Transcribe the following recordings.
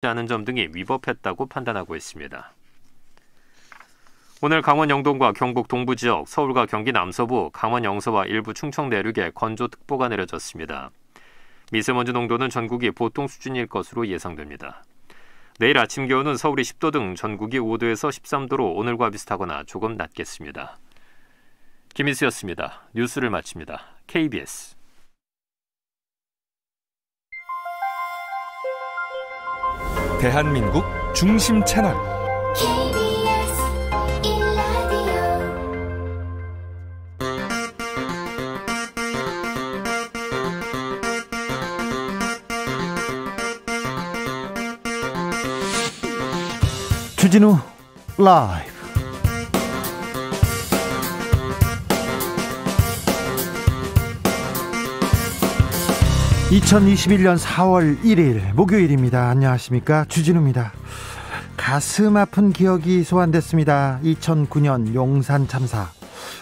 않은 점 등이 위법했다고 판단하고 있습니다. 오늘 강원 영동과 경북 동부 지역, 서울과 경기 남서부, 강원 영서와 일부 충청 내륙에 건조특보가 내려졌습니다. 미세먼지 농도는 전국이 보통 수준일 것으로 예상됩니다. 내일 아침 기온은 서울이 10도 등 전국이 5도에서 13도로 오늘과 비슷하거나 조금 낮겠습니다. 김희수였습니다. 뉴스를 마칩니다. KBS 대한민국 중심 채널 KBS 1라디오 주진우 라이브. (2021년 4월 1일) 목요일입니다. 안녕하십니까, 주진우입니다. 가슴 아픈 기억이 소환됐습니다. 2009년 용산 참사.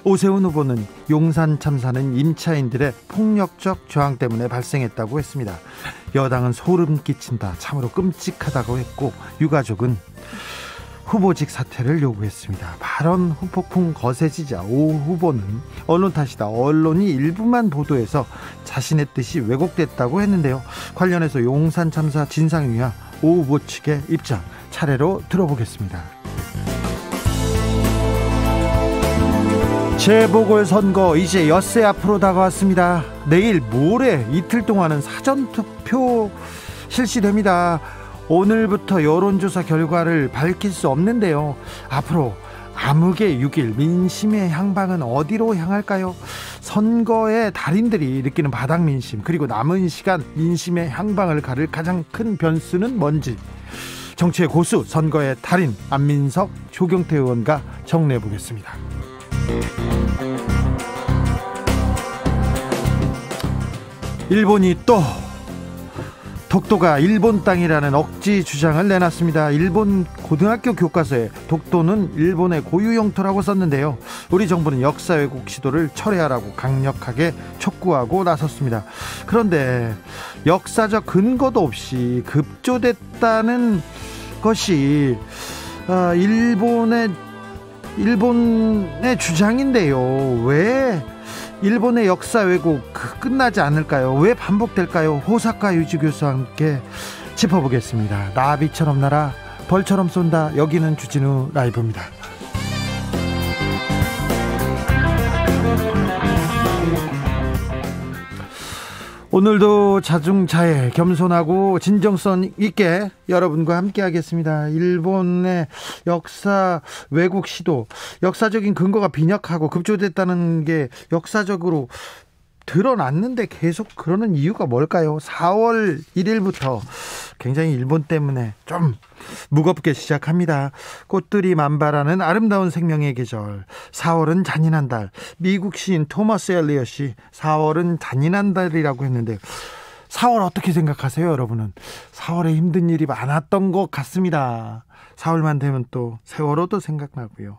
오세훈 후보는 용산 참사는 임차인들의 폭력적 저항 때문에 발생했다고 했습니다. 여당은 소름 끼친다, 참으로 끔찍하다고 했고, 유가족은 후보직 사퇴를 요구했습니다. 발언 후폭풍 거세지자 오 후보는 언론 탓이다, 언론이 일부만 보도해서 자신의 뜻이 왜곡됐다고 했는데요. 관련해서 용산 참사 진상규명 오 후보 측의 입장 차례로 들어보겠습니다. 재보궐선거 이제 엿새 앞으로 다가왔습니다. 내일 모레 이틀 동안은 사전투표 실시됩니다. 오늘부터 여론조사 결과를 밝힐 수 없는데요. 앞으로 암흑의 6일, 민심의 향방은 어디로 향할까요? 선거의 달인들이 느끼는 바닥 민심, 그리고 남은 시간 민심의 향방을 가를 가장 큰 변수는 뭔지, 정치의 고수, 선거의 달인 안민석, 조경태 의원과 정리해 보겠습니다. 일본이 또 독도가 일본 땅이라는 억지 주장을 내놨습니다. 일본 고등학교 교과서에 독도는 일본의 고유 영토라고 썼는데요. 우리 정부는 역사 왜곡 시도를 철회하라고 강력하게 촉구하고 나섰습니다. 그런데 역사적 근거도 없이 급조됐다는 것이 일본의 주장인데요. 왜 일본의 역사 왜곡 끝나지 않을까요? 왜 반복될까요? 호사카 유지 교수와 함께 짚어보겠습니다. 나비처럼 날아 벌처럼 쏜다. 여기는 주진우 라이브입니다. 오늘도 자중자애, 겸손하고 진정성 있게 여러분과 함께 하겠습니다. 일본의 역사 왜곡 시도, 역사적인 근거가 빈약하고 급조됐다는 게 역사적으로 드러났는데 계속 그러는 이유가 뭘까요? 4월 1일부터 굉장히 일본 때문에 좀 무겁게 시작합니다. 꽃들이 만발하는 아름다운 생명의 계절, 4월은 잔인한 달. 미국 시인 토머스 엘리엇이 4월은 잔인한 달이라고 했는데, 4월 어떻게 생각하세요, 여러분은? 4월에 힘든 일이 많았던 것 같습니다. 4월만 되면 또 세월호도 생각나고요.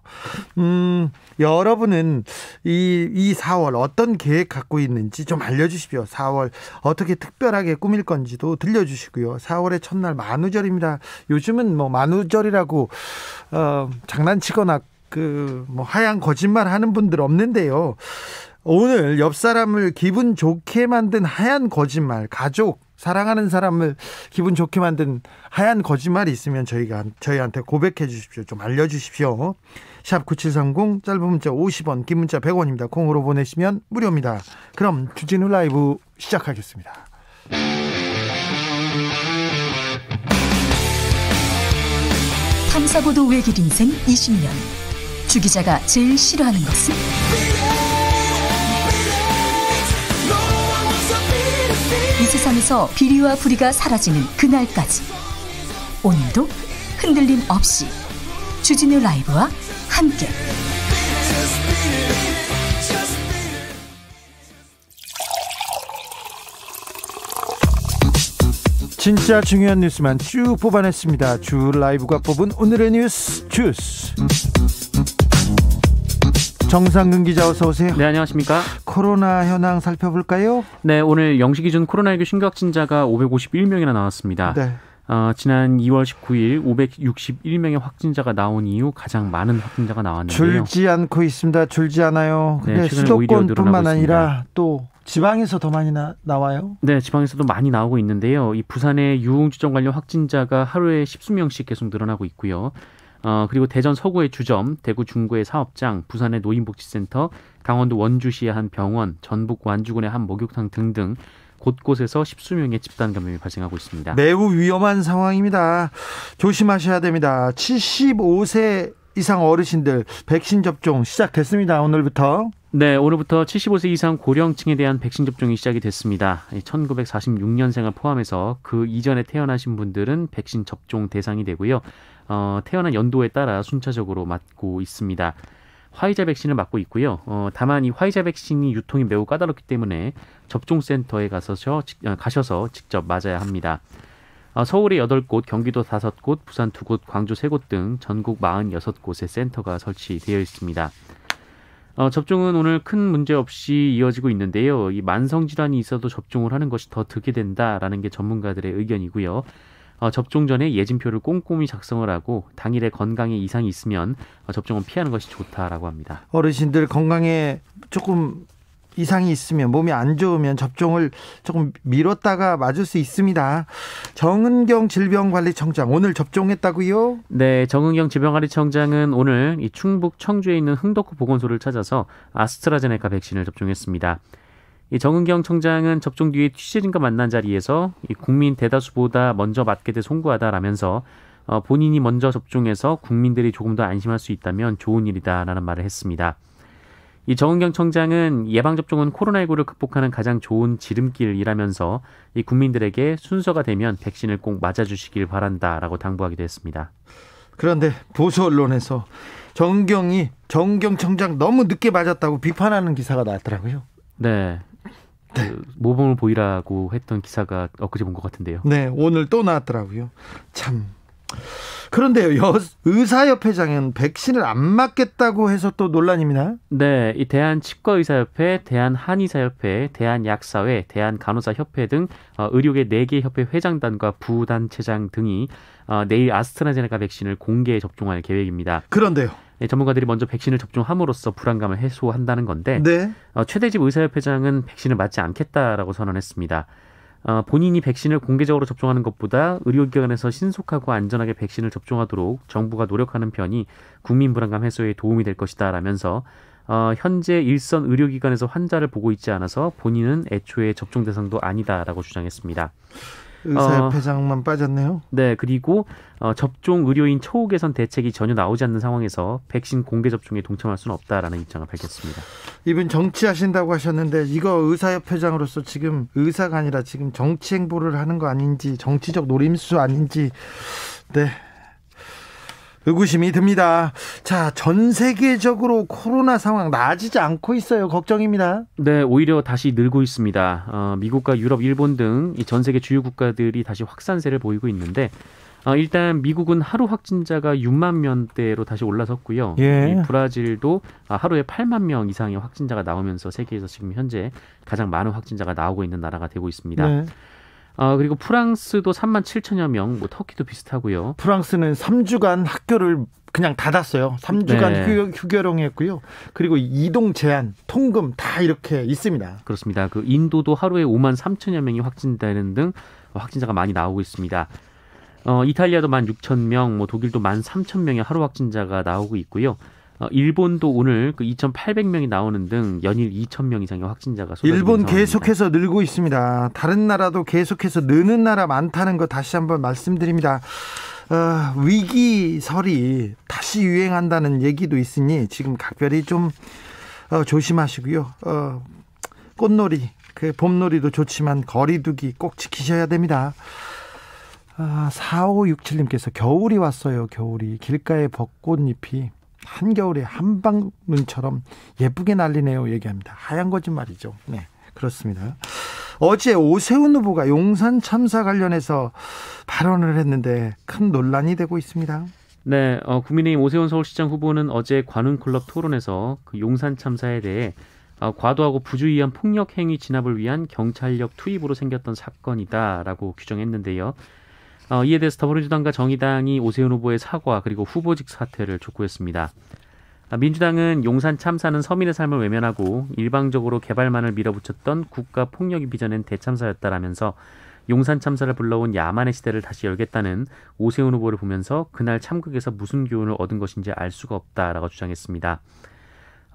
여러분은 이 4월 어떤 계획 갖고 있는지 좀 알려주십시오. 4월 어떻게 특별하게 꾸밀 건지도 들려주시고요. 4월의 첫날 만우절입니다. 요즘은 뭐 만우절이라고 장난치거나 하얀 거짓말 하는 분들 없는데요. 오늘 옆 사람을 기분 좋게 만든 하얀 거짓말, 가족, 사랑하는 사람을 기분 좋게 만든 하얀 거짓말이 있으면 저희한테 고백해 주십시오. 좀 알려주십시오. 샵 9730, 짧은 문자 50원, 긴 문자 100원입니다. 콩으로 보내시면 무료입니다. 그럼 주진우 라이브 시작하겠습니다. 탐사보도 외길 인생 20년. 주 기자가 제일 싫어하는 것은? 이 세상에서 비리와 부리가 사라지는 그날까지, 오늘도 흔들림 없이 주진우 라이브와 함께 진짜 중요한 뉴스만 쭉 뽑아냈습니다. 주 라이브가 뽑은 오늘의 뉴스 주스. 정상근 기자, 어서 오세요. 네, 안녕하십니까. 코로나 현황 살펴볼까요? 네, 오늘 0시 기준 코로나19 신규 확진자가 551명이나 나왔습니다. 네. 지난 2월 19일 561명의 확진자가 나온 이후 가장 많은 확진자가 나왔는데요. 줄지 않고 있습니다. 줄지 않아요. 근데 네, 최근에 오히려 수도권뿐만 늘어나고 아니라 있습니다. 또 지방에서 더 많이 나와요. 네, 지방에서도 많이 나오고 있는데요. 이 부산의 유흥주점 관련 확진자가 하루에 10수명씩 계속 늘어나고 있고요. 그리고 대전 서구의 주점, 대구 중구의 사업장, 부산의 노인복지센터, 강원도 원주시의 한 병원, 전북 완주군의 한 목욕탕 등등 곳곳에서 10수명의 집단 감염이 발생하고 있습니다. 매우 위험한 상황입니다. 조심하셔야 됩니다. 75세 이상 어르신들 백신 접종 시작됐습니다. 오늘부터. 네, 오늘부터 75세 이상 고령층에 대한 백신 접종이 시작이 됐습니다. 1946년생을 포함해서 그 이전에 태어나신 분들은 백신 접종 대상이 되고요. 태어난 연도에 따라 순차적으로 맞고 있습니다. 화이자 백신을 맞고 있고요. 다만 이 화이자 백신이 유통이 매우 까다롭기 때문에 접종센터에 가셔서 직접 맞아야 합니다. 서울의 8곳, 경기도 5곳, 부산 2곳, 광주 3곳 등 전국 46곳의 센터가 설치되어 있습니다. 접종은 오늘 큰 문제 없이 이어지고 있는데요. 이 만성질환이 있어도 접종을 하는 것이 더 득이 된다라는 게 전문가들의 의견이고요. 접종 전에 예진표를 꼼꼼히 작성을 하고 당일에 건강에 이상이 있으면 접종은 피하는 것이 좋다라고 합니다. 어르신들 건강에 조금 이상이 있으면, 몸이 안 좋으면 접종을 조금 미뤘다가 맞을 수 있습니다. 정은경 질병관리청장 오늘 접종했다고요? 네, 정은경 질병관리청장은 오늘 이 충북 청주에 있는 흥덕구 보건소를 찾아서 아스트라제네카 백신을 접종했습니다. 이 정은경 청장은 접종 뒤에 취재진과 만난 자리에서 이 국민 대다수보다 먼저 맞게 돼 송구하다라면서 본인이 먼저 접종해서 국민들이 조금 더 안심할 수 있다면 좋은 일이다라는 말을 했습니다. 이 정은경 청장은 예방접종은 코로나19를 극복하는 가장 좋은 지름길이라면서 이 국민들에게 순서가 되면 백신을 꼭 맞아주시길 바란다라고 당부하기도 했습니다. 그런데 보수 언론에서 정은경 청장 너무 늦게 맞았다고 비판하는 기사가 나왔더라고요. 네. 그 모범을 보이라고 했던 기사가 엊그제 본 것 같은데요. 네, 오늘 또 나왔더라고요. 참. 그런데요, 의사협회장은 백신을 안 맞겠다고 해서 또 논란입니다. 네, 이 대한치과의사협회, 대한한의사협회, 대한약사회, 대한간호사협회 등 의료계 4개 협회 회장단과 부단체장 등이 내일 아스트라제네카 백신을 공개 접종할 계획입니다. 그런데요. 네, 전문가들이 먼저 백신을 접종함으로써 불안감을 해소한다는 건데 네. 최대집 의사협회장은 백신을 맞지 않겠다라고 선언했습니다. 본인이 백신을 공개적으로 접종하는 것보다 의료기관에서 신속하고 안전하게 백신을 접종하도록 정부가 노력하는 편이 국민 불안감 해소에 도움이 될 것이다 라면서 현재 일선 의료기관에서 환자를 보고 있지 않아서 본인은 애초에 접종 대상도 아니다라고 주장했습니다. 의사협회장만 빠졌네요. 네, 그리고 접종 의료인 처우 개선 대책이 전혀 나오지 않는 상황에서 백신 공개 접종에 동참할 수는 없다라는 입장을 밝혔습니다. 이분 정치하신다고 하셨는데 이거 의사협회장으로서 지금 의사가 아니라 지금 정치 행보를 하는 거 아닌지, 정치적 노림수 아닌지, 네, 의구심이 듭니다. 자, 전 세계적으로 코로나 상황 나아지지 않고 있어요. 걱정입니다. 네, 오히려 다시 늘고 있습니다. 미국과 유럽, 일본 등 전 세계 주요 국가들이 다시 확산세를 보이고 있는데 일단 미국은 하루 확진자가 6만 명대로 다시 올라섰고요. 예. 이 브라질도 하루에 8만 명 이상의 확진자가 나오면서 세계에서 지금 현재 가장 많은 확진자가 나오고 있는 나라가 되고 있습니다. 네. 그리고 프랑스도 3만 7천여 명, 터키도 비슷하고요. 프랑스는 3주간 학교를 그냥 닫았어요. 3주간 네. 휴교령했고요. 그리고 이동 제한, 통금 다 이렇게 있습니다. 그렇습니다. 그 인도도 하루에 5만 3천여 명이 확진되는 등 확진자가 많이 나오고 있습니다. 이탈리아도 1만 6천 명, 독일도 1만 3천 명의 하루 확진자가 나오고 있고요. 일본도 오늘 2,800명이 나오는 등 연일 2,000명 이상의 확진자가 쏟아지고 일본 있습니다. 계속해서 늘고 있습니다. 다른 나라도 계속해서 느는 나라 많다는 거 다시 한번 말씀드립니다. 위기설이 다시 유행한다는 얘기도 있으니 지금 각별히 좀 조심하시고요. 꽃놀이, 봄놀이도 좋지만 거리두기 꼭 지키셔야 됩니다. 4567님께서 겨울이 왔어요. 겨울이 길가에 벚꽃잎이 한겨울에 한방눈처럼 예쁘게 날리네요. 얘기합니다. 하얀 거짓말이죠. 네, 그렇습니다. 어제 오세훈 후보가 용산 참사 관련해서 발언을 했는데 큰 논란이 되고 있습니다. 네, 국민의힘 오세훈 서울시장 후보는 어제 관훈클럽 토론에서 용산 참사에 대해 과도하고 부주의한 폭력 행위 진압을 위한 경찰력 투입으로 생겼던 사건이다라고 규정했는데요. 이에 대해서 더불어민주당과 정의당이 오세훈 후보의 사과 그리고 후보직 사퇴를 촉구했습니다. 민주당은 용산 참사는 서민의 삶을 외면하고 일방적으로 개발만을 밀어붙였던 국가 폭력이 빚어낸 대참사였다라면서 용산 참사를 불러온 야만의 시대를 다시 열겠다는 오세훈 후보를 보면서 그날 참극에서 무슨 교훈을 얻은 것인지 알 수가 없다라고 주장했습니다.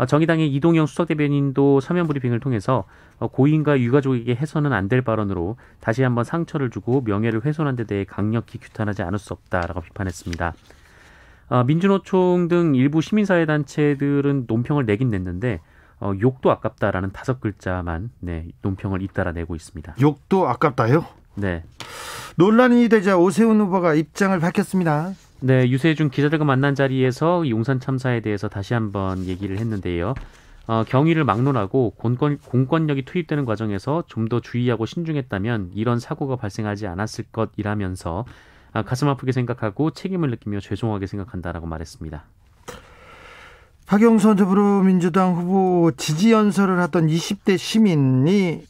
정의당의 이동영 수석대변인도 서면 브리핑을 통해서 고인과 유가족에게 해서는 안 될 발언으로 다시 한번 상처를 주고 명예를 훼손한 데 대해 강력히 규탄하지 않을 수 없다라고 비판했습니다. 민주노총 등 일부 시민사회단체들은 논평을 내긴 냈는데 욕도 아깝다라는 5글자만 논평을 잇따라 내고 있습니다. 욕도 아깝다요? 네. 논란이 되자 오세훈 후보가 입장을 밝혔습니다. 네, 유세준 기자들과 만난 자리에서 용산 참사에 대해서 다시 한번 얘기를 했는데요. 경위를 막론하고 공권력이 투입되는 과정에서 좀 더 주의하고 신중했다면 이런 사고가 발생하지 않았을 것이라면서 가슴 아프게 생각하고 책임을 느끼며 죄송하게 생각한다라고 말했습니다. 박영선 더불어민주당 후보 지지 연설을 하던 20대 시민이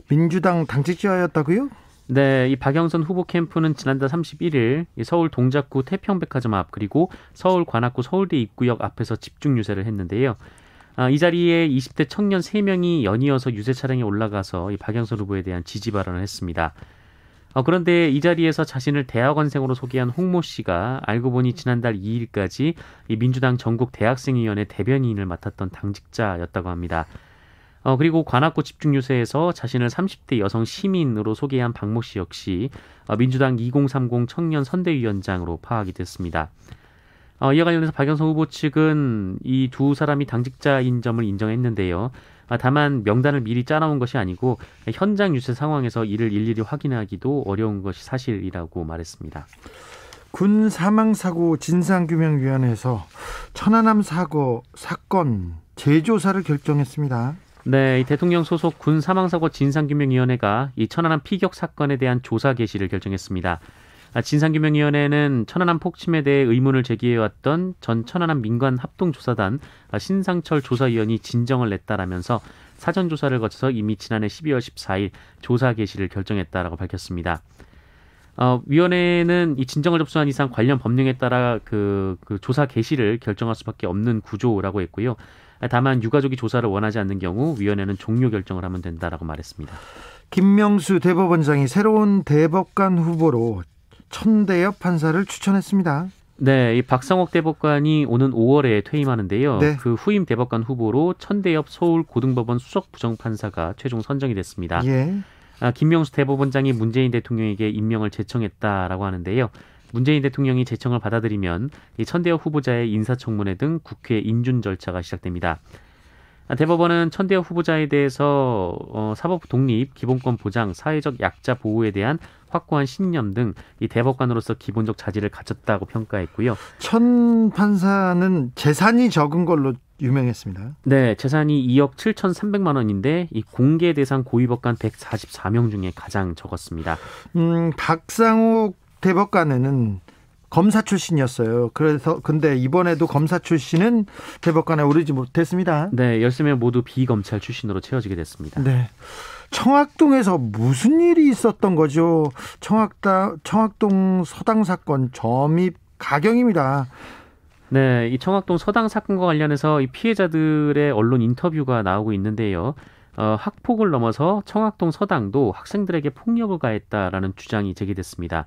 민주당 당직자였다고요? 네, 이 박영선 후보 캠프는 지난달 31일 서울 동작구 태평백화점 앞 그리고 서울 관악구 서울대 입구역 앞에서 집중 유세를 했는데요. 이 자리에 20대 청년 3명이 연이어서 유세 차량에 올라가서 이 박영선 후보에 대한 지지 발언을 했습니다. 그런데 이 자리에서 자신을 대학원생으로 소개한 홍모 씨가 알고 보니 지난달 2일까지 이 민주당 전국 대학생위원회 대변인을 맡았던 당직자였다고 합니다. 그리고 관악구 집중유세에서 자신을 30대 여성 시민으로 소개한 박모 씨 역시 민주당 2030 청년 선대위원장으로 파악이 됐습니다. 이와 관련해서 박영선 후보 측은 이 두 사람이 당직자인 점을 인정했는데요. 다만 명단을 미리 짜놓은 것이 아니고 현장 유세 상황에서 이를 일일이 확인하기도 어려운 것이 사실이라고 말했습니다. 군 사망사고 진상규명위원회에서 천안함 사건 재조사를 결정했습니다. 네, 이 대통령 소속 군 사망사고 진상규명위원회가 이 천안함 피격 사건에 대한 조사 개시를 결정했습니다. 진상규명위원회는 천안함 폭침에 대해 의문을 제기해왔던 전 천안함 민관합동조사단 신상철 조사위원이 진정을 냈다라면서 사전조사를 거쳐서 이미 지난해 12월 14일 조사 개시를 결정했다라고 밝혔습니다. 위원회는 이 진정을 접수한 이상 관련 법령에 따라 그 조사 개시를 결정할 수밖에 없는 구조라고 했고요. 다만 유가족이 조사를 원하지 않는 경우 위원회는 종료 결정을 하면 된다라고 말했습니다. 김명수 대법원장이 새로운 대법관 후보로 천대엽 판사를 추천했습니다. 네, 이 박상옥 대법관이 오는 5월에 퇴임하는데요. 네. 그 후임 대법관 후보로 천대엽 서울고등법원 수석부장판사가 최종 선정이 됐습니다. 예. 김명수 대법원장이 문재인 대통령에게 임명을 제청했다라고 하는데요. 문재인 대통령이 제청을 받아들이면 이 천대엽 후보자의 인사청문회 등 국회 인준 절차가 시작됩니다. 대법원은 천대엽 후보자에 대해서 사법 독립, 기본권 보장, 사회적 약자 보호에 대한 확고한 신념 등 이 대법관으로서 기본적 자질을 갖췄다고 평가했고요. 천 판사는 재산이 적은 걸로 유명했습니다. 네, 재산이 2억 7,300만 원인데 이 공개 대상 고위법관 144명 중에 가장 적었습니다. 박상욱 대법관은 검사 출신이었어요. 그래서 근데 이번에도 검사 출신은 대법관에 오르지 못했습니다. 네, 13명 모두 비검찰 출신으로 채워지게 됐습니다. 네. 청학동에서 무슨 일이 있었던 거죠? 청학동 서당 사건 점입 가경입니다. 네, 이 청학동 서당 사건과 관련해서 이 피해자들의 언론 인터뷰가 나오고 있는데요. 학폭을 넘어서 청학동 서당도 학생들에게 폭력을 가했다라는 주장이 제기됐습니다.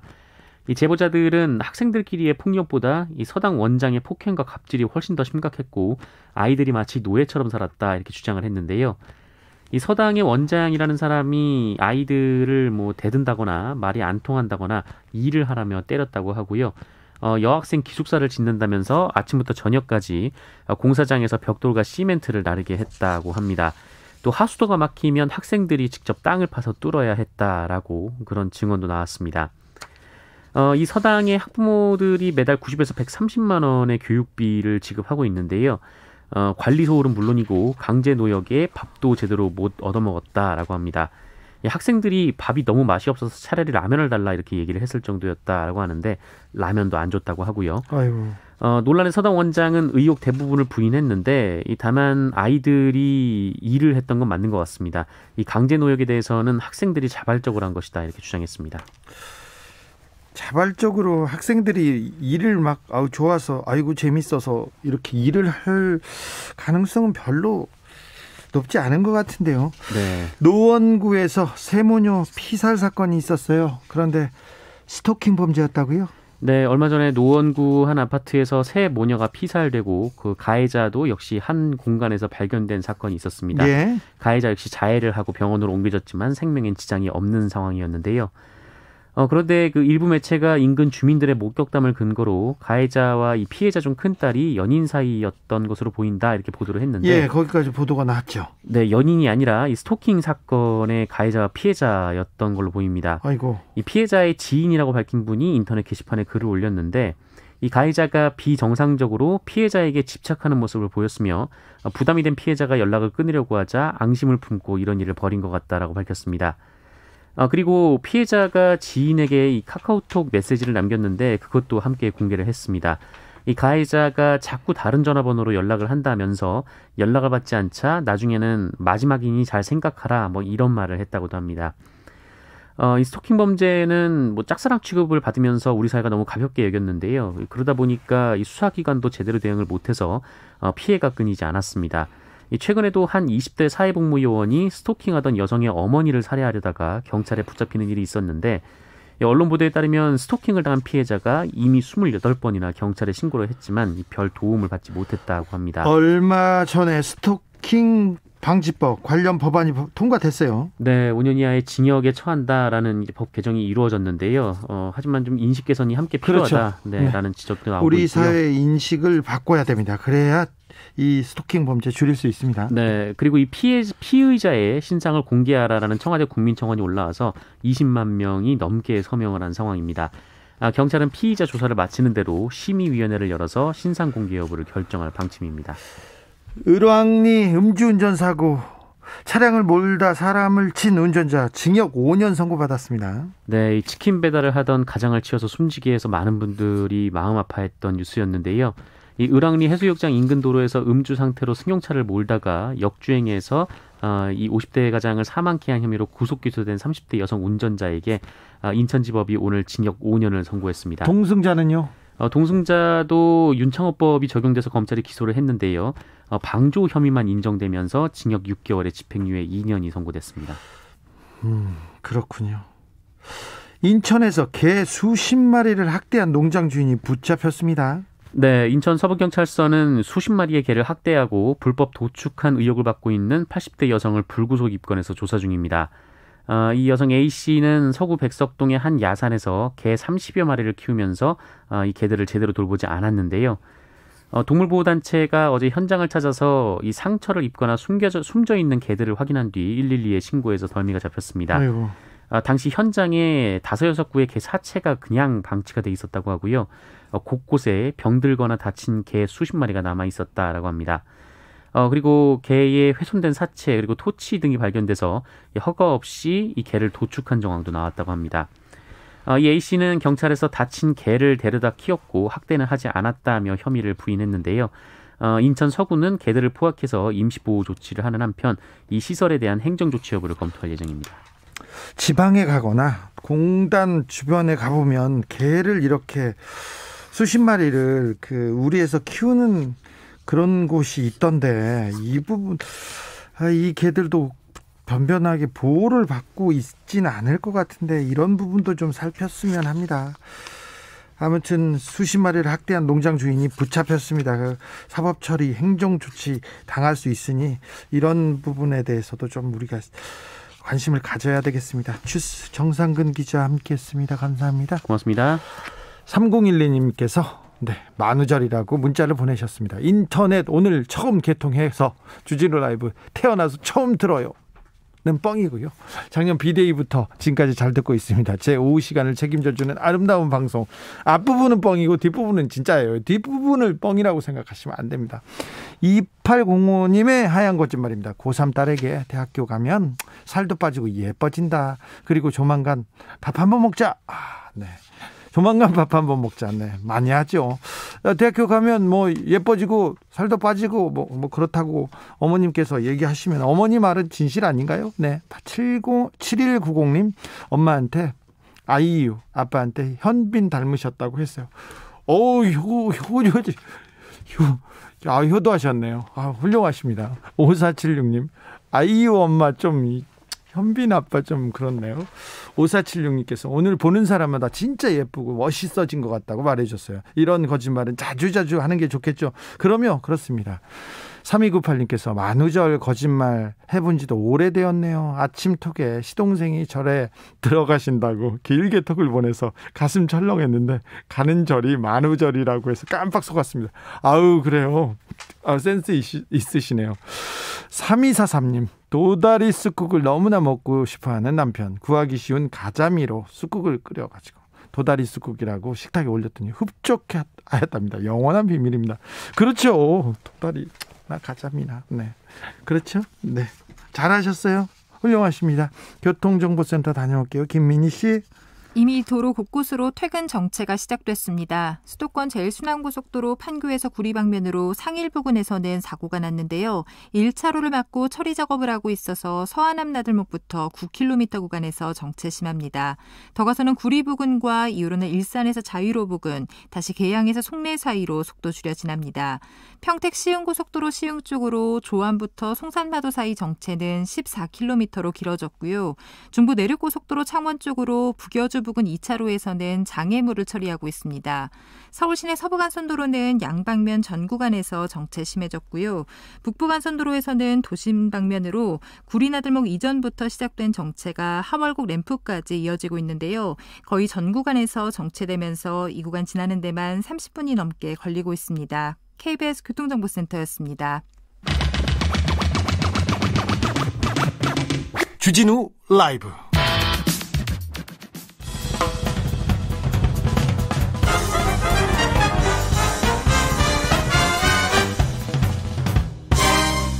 이 제보자들은 학생들끼리의 폭력보다 이 서당 원장의 폭행과 갑질이 훨씬 더 심각했고 아이들이 마치 노예처럼 살았다 이렇게 주장을 했는데요. 이 서당의 원장이라는 사람이 아이들을 대든다거나 말이 안 통한다거나 일을 하라며 때렸다고 하고요. 여학생 기숙사를 짓는다면서 아침부터 저녁까지 공사장에서 벽돌과 시멘트를 나르게 했다고 합니다. 또 하수도가 막히면 학생들이 직접 땅을 파서 뚫어야 했다라고 그런 증언도 나왔습니다. 이 서당의 학부모들이 매달 90에서 130만 원의 교육비를 지급하고 있는데요. 관리 소홀은 물론이고 강제 노역에 밥도 제대로 못 얻어먹었다라고 합니다. 학생들이 밥이 너무 맛이 없어서 차라리 라면을 달라 이렇게 얘기를 했을 정도였다라고 하는데 라면도 안 줬다고 하고요. 아이고. 논란의 서당 원장은 의혹 대부분을 부인했는데 다만 아이들이 일을 했던 건 맞는 것 같습니다. 이 강제 노역에 대해서는 학생들이 자발적으로 한 것이다 이렇게 주장했습니다. 자발적으로 학생들이 일을 막 좋아서 아이고 재밌어서 이렇게 일을 할 가능성은 별로 높지 않은 것 같은데요. 네. 노원구에서 세모녀 피살 사건이 있었어요. 그런데 스토킹 범죄였다고요? 네, 얼마 전에 노원구 한 아파트에서 새 모녀가 피살되고 그 가해자도 역시 한 공간에서 발견된 사건이 있었습니다. 예. 가해자 역시 자해를 하고 병원으로 옮겨졌지만 생명엔 지장이 없는 상황이었는데요. 그런데 그 일부 매체가 인근 주민들의 목격담을 근거로 가해자와 이 피해자 중 큰딸이 연인 사이였던 것으로 보인다 이렇게 보도를 했는데 예, 거기까지 보도가 나왔죠. 네, 연인이 아니라 이 스토킹 사건의 가해자와 피해자였던 걸로 보입니다. 아이고. 이 피해자의 지인이라고 밝힌 분이 인터넷 게시판에 글을 올렸는데 이 가해자가 비정상적으로 피해자에게 집착하는 모습을 보였으며 부담이 된 피해자가 연락을 끊으려고 하자 앙심을 품고 이런 일을 벌인 것 같다라고 밝혔습니다. 그리고 피해자가 지인에게 이 카카오톡 메시지를 남겼는데 그것도 함께 공개를 했습니다. 이 가해자가 자꾸 다른 전화번호로 연락을 한다면서 연락을 받지 않자 나중에는 마지막이니 잘 생각하라 뭐 이런 말을 했다고도 합니다. 이 스토킹 범죄는 뭐 짝사랑 취급을 받으면서 우리 사회가 너무 가볍게 여겼는데요. 그러다 보니까 이 수사기관도 제대로 대응을 못해서 피해가 끊이지 않았습니다. 최근에도 한 20대 사회복무요원이 스토킹하던 여성의 어머니를 살해하려다가 경찰에 붙잡히는 일이 있었는데 언론 보도에 따르면 스토킹을 당한 피해자가 이미 28번이나 경찰에 신고를 했지만 별 도움을 받지 못했다고 합니다. 얼마 전에 스토킹 방지법 관련 법안이 통과됐어요. 네, 5년 이하의 징역에 처한다라는 법 개정이 이루어졌는데요. 하지만 좀 인식 개선이 함께 필요하다. 그렇죠. 네, 라는 지적도 나오고 우리 있고요. 사회의 인식을 바꿔야 됩니다. 그래야 이 스토킹 범죄 줄일 수 있습니다. 네, 그리고 이 피의자의 신상을 공개하라라는 청와대 국민청원이 올라와서 20만 명이 넘게 서명을 한 상황입니다. 경찰은 피의자 조사를 마치는 대로 심의위원회를 열어서 신상 공개 여부를 결정할 방침입니다. 을왕리 음주운전 사고 차량을 몰다 사람을 친 운전자 징역 5년 선고받았습니다. 네, 이 치킨 배달을 하던 가장을 치어서 숨지게 해서 많은 분들이 마음 아파했던 뉴스였는데요. 이 을왕리 해수욕장 인근 도로에서 음주 상태로 승용차를 몰다가 역주행해서 이 50대 가장을 사망케 한 혐의로 구속 기소된 30대 여성 운전자에게 인천지법이 오늘 징역 5년을 선고했습니다. 동승자는요? 동승자도 윤창호법이 적용돼서 검찰이 기소를 했는데요. 방조 혐의만 인정되면서 징역 6개월에 집행유예 2년이 선고됐습니다. 그렇군요. 인천에서 개 수십 마리를 학대한 농장 주인이 붙잡혔습니다. 네, 인천 서부경찰서는 수십 마리의 개를 학대하고 불법 도축한 의혹을 받고 있는 80대 여성을 불구속 입건해서 조사 중입니다. 이 여성 A씨는 서구 백석동의 한 야산에서 개 30여 마리를 키우면서 이 개들을 제대로 돌보지 않았는데요. 동물보호단체가 어제 현장을 찾아서 이 상처를 입거나 숨져 있는 개들을 확인한 뒤 112에 신고해서 덜미가 잡혔습니다. 아이고. 당시 현장에 5-6구의 개 사체가 그냥 방치가 돼 있었다고 하고요. 곳곳에 병들거나 다친 개 수십 마리가 남아 있었다라고 합니다. 그리고 개의 훼손된 사체 그리고 토치 등이 발견돼서 허가 없이 이 개를 도축한 정황도 나왔다고 합니다. 이 A씨는 경찰에서 다친 개를 데려다 키웠고 학대는 하지 않았다며 혐의를 부인했는데요. 인천 서구는 개들을 포악해서 임시보호 조치를 하는 한편 이 시설에 대한 행정조치 여부를 검토할 예정입니다. 지방에 가거나 공단 주변에 가보면 개를 이렇게 수십 마리를 그 우리에서 키우는 그런 곳이 있던데 이 부분 이 개들도 변변하게 보호를 받고 있지는 않을 것 같은데 이런 부분도 좀 살폈으면 합니다. 아무튼 수십 마리를 학대한 농장 주인이 붙잡혔습니다. 사법 처리, 행정 조치 당할 수 있으니 이런 부분에 대해서도 좀 우리가 관심을 가져야 되겠습니다. 주스 정상근 기자 함께했습니다. 감사합니다. 고맙습니다. 3012님께서 만우절이라고 문자를 보내셨습니다. 인터넷 오늘 처음 개통해서 주진우 라이브 태어나서 처음 들어요. 는 뻥이고요. 작년 비데이부터 지금까지 잘 듣고 있습니다. 제 오후 시간을 책임져주는 아름다운 방송. 앞부분은 뻥이고 뒷부분은 진짜예요. 뒷부분을 뻥이라고 생각하시면 안 됩니다. 2805님의 하얀 거짓말입니다. 고3 딸에게 대학교 가면 살도 빠지고 예뻐진다. 그리고 조만간 밥 한번 먹자. 네. 조만간 밥 한번 먹자. 네. 많이 하죠. 대학교 가면 뭐 예뻐지고 살도 빠지고 뭐 그렇다고 어머님께서 얘기하시면 어머니 말은 진실 아닌가요? 네. 7190님 엄마한테 아이유 아빠한테 현빈 닮으셨다고 했어요. 효도하셨네요. 훌륭하십니다. 5476님 아이유 엄마 좀 현빈 아빠 좀 그렇네요. 5476님께서 오늘 보는 사람마다 진짜 예쁘고 멋있어진 것 같다고 말해줬어요. 이런 거짓말은 자주자주 하는 게 좋겠죠. 그럼요. 그렇습니다. 3298님께서 만우절 거짓말 해본 지도 오래되었네요. 아침 톡에 시동생이 절에 들어가신다고 길게 톡을 보내서 가슴 철렁했는데 가는 절이 만우절이라고 해서 깜빡 속았습니다. 아우 그래요. 센스 있으시네요. 3243님 도다리 쑥국을 너무나 먹고 싶어하는 남편. 구하기 쉬운 가자미로 쑥국을 끓여가지고 도다리 쑥국이라고 식탁에 올렸더니 흡족하였답니다. 영원한 비밀입니다. 그렇죠. 도다리 나 가자미나. 네. 그렇죠. 네. 잘하셨어요. 훌륭하십니다. 교통정보센터 다녀올게요. 김민희 씨. 이미 도로 곳곳으로 퇴근 정체가 시작됐습니다. 수도권 제일순환고속도로 판교에서 구리 방면으로 상일 부근에서는 사고가 났는데요. 1차로를 막고 처리 작업을 하고 있어서 서안암 나들목부터 9km 구간에서 정체 심합니다. 더 가서는 구리 부근과 이후로는 일산에서 자유로 부근, 다시 계양에서 송내 사이로 속도 줄여 지납니다. 평택 시흥고속도로 시흥 쪽으로 조안부터 송산마도 사이 정체는 14km로 길어졌고요. 중부 내륙고속도로 창원 쪽으로 북여주 부근 2차로에서는 장애물을 처리하고 있습니다. 서울시내 서부간선도로는 양방면 전 구간에서 정체 심해졌고요. 북부간선도로에서는 도심 방면으로 구리나들목 이전부터 시작된 정체가 하월곡 램프까지 이어지고 있는데요. 거의 전 구간에서 정체되면서 이 구간 지나는 데만 30분이 넘게 걸리고 있습니다. KBS 교통정보센터였습니다. 주진우 라이브.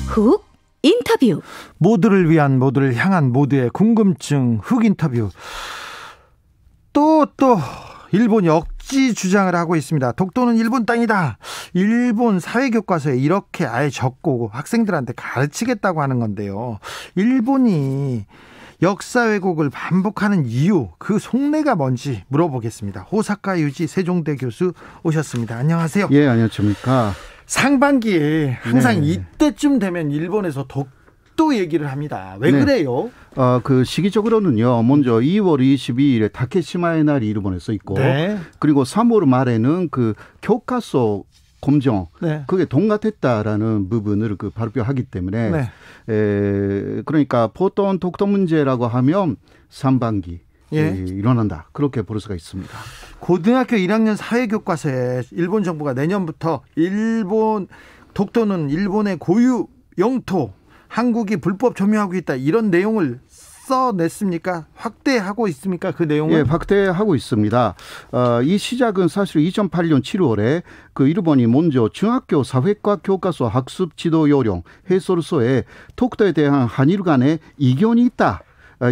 훅 인터뷰. 모두를 위한, 모두를 향한 모두의 궁금증 훅 인터뷰. 또 일본이 억지 주장을 하고 있습니다. 독도는 일본 땅이다. 일본 사회교과서에 이렇게 아예 적고 학생들한테 가르치겠다고 하는 건데요. 일본이 역사 왜곡을 반복하는 이유, 그 속내가 뭔지 물어보겠습니다. 호사카 유지 세종대 교수 오셨습니다. 안녕하세요. 예, 안녕하십니까. 상반기에 항상 이때쯤 되면 일본에서 독도 얘기를 합니다. 왜 그래요? 그 시기적으로는요. 먼저 2월 22일에 다케시마의 날이 일본에서 있고, 그리고 3월 말에는 그 교과서 검정, 그게 동같았다라는 부분을 발표하기 때문에, 그러니까 보통 독도 문제라고 하면 상반기 일어난다, 그렇게 볼 수가 있습니다. 고등학교 1학년 사회교과서에 일본 정부가 내년부터 독도는 일본의 고유 영토, 한국이 불법 점유하고 있다, 이런 내용을 써냈습니까? 확대하고 있습니까? 그 내용을? 예, 확대하고 있습니다. 이 시작은 사실 2008년 7월에 그 일본이 먼저 중학교 사회과 교과서 학습 지도 요령 해설서에 독도에 대한 한일 간의 이견이 있다,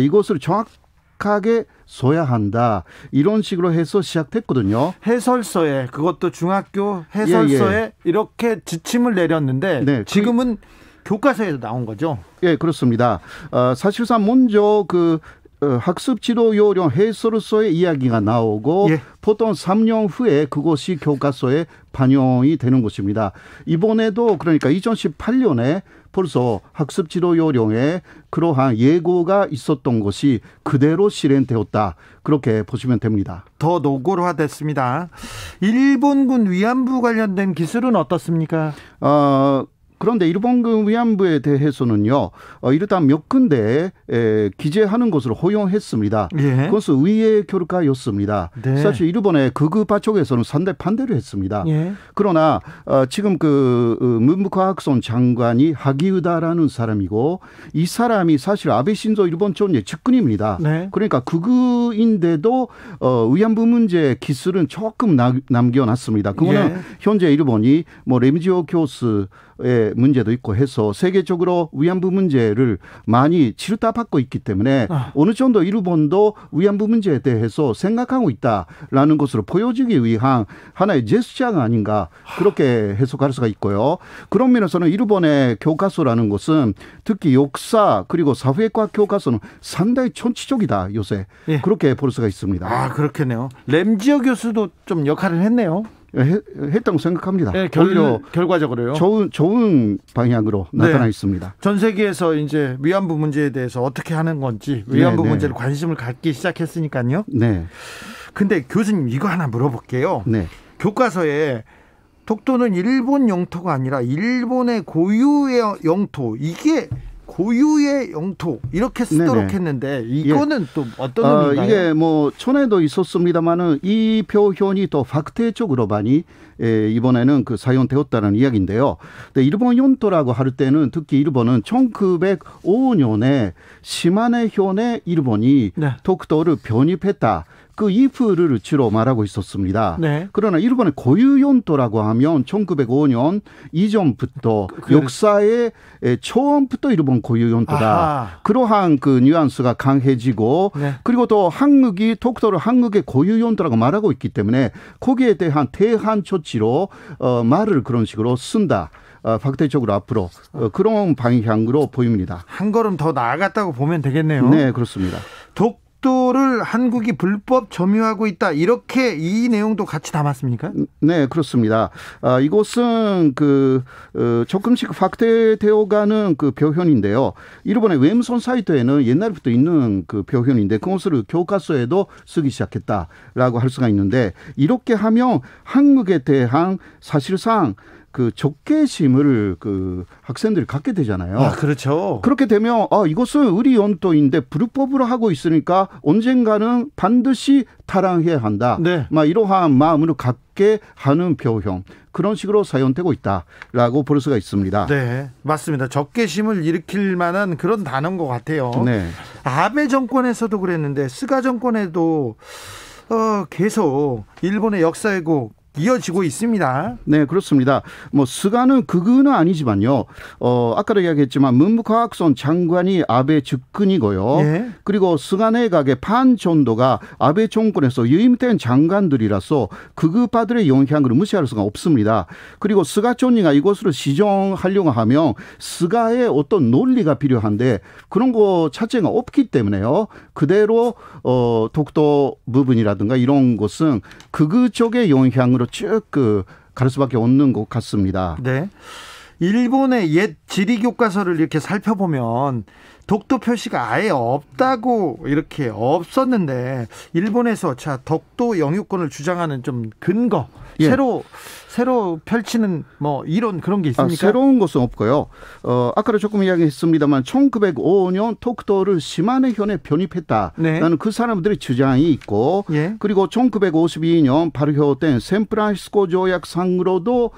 이것을 정확하게 써야 한다, 이런 식으로 해서 시작됐거든요. 해설서에, 그것도 중학교 해설서에 이렇게 지침을 내렸는데 지금은 교과서에서 나온 거죠? 예, 그렇습니다. 사실상 먼저 그 학습 지도 요령 해설서의 이야기가 나오고 보통 3년 후에 그것이 교과서에 반영이 되는 것입니다. 이번에도 그러니까 2018년에 벌써 학습 지도 요령에 그러한 예고가 있었던 것이 그대로 실행되었다, 그렇게 보시면 됩니다. 더 노골화됐습니다. 일본군 위안부 관련된 기술은 어떻습니까? 그런데 일본군 위안부에 대해서는요, 일단 몇 군데에 기재하는 것을 허용했습니다. 그것은 의회 결과였습니다. 사실 일본의 극우파 쪽에서는 상당히 반대를 했습니다. 그러나 지금 그 문부科学省 장관이 하기우다라는 사람이고, 이 사람이 사실 아베 신조 일본 총리의 측근입니다. 그러니까 극우인데도 위안부 문제 기술은 조금 남겨놨습니다. 그거는 현재 일본이 뭐 레미지오 교수의 문제도 있고 해서 세계적으로 위안부 문제를 많이 치르다받고 있기 때문에 어느 정도 일본도 위안부 문제에 대해서 생각하고 있다라는 것으로 보여주기 위한 하나의 제스처가 아닌가 그렇게 해석할 수가 있고요. 그런 면에서는 일본의 교과서라는 것은 특히 역사 그리고 사회과 교과서는 상당히 천치적이다 요새 예. 그렇게 볼 수가 있습니다. 아 그렇겠네요. 램지어 교수도 좀 역할을 했네요. 했다고 생각합니다. 네, 결과적으로요. 좋은 방향으로 나타나 있습니다. 전 세계에서 이제 위안부 문제에 대해서 어떻게 하는 건지 위안부 문제를 관심을 갖기 시작했으니까요. 네. 근데 교수님 이거 하나 물어볼게요. 네. 교과서에 독도는 일본 영토가 아니라 일본의 고유의 영토 이게 고유의 영토 이렇게 쓰도록 네네. 했는데 이거는 예. 또 어떤 의미인가요? 이게 뭐 전에도 있었습니다만은 이 표현이 또 fakte적으로 많이 이번에는 그 사용되었다는 이야기인데요. 근데 일본 영토라고 할 때는 특히 일본은 1905년에 시마네현에 일본이 네. 독도를 편입했다. 그 if를 주로 말하고 있었습니다. 네. 그러나 일본의 고유 영토라고 하면 1905년 이전부터 역사의 처음부터 일본 고유 영토다. 아하. 그러한 그 뉘앙스가 강해지고 네. 그리고 또 한국이 독도를 한국의 고유 영토라고 말하고 있기 때문에 거기에 대한 대한 조치로 말을 그런 식으로 쓴다. fakte적으로 앞으로 그런 방향으로 보입니다. 한 걸음 더 나아갔다고 보면 되겠네요. 네, 그렇습니다. 독도를 한국이 불법 점유하고 있다. 이렇게 이 내용도 같이 담았습니까? 네, 그렇습니다. 이것은 조금씩 확대되어가는 그 표현인데요. 일본의 웹선 사이트에는 옛날부터 있는 그 표현인데 그것을 교과서에도 쓰기 시작했다라고 할 수가 있는데 이렇게 하면 한국에 대한 사실상 그 적개심을 그 학생들이 갖게 되잖아요. 아, 그렇죠. 그렇게 되면 이것은 우리 영토인데 불법으로 하고 있으니까 언젠가는 반드시 타랑해야 한다. 네. 막 이러한 마음으로 갖게 하는 표현. 그런 식으로 사용되고 있다라고 볼 수가 있습니다. 네, 맞습니다. 적개심을 일으킬 만한 그런 단어인 것 같아요. 네. 아베 정권에서도 그랬는데 스가 정권에도 계속 일본의 역사 왜곡 이어지고 있습니다. 네, 그렇습니다. 뭐 스가는 그거는 아니지만요. 아까도 이야기했지만 문부科学省 장관이 아베 측근이고요. 예. 그리고 스가 내각의 반전도가 아베 정권에서 유임된 장관들이라서 그급파들의 영향을 무시할 수가 없습니다. 그리고 스가 총리가 이것을 시정하려고 하면 스가의 어떤 논리가 필요한데 그런 거 자체가 없기 때문에요. 그대로 독도 부분이라든가 이런 것은 극우 쪽의 영향으로 쭉 갈 수밖에 없는 것 같습니다. 네. 일본의 옛 지리 교과서를 이렇게 살펴보면 독도 표시가 아예 없다고 이렇게 없었는데 일본에서 독도 영유권을 주장하는 좀 근거 예. 새로 펼치는 뭐 이런 그런 게 있습니까? 새로운 것은 없고요. 아까도 조금 이야기했습니다만 1905년 독도를 시마네현에 편입했다라는 네. 그 사람들의 주장이 있고 예. 그리고 1952년 발효된 샌프란시스코 조약상으로도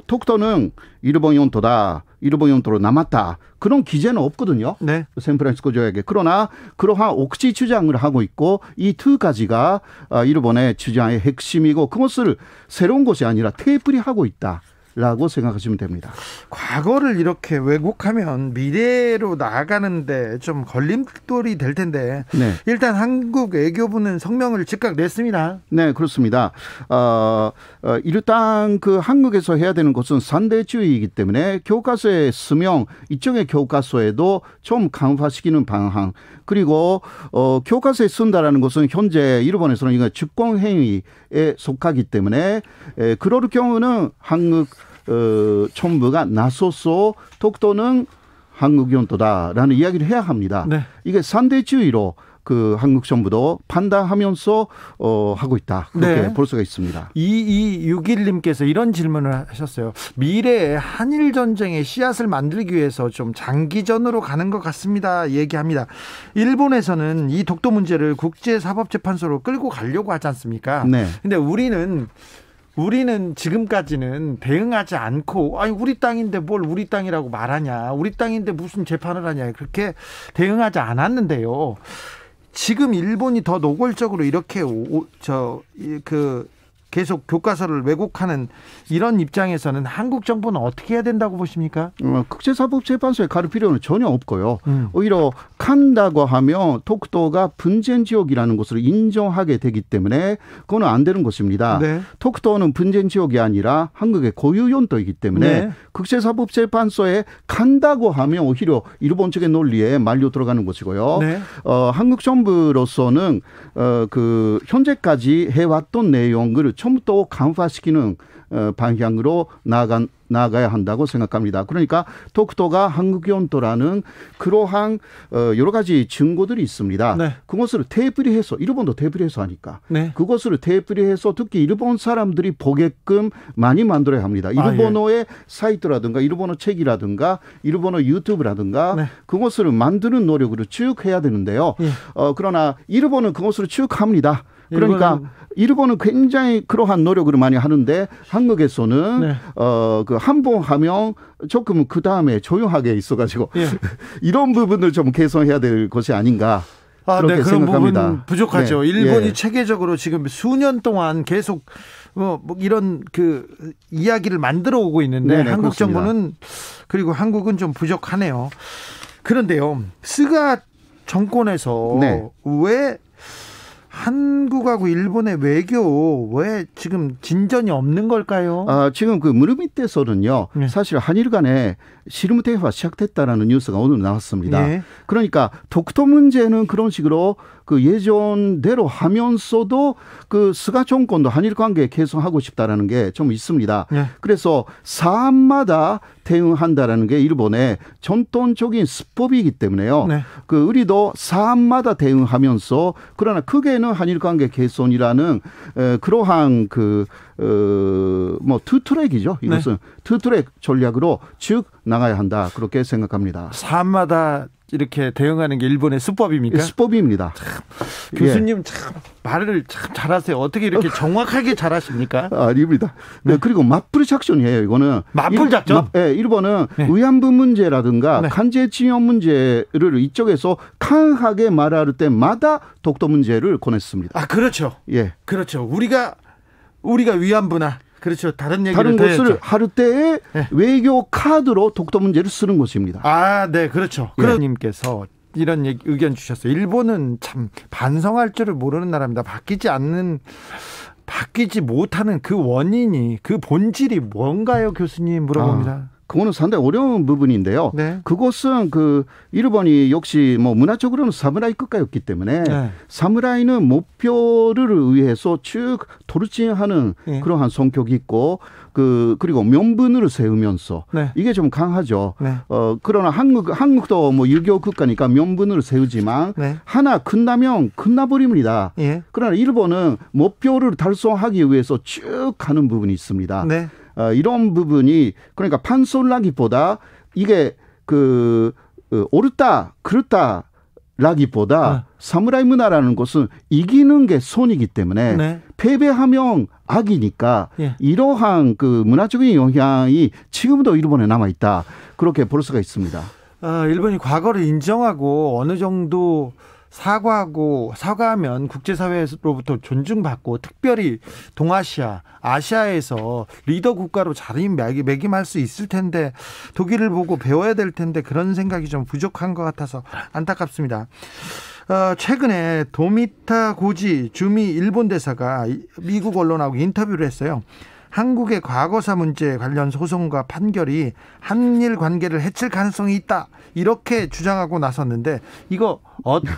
독도는 일본 영토다. 일본 영토로 남았다. 그런 기재는 없거든요. 네. 샌프란시스코 조약에. 그러나 그러한 옥지 주장을 하고 있고 이 두 가지가 일본의 주장의 핵심이고 그것을 새로운 것이 아니라 테이프리 하고 있다라고 생각하시면 됩니다. 과거를 이렇게 왜곡하면 미래로 나아가는데 좀 걸림돌이 될 텐데 네. 일단 한국 외교부는 성명을 즉각 냈습니다. 네, 그렇습니다. 일단 그 한국에서 해야 되는 것은 산대주의이기 때문에 교과서에 쓰면 이쪽의 교과서에도 좀 강화시키는 방향 그리고 교과서에 쓴다라는 것은 현재 일본에서는 이거 직권행위에 속하기 때문에 그럴 경우는 한국 정부가 나서서 독도는 한국 영토다라는 이야기를 해야 합니다. 네. 이게 산대주의로 그 한국 정부도 판단하면서 하고 있다. 그렇게 네. 볼 수가 있습니다. 2261님께서 이런 질문을 하셨어요. 미래에 한일 전쟁의 씨앗을 만들기 위해서 좀 장기전으로 가는 것 같습니다. 얘기합니다. 일본에서는 이 독도 문제를 국제사법재판소로 끌고 가려고 하지 않습니까? 네. 근데 우리는 지금까지는 대응하지 않고 아니 우리 땅인데 뭘 우리 땅이라고 말하냐. 우리 땅인데 무슨 재판을 하냐. 그렇게 대응하지 않았는데요. 지금 일본이 더 노골적으로 이렇게 계속 교과서를 왜곡하는 이런 입장에서는 한국 정부는 어떻게 해야 된다고 보십니까? 국제사법재판소에 갈 필요는 전혀 없고요. 오히려 간다고 하면 독도가 분쟁 지역이라는 것을 인정하게 되기 때문에 그거는 안 되는 것입니다. 네. 독도는 분쟁 지역이 아니라 한국의 고유 영토이기 때문에 네. 국제사법재판소에 간다고 하면 오히려 일본 측의 논리에 말려 들어가는 것이고요. 네. 한국 정부로서는 그 현재까지 해왔던 내용을 전부 강화시키는 방향으로 나아가야 한다고 생각합니다. 그러니까 독도가 한국 영토라는 그러한 여러 가지 증거들이 있습니다. 네. 그것을 되풀이해서 일본도 되풀이해서 하니까 네. 그것을 되풀이해서 특히 일본 사람들이 보게끔 많이 만들어야 합니다. 일본어의 사이트라든가 일본어 책이라든가 일본어 유튜브라든가 네. 그것을 만드는 노력으로 쭉 해야 되는데요. 예. 그러나 일본은 그것을 쭉 합니다. 그러니까 일본은 굉장히 그러한 노력을 많이 하는데 한국에서는 네. 그 한 번 하면 조금 그 다음에 조용하게 있어가지고 예. 이런 부분을 좀 개선해야 될 것이 아닌가. 그렇게 네, 그런 생각합니다. 부분 부족하죠. 네. 일본이 체계적으로 지금 수년 동안 계속 뭐 이런 그 이야기를 만들어 오고 있는데 네네, 한국 그렇습니다. 정부는 그리고 한국은 좀 부족하네요. 그런데요, 스가 정권에서 네. 왜 한국하고 일본의 외교 왜 지금 진전이 없는 걸까요? 지금 그 물밑에서는요. 네. 사실 한일 간에 씨름 대화가 시작됐다라는 뉴스가 오늘 나왔습니다. 네. 그러니까 독도 문제는 그런 식으로 그 예전대로 하면서도 그 스가 정권도 한일 관계 개선하고 싶다라는 게 좀 있습니다. 네. 그래서 사안마다 대응한다라는 게 일본의 전통적인 수법이기 때문에요. 네. 그 우리도 사안마다 대응하면서 그러나 크게는 한일 관계 개선이라는 그러한 뭐 투트랙이죠. 이것은 네. 투트랙 전략으로 쭉 나가야 한다. 그렇게 생각합니다. 사안마다 이렇게 대응하는 게 일본의 수법입니까? 수법입니다. 교수님 참 말을 참 잘하세요. 어떻게 이렇게 정확하게 잘하십니까? 아닙니다. 네. 그리고 맞불 작전이에요. 이거는 맞불 작전? 네, 일본은 네. 위안부 문제라든가 네. 간제징용 문제를 이쪽에서 강하게 말할 때마다 독도 문제를 꺼냈습니다. 그렇죠. 예, 그렇죠. 우리가 위안부나 그렇죠. 다른 것을 할 때에 네. 외교 카드로 독도 문제를 쓰는 것입니다. 네, 그렇죠. 그러님께서 이런 의견 주셨어요. 일본은 참 반성할 줄을 모르는 나라입니다. 바뀌지 못하는 그 원인이 그 본질이 뭔가요, 교수님 물어봅니다. 그거는 상당히 어려운 부분인데요. 네. 그것은 그 일본이 역시 뭐 문화적으로는 사무라이 국가였기 때문에 네. 사무라이는 목표를 위해서 쭉 돌진하는 네. 그러한 성격이 있고 그리고 명분을 세우면서 네. 이게 좀 강하죠. 네. 그러나 한국도 뭐 유교 국가니까 명분을 세우지만 네. 하나 끝나면 끝나버립니다. 네. 그러나 일본은 목표를 달성하기 위해서 쭉 가는 부분이 있습니다. 네. 이런 부분이 그러니까 판솔라기보다 이게 옳다 그렇다라기보다 사무라이 문화라는 것은 이기는 게 손이기 때문에 네. 패배하면 악이니까 예. 이러한 그 문화적인 영향이 지금도 일본에 남아 있다 그렇게 볼 수가 있습니다. 일본이 과거를 인정하고 어느 정도 사과하면 국제사회로부터 존중받고 특별히 동아시아, 아시아에서 리더 국가로 자리매김할 수 있을 텐데 독일을 보고 배워야 될 텐데 그런 생각이 좀 부족한 것 같아서 안타깝습니다. 최근에 도미타 고지 주미 일본 대사가 미국 언론하고 인터뷰를 했어요. 한국의 과거사 문제 관련 소송과 판결이 한일 관계를 해칠 가능성이 있다. 이렇게 주장하고 나섰는데 이거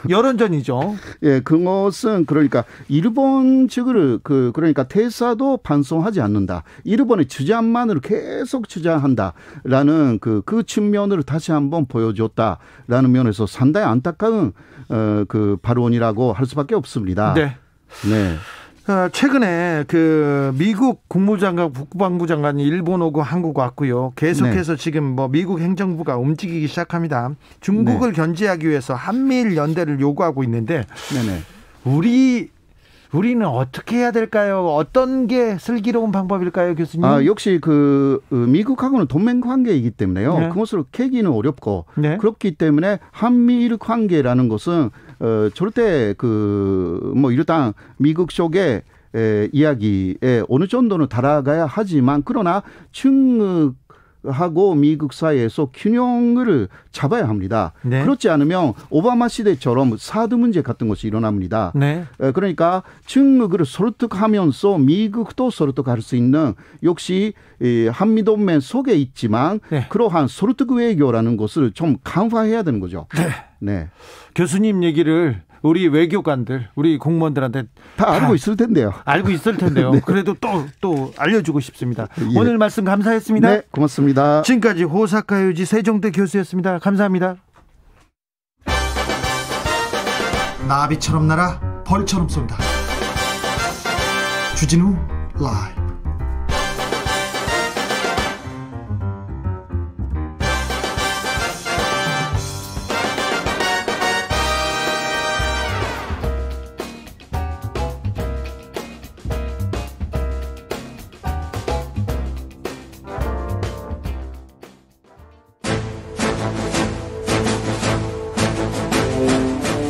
여론전이죠. 예, 그것은 그러니까 일본 측을 그러니까 대사도 반성하지 않는다. 일본의 주장만으로 계속 주장한다라는 그 측면을 다시 한번 보여줬다라는 면에서 상당히 안타까운 그 발언이라고 할 수밖에 없습니다. 네. 네. 최근에 미국 국무장관, 국방부 장관이 일본 오고 한국 왔고요. 계속해서 네. 지금 뭐 미국 행정부가 움직이기 시작합니다. 중국을 네. 견제하기 위해서 한미일 연대를 요구하고 있는데 네네. 우리는 어떻게 해야 될까요? 어떤 게 슬기로운 방법일까요, 교수님? 역시 미국하고는 동맹 관계이기 때문에요. 네. 그것을 캐기는 어렵고 네. 그렇기 때문에 한미일 관계라는 것은 절대 뭐 일단 미국 쪽에 이야기에 어느 정도는 달아가야 하지만 그러나 중국하고 미국 사이에서 균형을 잡아야 합니다. 네. 그렇지 않으면 오바마 시대처럼 사드 문제 같은 것이 일어납니다. 네. 그러니까 중국을 설득하면서 미국도 설득할 수 있는 역시 한미동맹 속에 있지만 네. 그러한 설득 외교라는 것을 좀 강화해야 되는 거죠. 네. 네. 교수님 얘기를 우리 외교관들, 우리 공무원들한테 다 알고 있을 텐데요. 알고 있을 텐데요. 네. 그래도 또 알려주고 싶습니다. 예. 오늘 말씀 감사했습니다. 네, 고맙습니다. 지금까지 호사카 유지 세종대 교수였습니다. 감사합니다. 나비처럼 날아 벌처럼 쏜다. 주진우 라이브.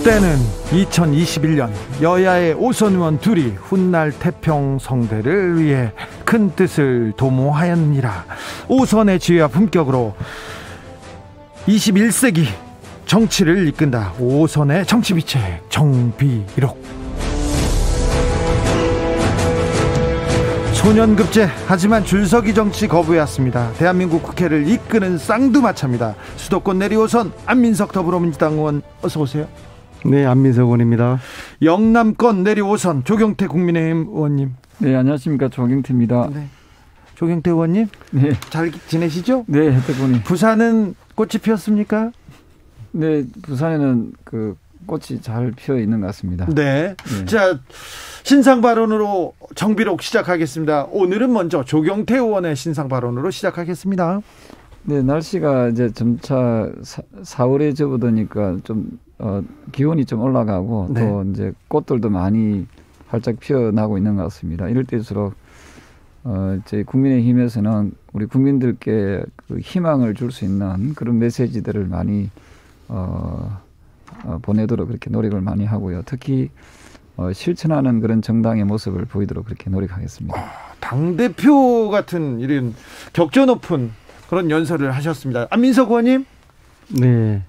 때는 2021년 여야의 오선 의원 둘이 훗날 태평성대를 위해 큰 뜻을 도모하였느니라. 오선의 지혜와 품격으로 21세기 정치를 이끈다. 오선의 정치비책 정비록. 소년급제 하지만 줄서기 정치 거부해왔습니다. 대한민국 국회를 이끄는 쌍두마차입니다. 수도권 내리오선 안민석 더불어민주당 의원 어서 오세요. 네, 안민석 의원입니다. 영남권 내리오선 조경태 국민의힘 의원님. 네, 안녕하십니까, 조경태입니다. 네. 조경태 의원님. 네. 잘 지내시죠? 네, 혜택군이. 부산은 꽃이 피었습니까? 네, 부산에는 그 꽃이 잘 피어 있는 것 같습니다. 네. 네. 자, 신상 발언으로 정비록 시작하겠습니다. 오늘은 먼저 조경태 의원의 신상 발언으로 시작하겠습니다. 네, 날씨가 이제 점차 4월에 접어드니까 좀 기온이 좀 올라가고 네. 또 이제 꽃들도 많이 활짝 피어나고 있는 것 같습니다. 이럴 때일수록 이제 국민의힘에서는 우리 국민들께 그 희망을 줄 수 있는 그런 메시지들을 많이 보내도록 그렇게 노력을 많이 하고요. 특히 실천하는 그런 정당의 모습을 보이도록 그렇게 노력하겠습니다. 당대표 같은 이런 격조 높은 그런 연설을 하셨습니다. 안민석 의원님. 네.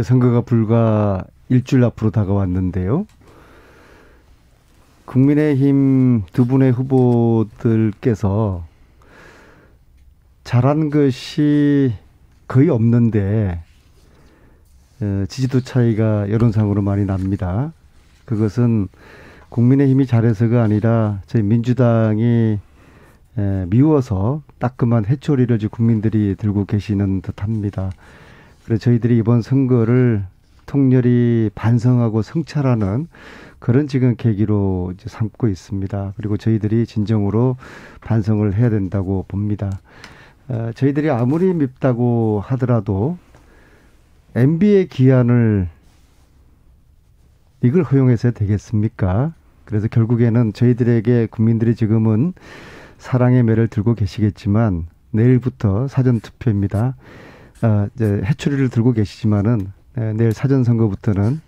선거가 불과 일주일 앞으로 다가왔는데요. 국민의힘 두 분의 후보들께서 잘한 것이 거의 없는데 지지도 차이가 여론상으로 많이 납니다. 그것은 국민의힘이 잘해서가 아니라 저희 민주당이 미워서 따끔한 회초리를 국민들이 들고 계시는 듯합니다. 그래서 저희들이 이번 선거를 통렬히 반성하고 성찰하는 그런 지금 계기로 이제 삼고 있습니다. 그리고 저희들이 진정으로 반성을 해야 된다고 봅니다. 저희들이 아무리 밉다고 하더라도 MB의 기한을 이걸 허용해서 되겠습니까? 그래서 결국에는 저희들에게 국민들이 지금은 사랑의 매를 들고 계시겠지만 내일부터 사전투표입니다. 이제 해초리를 들고 계시지만은 내일 사전 선거부터는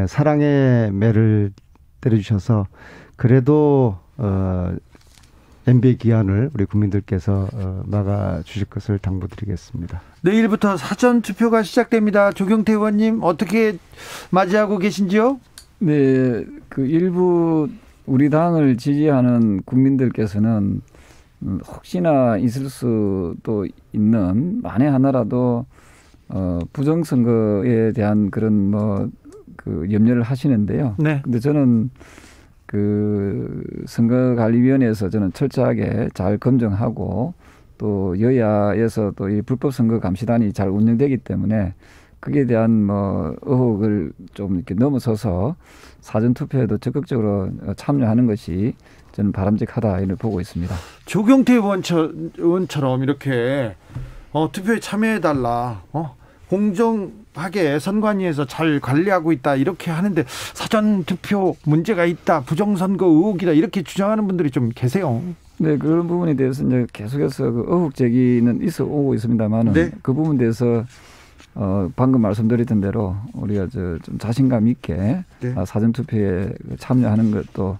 사랑의 매를 때려주셔서 그래도 MB의 기한을 우리 국민들께서 막아 주실 것을 당부드리겠습니다. 내일부터 사전 투표가 시작됩니다. 조경태 의원님 어떻게 맞이하고 계신지요? 네, 그 일부 우리 당을 지지하는 국민들께서는 혹시나 있을 수도 있는 만에 하나라도 부정선거에 대한 그런 그 염려를 하시는데요. 네. 근데 저는 그 선거관리위원회에서 저는 철저하게 잘 검증하고 또 여야에서 또 이 불법선거 감시단이 잘 운영되기 때문에 그에 대한 의혹을 좀 이렇게 넘어서서 사전투표에도 적극적으로 참여하는 것이 저는 바람직하다 이를 보고 있습니다. 조경태 의원처럼 이렇게 투표에 참여해달라, 공정하게 선관위에서 잘 관리하고 있다 이렇게 하는데 사전투표 문제가 있다, 부정선거 의혹이다 이렇게 주장하는 분들이 좀 계세요. 네, 그런 부분에 대해서 이제 계속해서 그 의혹 제기는 있어 오고 있습니다만은 네. 그 부분에 대해서 방금 말씀드렸던 대로 우리가 좀 자신감 있게 네. 사전투표에 참여하는 것도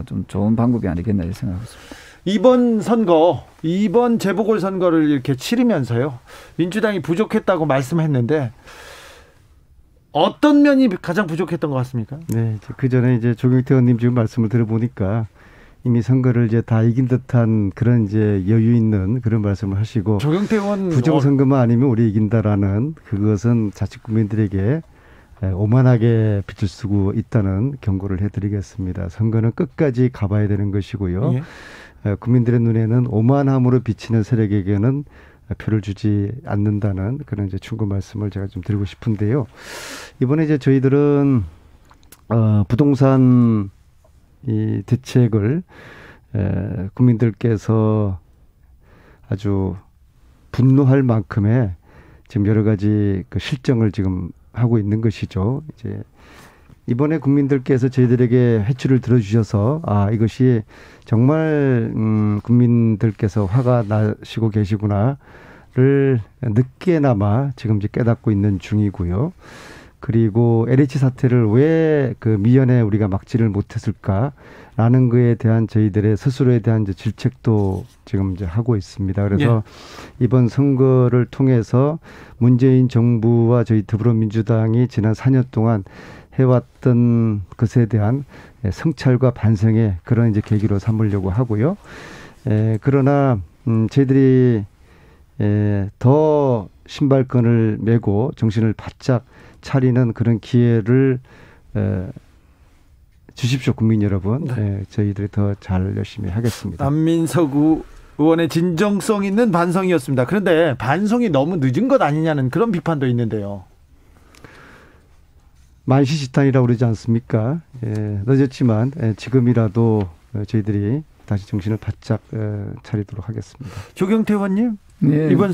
좀 좋은 방법이 아니겠나 생각하고 있습니다. 이번 선거, 이번 재보궐선거를 이렇게 치르면서요, 민주당이 부족했다고 말씀했는데 어떤 면이 가장 부족했던 것 같습니까? 네, 그 전에 이제 조경태 의원님 지금 말씀을 들어보니까 이미 선거를 이제 다 이긴 듯한 그런 이제 여유 있는 그런 말씀을 하시고, 조경태 의원 부정선거만 아니면 우리 이긴다라는 그것은 자칫 국민들에게 오만하게 빛을 쓰고 있다는 경고를 해드리겠습니다. 선거는 끝까지 가봐야 되는 것이고요. 예. 국민들의 눈에는 오만함으로 비치는 세력에게는 표를 주지 않는다는 그런 이제 충고 말씀을 제가 좀 드리고 싶은데요. 이번에 이제 저희들은 부동산 이 대책을 국민들께서 아주 분노할 만큼의 지금 여러 가지 그 실정을 지금 하고 있는 것이죠. 이제 이번에 국민들께서 저희들에게 회초를 들어주셔서 이것이 정말 국민들께서 화가 나시고 계시구나를 늦게나마 지금 이제 깨닫고 있는 중이고요. 그리고 LH 사태를 왜 그 미연에 우리가 막지를 못했을까라는 거에 대한 저희들의 스스로에 대한 이제 질책도 지금 이제 하고 있습니다. 그래서 이번 선거를 통해서 문재인 정부와 저희 더불어민주당이 지난 4년 동안 해왔던 것에 대한 성찰과 반성의 그런 이제 계기로 삼으려고 하고요. 그러나 저희들이 더 신발끈을 메고 정신을 바짝 차리는 그런 기회를 주십시오, 국민 여러분. 네, 저희들이 더 잘 열심히 하겠습니다. 안민석 의원의 진정성 있는 반성이었습니다. 그런데 반성이 너무 늦은 것 아니냐는 그런 비판도 있는데요. 만시지탄이라고 그러지 않습니까? 늦었지만 지금이라도 저희들이 다시 정신을 바짝 차리도록 하겠습니다. 조경태 의원님, 이번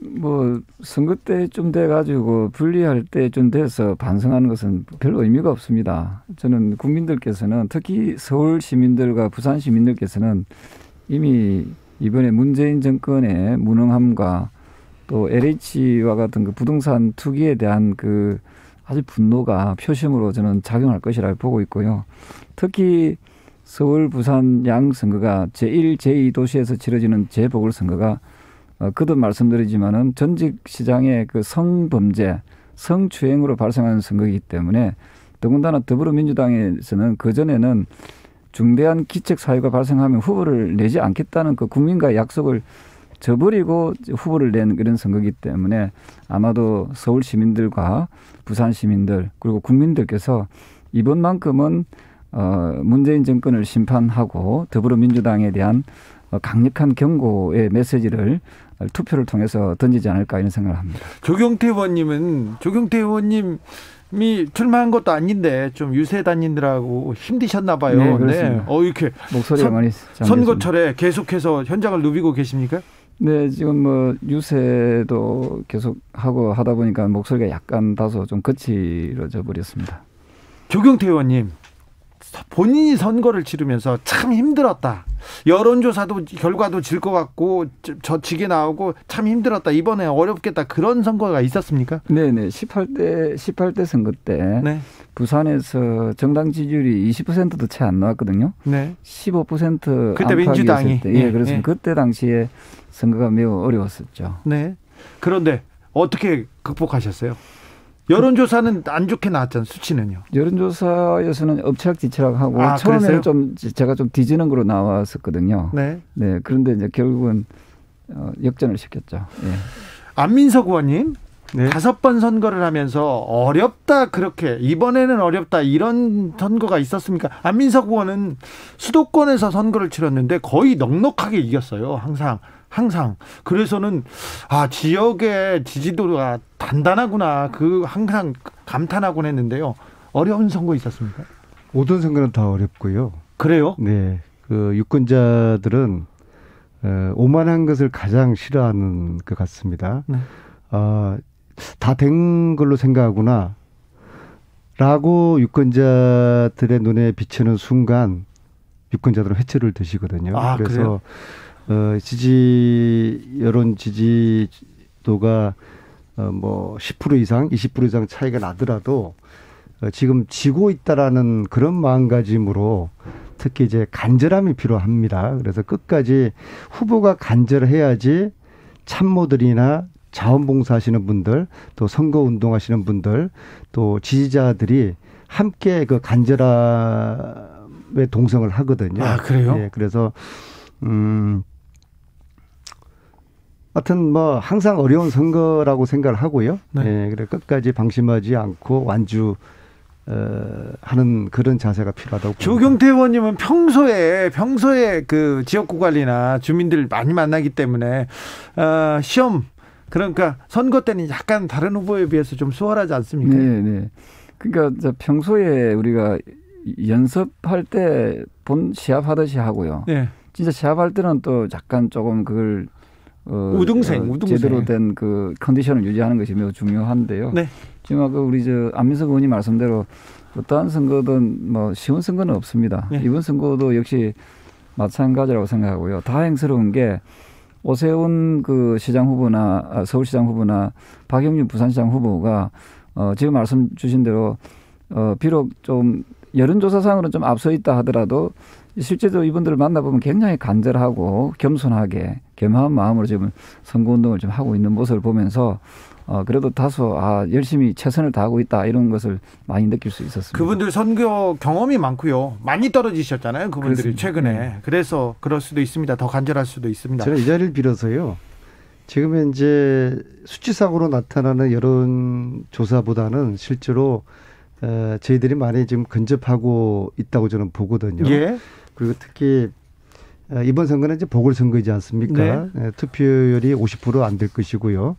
뭐 선거 때쯤 돼가지고 분리할 때쯤 돼서 반성하는 것은 별 의미가 없습니다. 저는 국민들께서는, 특히 서울 시민들과 부산 시민들께서는 이미 이번에 문재인 정권의 무능함과 또 LH와 같은 그 부동산 투기에 대한 그 아주 분노가 표심으로 저는 작용할 것이라고 보고 있고요. 특히 서울, 부산 양 선거가 제1, 제2 도시에서 치러지는 재보궐선거가 거듭 말씀드리지만은 전직 시장의 그 성범죄, 성추행으로 발생하는 선거이기 때문에, 더군다나 더불어민주당에서는 그전에는 중대한 기책 사유가 발생하면 후보를 내지 않겠다는 그 국민과의 약속을 저버리고 후보를 낸 그런 선거이기 때문에 아마도 서울 시민들과 부산 시민들 그리고 국민들께서 이번만큼은 문재인 정권을 심판하고 더불어민주당에 대한 강력한 경고의 메시지를 투표를 통해서 던지지 않을까 이런 생각을 합니다. 조경태 의원님이 출마한 것도 아닌데 좀 유세단님들하고 힘드셨나 봐요. 네, 그렇습니다. 네. 이렇게 목소리가 많이 선거철에 계속해서 현장을 누비고 계십니까? 네, 지금 뭐 유세도 계속 하고 하다 보니까 목소리가 약간 다소 좀 거칠어져 버렸습니다. 조경태 의원님, 본인이 선거를 치르면서 참 힘들었다. 여론조사도 결과도 질 것 같고 저치게 나오고 참 힘들었다. 이번에 어렵겠다. 그런 선거가 있었습니까? 네네. 18대 선거 때 부산에서 정당 지지율이 20%도 채 안 나왔거든요. 네. 15% 그때 민주당이. 예, 그래서 그때 당시에 선거가 매우 어려웠었죠. 네. 그런데 어떻게 극복하셨어요? 여론조사는 안 좋게 나왔잖아요. 수치는요. 여론조사에서는 엎치락뒤치락하고 처음에는 좀 제가 좀 뒤지는 거로 나왔었거든요. 네. 네. 그런데 이제 결국은 역전을 시켰죠. 예. 안민석 의원님, 5번 선거를 하면서 어렵다, 그렇게 이번에는 어렵다, 이런 선거가 있었습니까? 안민석 의원은 수도권에서 선거를 치렀는데 거의 넉넉하게 이겼어요. 항상. 그래서는 지역의 지지도가 단단하구나, 항상 감탄하곤 했는데요. 어려운 선거 있었습니까? 모든 선거는 다 어렵고요. 그래요? 네. 그 유권자들은 오만한 것을 가장 싫어하는 것 같습니다. 네. 다 된 걸로 생각하구나 라고 유권자들의 눈에 비치는 순간 유권자들은 회초를 드시거든요. 그래서 여론 지지도가 뭐 10% 이상, 20% 이상 차이가 나더라도 지금 지고 있다라는 그런 마음가짐으로 특히 이제 간절함이 필요합니다. 그래서 끝까지 후보가 간절해야지 참모들이나 자원봉사하시는 분들, 또 선거운동하시는 분들, 또 지지자들이 함께 그 간절함에 동성을 하거든요. 아, 그래요? 예, 그래서 하여튼 뭐 항상 어려운 선거라고 생각을 하고요. 네. 예, 그래 끝까지 방심하지 않고 완주 하는 그런 자세가 필요하다고 봅니다. 조경태 의원님은 평소에 그 지역구 관리나 주민들 많이 만나기 때문에 시험 그러니까 선거 때는 약간 다른 후보에 비해서 좀 수월하지 않습니까? 네. 그러니까 평소에 우리가 연습할 때 본 시합하듯이 하고요. 네. 진짜 시합할 때는 또 약간 조금 그걸 우등생. 제대로 된 그 컨디션을 유지하는 것이 매우 중요한데요. 네. 지금 아까 우리 안민석 의원님 말씀대로 어떠한 선거든 뭐 쉬운 선거는 없습니다. 네. 이번 선거도 역시 마찬가지라고 생각하고요. 다행스러운 게 오세훈 그 시장 후보나 서울시장 후보나 박영준 부산시장 후보가 지금 말씀 주신 대로 비록 좀 여론조사상으로는 좀 앞서 있다 하더라도 실제로 이분들을 만나보면 굉장히 간절하고 겸손하게 겸허한 마음으로 지금 선거운동을 좀 하고 있는 모습을 보면서 그래도 다소 열심히 최선을 다하고 있다 이런 것을 많이 느낄 수 있었습니다. 그분들 선거 경험이 많고요. 많이 떨어지셨잖아요. 그분들이 그렇습니다. 최근에. 네. 그래서 그럴 수도 있습니다. 더 간절할 수도 있습니다. 저는 이 자리를 빌어서요. 지금 현재 수치상으로 나타나는 여론조사보다는 실제로 저희들이 많이 지금 근접하고 있다고 저는 보거든요. 예. 그리고 특히 이번 선거는 이제 보궐선거이지 않습니까? 네. 투표율이 50% 안 될 것이고요.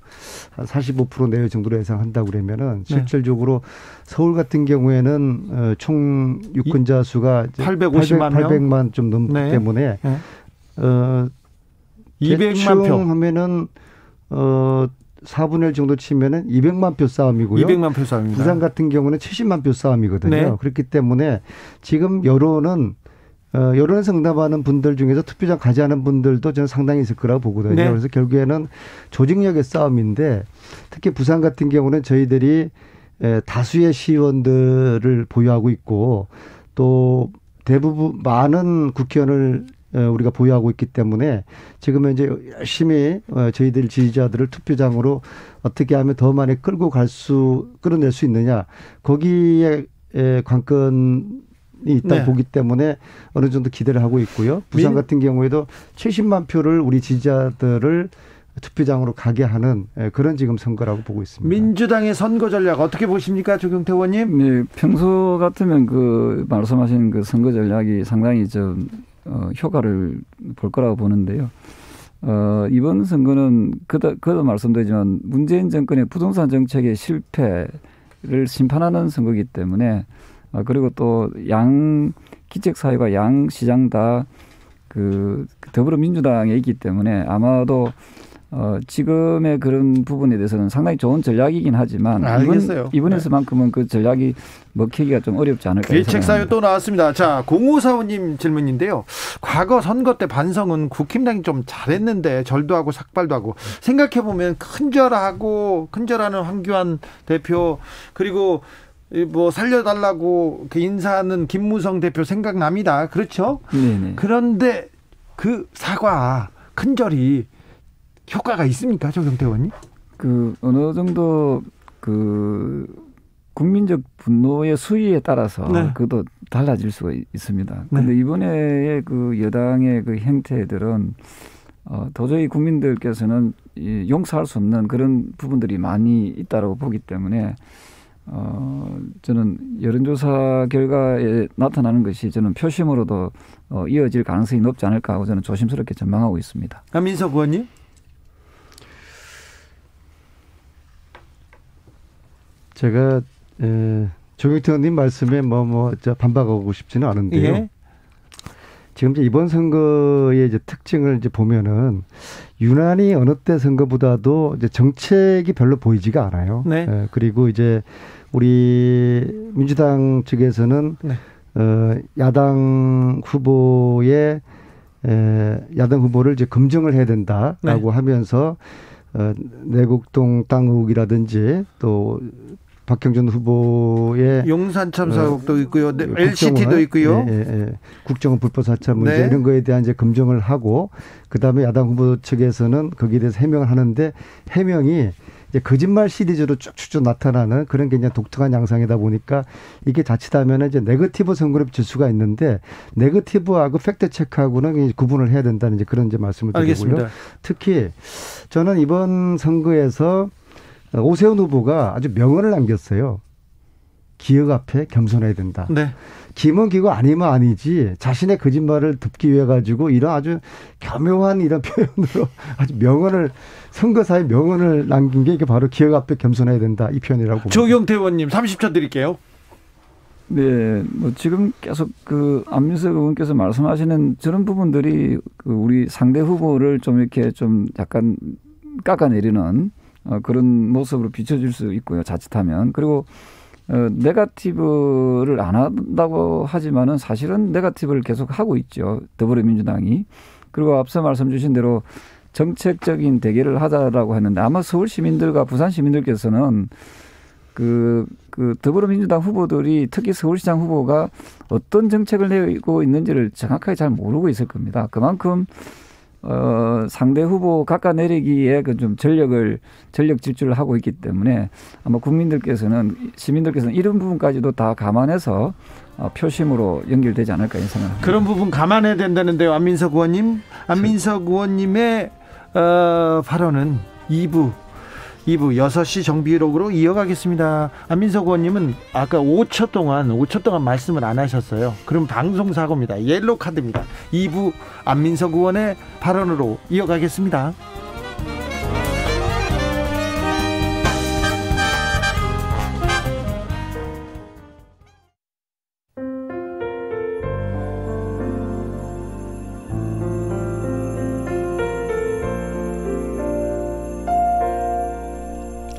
한 45% 내외 정도로 예상한다고 그러면은 실질적으로 서울 같은 경우에는 총 유권자 수가 800만 좀 넘기 때문에 200만 표 하면은 4분의 1 정도 치면은 200만 표 싸움이고요. 200만 표 싸움입니다. 부산 같은 경우는 70만 표 싸움이거든요. 네. 그렇기 때문에 지금 여론에서 응답하는 분들 중에서 투표장 가지 않은 분들도 저는 상당히 있을 거라고 보거든요. 네. 그래서 결국에는 조직력의 싸움인데 특히 부산 같은 경우는 저희들이 다수의 시의원들을 보유하고 있고 또 대부분 많은 국회의원을 우리가 보유하고 있기 때문에 지금 현재 열심히 저희들 지지자들을 투표장으로 어떻게 하면 더 많이 끌어낼 수 있느냐 거기에 관건이 있다고 보기 때문에 어느 정도 기대를 하고 있고요. 부산 같은 경우에도 70만 표를 우리 지지자들을 투표장으로 가게 하는 그런 지금 선거라고 보고 있습니다. 민주당의 선거 전략 어떻게 보십니까, 조경태 의원님? 네, 평소 같으면 그 말씀하신 그 선거 전략이 상당히 좀 효과를 볼 거라고 보는데요. 이번 선거는 그도 말씀드리지만 문재인 정권의 부동산 정책의 실패를 심판하는 선거이기 때문에 그리고 또 양 기책사회가 양 시장 다 그 더불어민주당에 있기 때문에 아마도 지금의 그런 부분에 대해서는 상당히 좋은 전략이긴 하지만 이번에서만큼은 그 전략이 먹히기가 좀 어렵지 않을까 생각합니다. 기책사유 또 나왔습니다. 자, 0545님 질문인데요. 과거 선거 때 반성은 국힘당이 좀 잘했는데 절도 하고 삭발도 하고 생각해보면 큰절하는 황교안 대표 그리고 뭐 살려달라고 인사하는 김무성 대표 생각납니다. 그렇죠? 네네. 그런데 그 사과 큰절이 효과가 있습니까, 조경태 의원님? 그 어느 정도 그 국민적 분노의 수위에 따라서 그것도 달라질 수가 있습니다. 그런데 이번에 그 여당의 그 행태들은 도저히 국민들께서는 용서할 수 없는 그런 부분들이 많이 있다고 보기 때문에 저는 여론조사 결과에 나타나는 것이 저는 표심으로도 이어질 가능성이 높지 않을까 하고 저는 조심스럽게 전망하고 있습니다. 민석 의원님? 제가 조경태 의원님 말씀에 반박하고 싶지는 않은데요. 예? 지금 이제 이번 선거의 이제 특징을 이제 보면은 유난히 어느 때 선거보다도 이제 정책이 별로 보이지가 않아요. 네. 그리고 이제 우리 민주당 측에서는 야당 후보를 이제 검증을 해야 된다라고 하면서 내곡동 땅 의혹이라든지 또 박형준 후보의 용산 참사 의혹도 있고요. LCT도 있고요. 국정원 불법 사찰 문제 이런 거에 대한 이제 검증을 하고 그다음에 야당 후보 측에서는 거기에 대해서 해명을 하는데 해명이 이제 거짓말 시리즈로 쭉쭉 나타나는 그런 굉장히 독특한 양상이다 보니까 이게 자칫하면 이제 네거티브 선거를 질 수가 있는데 네거티브하고 팩트 체크하고는 구분을 해야 된다는 이제 그런 이제 말씀을 드리고요. 알겠습니다. 특히 저는 이번 선거에서 오세훈 후보가 아주 명언을 남겼어요. 기억 앞에 겸손해야 된다. 네. 기면 기고 아니면 아니지 자신의 거짓말을 덮기 위해 가지고 이런 아주 교묘한 이런 표현으로 아주 명언을 선거사에 명언을 남긴 게 이게 바로 기억 앞에 겸손해야 된다 이 표현이라고 봅니다. 조경태 의원님 30초 드릴게요. 네, 뭐 지금 계속 그 안민석 의원께서 말씀하시는 저런 부분들이 그 우리 상대 후보를 좀 이렇게 좀 약간 깎아내리는 그런 모습으로 비춰질 수 있고요. 자칫하면 그리고 네거티브를 안 한다고 하지만은 사실은 네거티브를 계속 하고 있죠. 더불어민주당이. 그리고 앞서 말씀 주신 대로 정책적인 대결을 하자라고 했는데 아마 서울 시민들과 부산 시민들께서는 그 더불어민주당 후보들이 특히 서울시장 후보가 어떤 정책을 내고 있는지를 정확하게 잘 모르고 있을 겁니다. 그만큼 상대 후보 깎아내리기에 그 좀 전력 질주를 하고 있기 때문에 아마 시민들께서는 이런 부분까지도 다 감안해서 표심으로 연결되지 않을까 생각합니다. 그런 부분 감안해야 된다는데요. 안민석 의원님. 안민석 의원님의 발언은 2부 6시 정비록으로 이어가겠습니다. 안민석 의원님은 아까 5초 동안 말씀을 안 하셨어요. 그럼 방송사고입니다. 옐로우 카드입니다. 2부 안민석 의원의 발언으로 이어가겠습니다.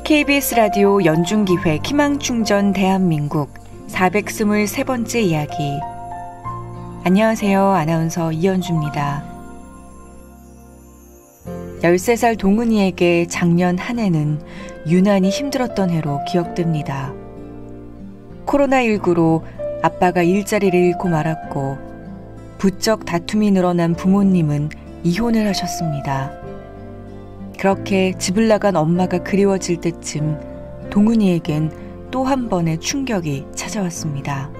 KBS 라디오 연중기획 희망충전 대한민국 423번째 이야기. 안녕하세요. 아나운서 이연주입니다. 13살 동은이에게 작년 한 해는 유난히 힘들었던 해로 기억됩니다. 코로나19로 아빠가 일자리를 잃고 말았고 부쩍 다툼이 늘어난 부모님은 이혼을 하셨습니다. 그렇게 집을 나간 엄마가 그리워질 때쯤 동은이에겐 또 한 번의 충격이 찾아왔습니다.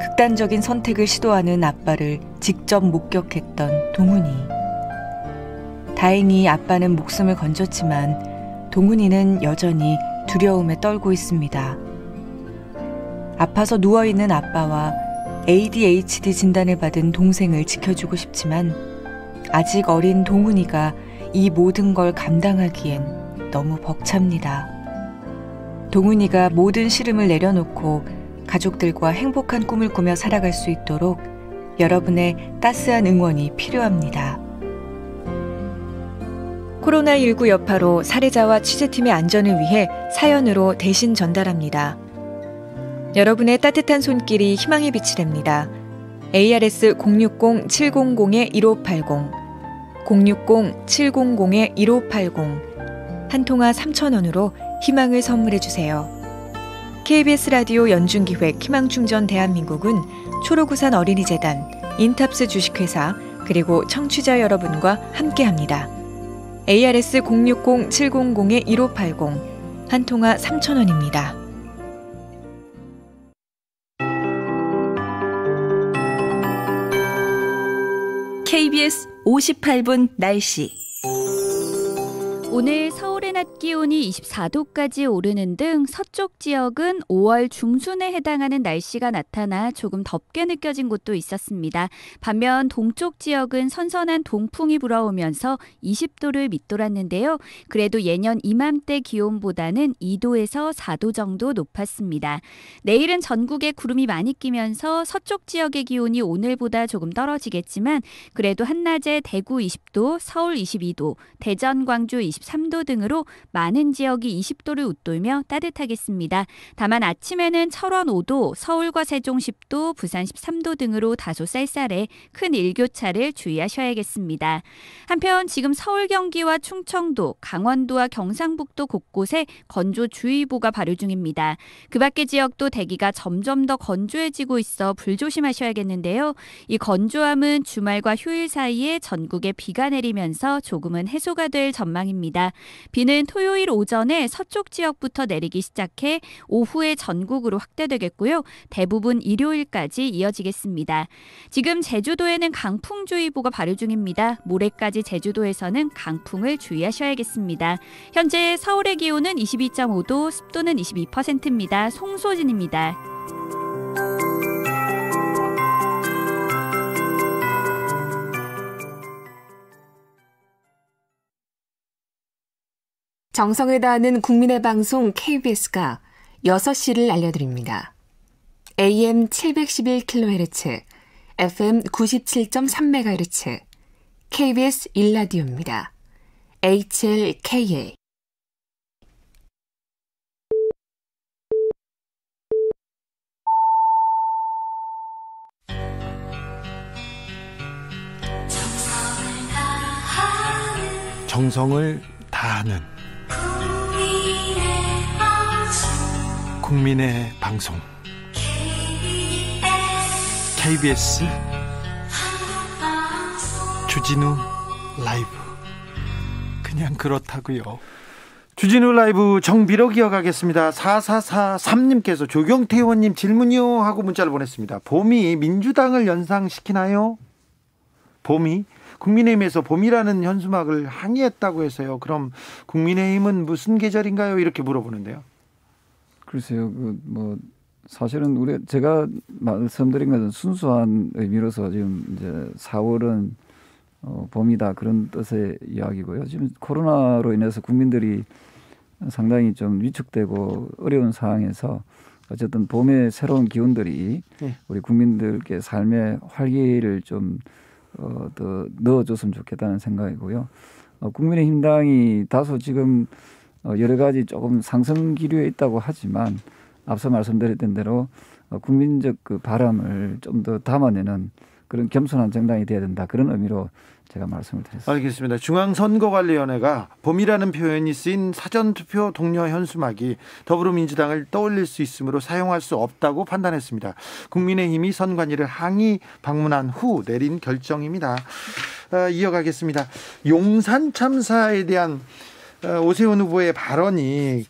극단적인 선택을 시도하는 아빠를 직접 목격했던 동은이. 다행히 아빠는 목숨을 건졌지만 동은이는 여전히 두려움에 떨고 있습니다. 아파서 누워있는 아빠와 ADHD 진단을 받은 동생을 지켜주고 싶지만 아직 어린 동은이가 이 모든 걸 감당하기엔 너무 벅찹니다. 동은이가 모든 시름을 내려놓고 가족들과 행복한 꿈을 꾸며 살아갈 수 있도록 여러분의 따스한 응원이 필요합니다. 코로나19 여파로 사례자와 취재팀의 안전을 위해 사연으로 대신 전달합니다. 여러분의 따뜻한 손길이 희망의 빛이 됩니다. ARS 060-700-1580 060-700-1580 한 통화 3,000원으로 희망을 선물해주세요. KBS 라디오 연중기획 희망충전 대한민국은 초록우산 어린이재단, 인탑스 주식회사 그리고 청취자 여러분과 함께합니다. ARS 060-700-1580 한 통화 3,000원입니다. KBS 58분 날씨. 오늘 서울의 낮 기온이 24도까지 오르는 등 서쪽 지역은 5월 중순에 해당하는 날씨가 나타나 조금 덥게 느껴진 곳도 있었습니다. 반면 동쪽 지역은 선선한 동풍이 불어오면서 20도를 밑돌았는데요. 그래도 예년 이맘때 기온보다는 2도에서 4도 정도 높았습니다. 내일은 전국에 구름이 많이 끼면서 서쪽 지역의 기온이 오늘보다 조금 떨어지겠지만 그래도 한낮에 대구 20도, 서울 22도, 대전, 광주 23도 등으로 기온으로 많은 지역이 20도를 웃돌며 따뜻하겠습니다. 다만 아침에는 철원 5도, 서울과 세종 10도, 부산 13도 등으로 다소 쌀쌀해 큰 일교차를 주의하셔야겠습니다. 한편 지금 서울, 경기와 충청도, 강원도와 경상북도 곳곳에 건조주의보가 발효 중입니다. 그 밖의 지역도 대기가 점점 더 건조해지고 있어 불조심하셔야겠는데요. 이 건조함은 주말과 휴일 사이에 전국에 비가 내리면서 조금은 해소가 될 전망입니다. 비는 토요일 오전에 서쪽 지역부터 내리기 시작해 오후에 전국으로 확대되겠고요. 대부분 일요일까지 이어지겠습니다. 지금 제주도에는 강풍주의보가 발효 중입니다. 모레까지 제주도에서는 강풍을 주의하셔야겠습니다. 현재 서울의 기온은 22.5도, 습도는 22%입니다. 송소진입니다. 정성을 다하는 국민의 방송 KBS가 6시를 알려드립니다. AM 711kHz, FM 97.3MHz, KBS 1라디오입니다. HLKA. 정성을 다하는 국민의 방송 KBS 주진우 라이브. 그냥 그렇다고요. 주진우 라이브 정비로 이어가겠습니다. 4443님께서 조경태 의원님 질문이요 하고 문자를 보냈습니다. 봄이 민주당을 연상시키나요? 봄이? 국민의힘에서 봄이라는 현수막을 항의했다고 해서요. 그럼 국민의힘은 무슨 계절인가요? 이렇게 물어보는데요. 글쎄요. 사실은 제가 말씀드린 것은 순수한 의미로서 지금 이제 4월은 봄이다 그런 뜻의 이야기고요. 지금 코로나로 인해서 국민들이 상당히 좀 위축되고 어려운 상황에서 어쨌든 봄의 새로운 기운들이 우리 국민들께 삶의 활기를 좀 더 넣어줬으면 좋겠다는 생각이고요. 국민의힘당이 다소 지금 여러 가지 조금 상승 기류에 있다고 하지만 앞서 말씀드렸던 대로 국민적 그 바람을 좀 더 담아내는 그런 겸손한 정당이 돼야 된다. 그런 의미로 제가 말씀을 드렸습니다. 알겠습니다. 중앙선거관리위원회가 봄이라는 표현이 쓰인 사전투표 동료 현수막이 더불어민주당을 떠올릴 수 있으므로 사용할 수 없다고 판단했습니다. 국민의힘이 선관위를 항의 방문한 후 내린 결정입니다. 이어가겠습니다. 용산 참사에 대한 오세훈 후보의 발언에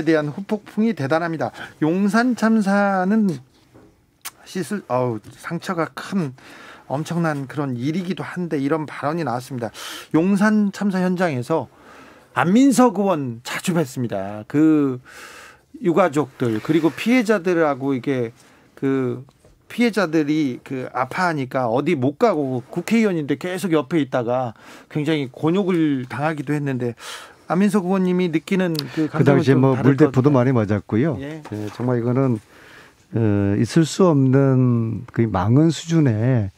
대한 후폭풍이 대단합니다. 용산 참사는 상처가 큰 엄청난 그런 일이기도 한데 이런 발언이 나왔습니다. 용산 참사 현장에서 안민석 의원 자주 뵀습니다. 그 유가족들 그리고 피해자들하고 이게 그 피해자들이 그 아파하니까 어디 못 가고 국회의원인데 계속 옆에 있다가 굉장히 곤욕을 당하기도 했는데 안민석 의원님이 느끼는 그 당시에 물대포도 많이 맞았고요. 예. 정말 이거는 있을 수 없는 거의 망언 수준의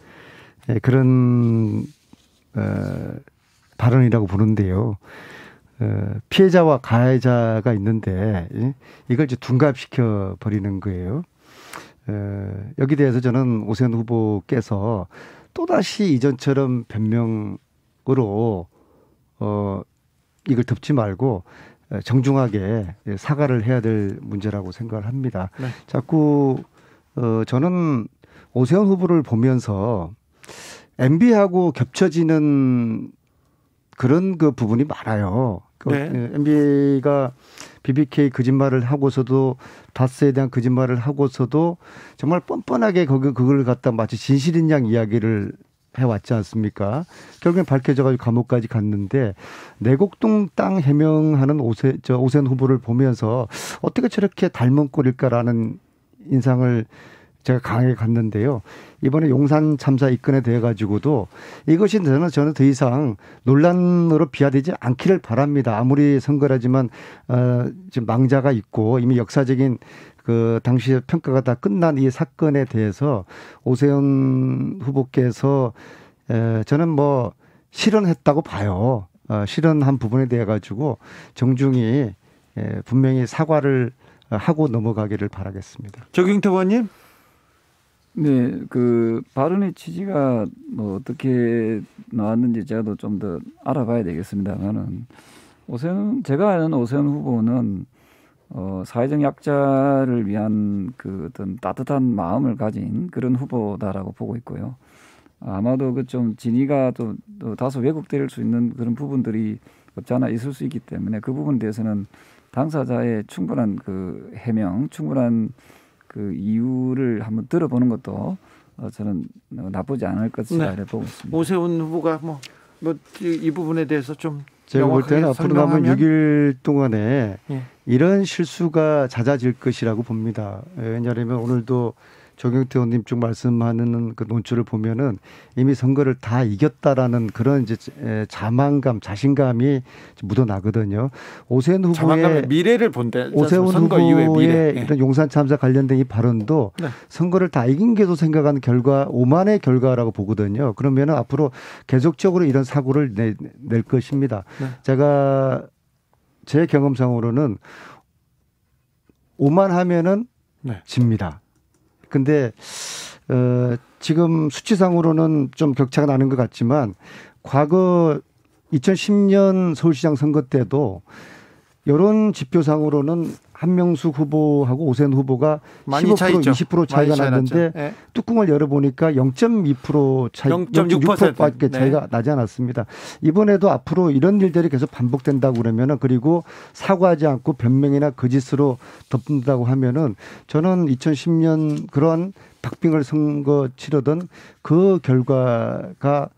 그런 발언이라고 보는데요. 피해자와 가해자가 있는데 이걸 이제 둔갑시켜 버리는 거예요. 여기 대해서 저는 오세훈 후보께서 또다시 이전처럼 변명으로 이걸 덮지 말고 정중하게 사과를 해야 될 문제라고 생각을 합니다. 네. 자꾸 저는 오세훈 후보를 보면서 MB하고 겹쳐지는 그런 그 부분이 많아요. 네. MB가 BBK 거짓말을 하고서도 다스에 대한 거짓말을 하고서도 정말 뻔뻔하게 그걸 갖다 마치 진실인 양 이야기를 해왔지 않습니까? 결국엔 밝혀져가지고 감옥까지 갔는데 내곡동 땅 해명하는 오세훈 후보를 보면서 어떻게 저렇게 닮은 꼴일까라는 인상을 제가 강하게 갔는데요. 이번에 용산 참사 입건에 대해 가지고도 이것이 저는 더 이상 논란으로 비화되지 않기를 바랍니다. 아무리 선거라지만 지금 망자가 있고 이미 역사적인 그 당시의 평가가 다 끝난 이 사건에 대해서 오세훈 후보께서 저는 실현했다고 봐요. 실현한 부분에 대해 가지고 정중히 분명히 사과를 하고 넘어가기를 바라겠습니다. 조경태 의원님. 네, 그 발언의 취지가 뭐 어떻게 나왔는지 제가 좀 더 알아봐야 되겠습니다만은 제가 아는 오세훈 후보는 사회적 약자를 위한 그 어떤 따뜻한 마음을 가진 그런 후보다라고 보고 있고요. 아마도 그 좀 진위가 또 다소 왜곡될 수 있는 그런 부분들이 없지 않아 있을 수 있기 때문에 그 부분에 대해서는 당사자의 충분한 그 해명, 충분한 그 이유를 한번 들어보는 것도 저는 나쁘지 않을 것이라 보고 있습니다. 오세훈 후보가 뭐 이 부분에 대해서 좀 제가 볼 때는 앞으로 남은 6일 동안에 이런 실수가 잦아질 것이라고 봅니다. 왜냐하면 오늘도 조경태 의원님 쭉 말씀하는 그 논조를 보면은 이미 선거를 다 이겼다라는 그런 이제 자만감, 자신감이 묻어나거든요. 오세훈 후보의 미래를 본대. 오세훈 후보의 이런 용산 참사 관련된 이 발언도 선거를 다 이긴 게도 생각하는 결과, 오만의 결과라고 보거든요. 그러면은 앞으로 계속적으로 이런 사고를 낼 것입니다. 제가 제 경험상으로는 오만하면은 집니다. 근데 지금 수치상으로는 좀 격차가 나는 것 같지만 과거 2010년 서울시장 선거 때도 여론 지표상으로는 한명숙 후보하고 오세훈 후보가 15% 20% 차이가 났는데 뚜껑을 열어보니까 0.2% 차이, 0.6%밖에 차이가 나지 않았습니다. 이번에도 앞으로 이런 일들이 계속 반복된다고 그러면은 그리고 사과하지 않고 변명이나 거짓으로 덮는다고 하면은 저는 2010년 그런 박빙을 선거 치르던 그 결과가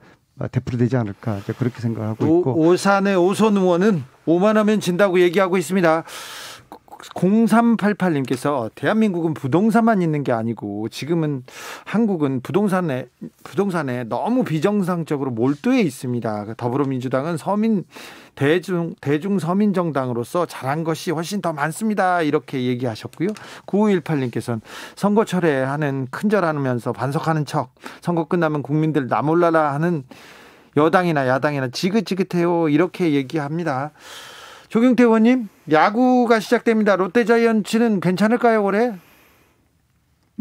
되풀이되지 않을까 그렇게 생각하고 있고 오산의 오선 의원은 오만하면 진다고 얘기하고 있습니다. 0388님께서 대한민국은 부동산만 있는 게 아니고 지금은 한국은 부동산에 너무 비정상적으로 몰두해 있습니다. 더불어민주당은 대중 서민 정당으로서 잘한 것이 훨씬 더 많습니다. 이렇게 얘기하셨고요. 9518님께서는 선거 철회하는 큰절하면서 반석하는 척 선거 끝나면 국민들 나 몰라라 하는 여당이나 야당이나 지긋지긋해요. 이렇게 얘기합니다. 조경태 의원님, 야구가 시작됩니다. 롯데자이언츠는 괜찮을까요, 올해?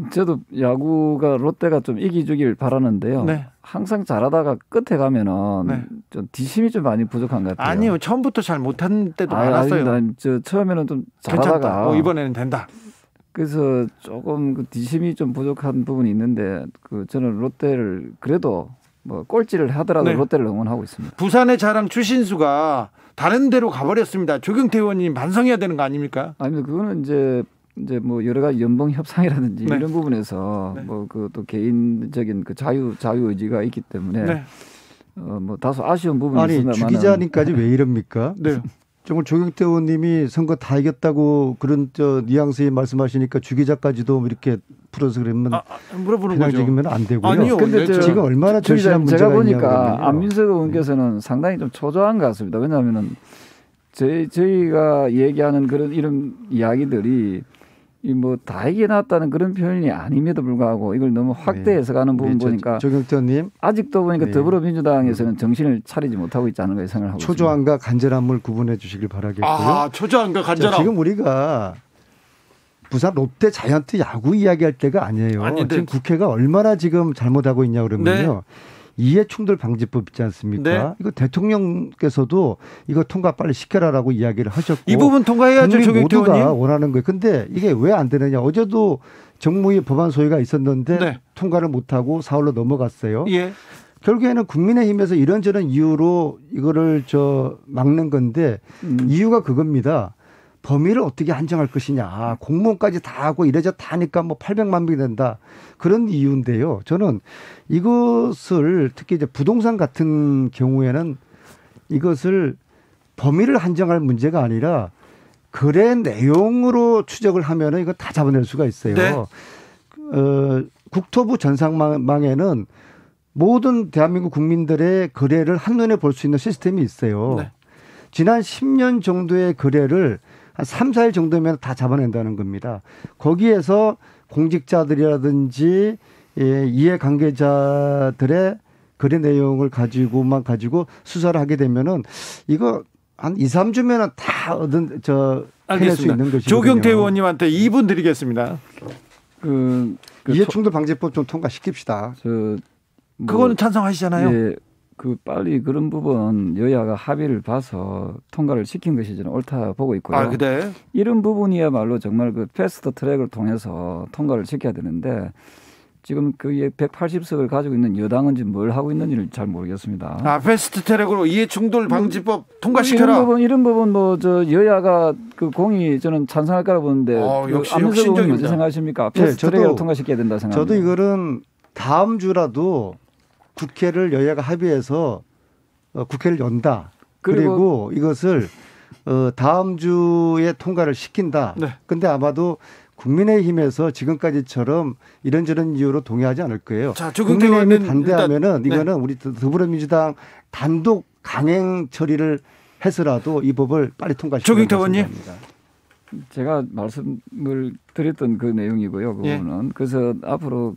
저도 야구가 롯데가 좀 이기주길 바라는데요. 항상 잘하다가 끝에 가면은 좀 뒷심이 좀 많이 부족한 것 같아요. 아니요, 처음부터 잘 못한 때도 많았어요. 처음에는 좀 잘하다가 이번에는 된다. 그래서 조금 그 뒷심이 좀 부족한 부분이 있는데 저는 롯데를 그래도 뭐 꼴찌를 하더라도 롯데를 응원하고 있습니다. 부산의 자랑 추신수가 다른 데로 가버렸습니다. 조경태 의원님 반성해야 되는 거 아닙니까? 아닙니다. 그거는 이제 뭐 여러 가지 연봉 협상이라든지 이런 부분에서 뭐 그 또 개인적인 그 자유 의지가 있기 때문에 뭐 다소 아쉬운 부분이 있습니다만. 주 기자님까지 왜 이럽니까? 정말 조경태 의원님이 선거 다 이겼다고 그런 뉘앙스에 말씀하시니까 주 기자까지도 이렇게 풀어서 그러면 물어보는 거죠. 편향적이면 안 되고요. 아니요. 근데 지금 얼마나 절실한 문제가 제가 보니까 있냐면요. 안민석 의원께서는 상당히 좀 초조한 것 같습니다. 왜냐하면은 저희가 얘기하는 이런 이야기들이 뭐 다 이겨놨다는 그런 표현이 아님에도 불구하고 이걸 너무 확대해서 가는 부분 보니까 조경태 의원님 아직도 보니까 더불어민주당에서는 정신을 차리지 못하고 있지 않은가 생각을 하고 있습니다. 초조함과 간절함을 구분해 주시길 바라겠고요. 초조함과 간절함. 지금 우리가 부산 롯데 자이언트 야구 이야기할 때가 아니에요. 지금 국회가 얼마나 지금 잘못하고 있냐 그러면요. 이해충돌 방지법 있지 않습니까? 이거 대통령께서도 이거 통과 빨리 시켜라라고 이야기를 하셨고 이 부분 통과해야죠. 국민 모두가 의원님. 원하는 거예요. 근데 이게 왜 안 되느냐. 어제도 정무위 법안 소위가 있었는데 통과를 못하고 사흘로 넘어갔어요. 결국에는 국민의힘에서 이런저런 이유로 이거를 막는 건데 이유가 그겁니다. 범위를 어떻게 한정할 것이냐. 공무원까지 다 하고 이래저래 하니까 뭐 800만 명이 된다. 그런 이유인데요. 저는 이것을 특히 이제 부동산 같은 경우에는 이것을 범위를 한정할 문제가 아니라 거래 내용으로 추적을 하면은 이거 다 잡아낼 수가 있어요. 국토부 전산망에는 모든 대한민국 국민들의 거래를 한눈에 볼 수 있는 시스템이 있어요. 지난 10년 정도의 거래를 한 3, 4일 정도면 다 잡아낸다는 겁니다. 거기에서 공직자들이라든지 이해관계자들의 거래 내용을 가지고 수사를 하게 되면은 이거 한 2, 3주면은 다 해낼 수 있는 것이거든요. 조경태 의원님한테 2분 드리겠습니다. 이해충돌방지법 좀 통과시킵시다. 그거는 찬성하시잖아요. 예, 빨리 그런 부분 여야가 합의를 봐서 통과를 시킨 것이 저는 옳다 보고 있고요. 아, 그래? 이런 부분이야말로 정말 패스트 트랙을 통해서 통과를 시켜야 되는데 지금 180석을 가지고 있는 여당은 지금 뭘 하고 있는지를 잘 모르겠습니다. 패스트 트랙으로 이해충돌 방지법 통과시켜라. 이런 부분 여야가 공이 저는 찬성할 거라고 보는데 역시 안민석 의원님 어떻게 혁신적입니다. 생각하십니까? 패스트 트랙으로 통과시켜야 된다 생각합니다. 저도 이거는 다음 주라도 국회를 여야가 합의해서 국회를 연다. 그리고 이것을 다음 주에 통과를 시킨다. 그런데 아마도 국민의힘에서 지금까지처럼 이런저런 이유로 동의하지 않을 거예요. 국민의힘이 반대하면은 이거는 우리 더불어민주당 단독 강행 처리를 해서라도 이 법을 빨리 통과시키는 조경태 것입니다. 의원님. 제가 말씀을 드렸던 그 내용이고요. 그 부분은. 그래서 앞으로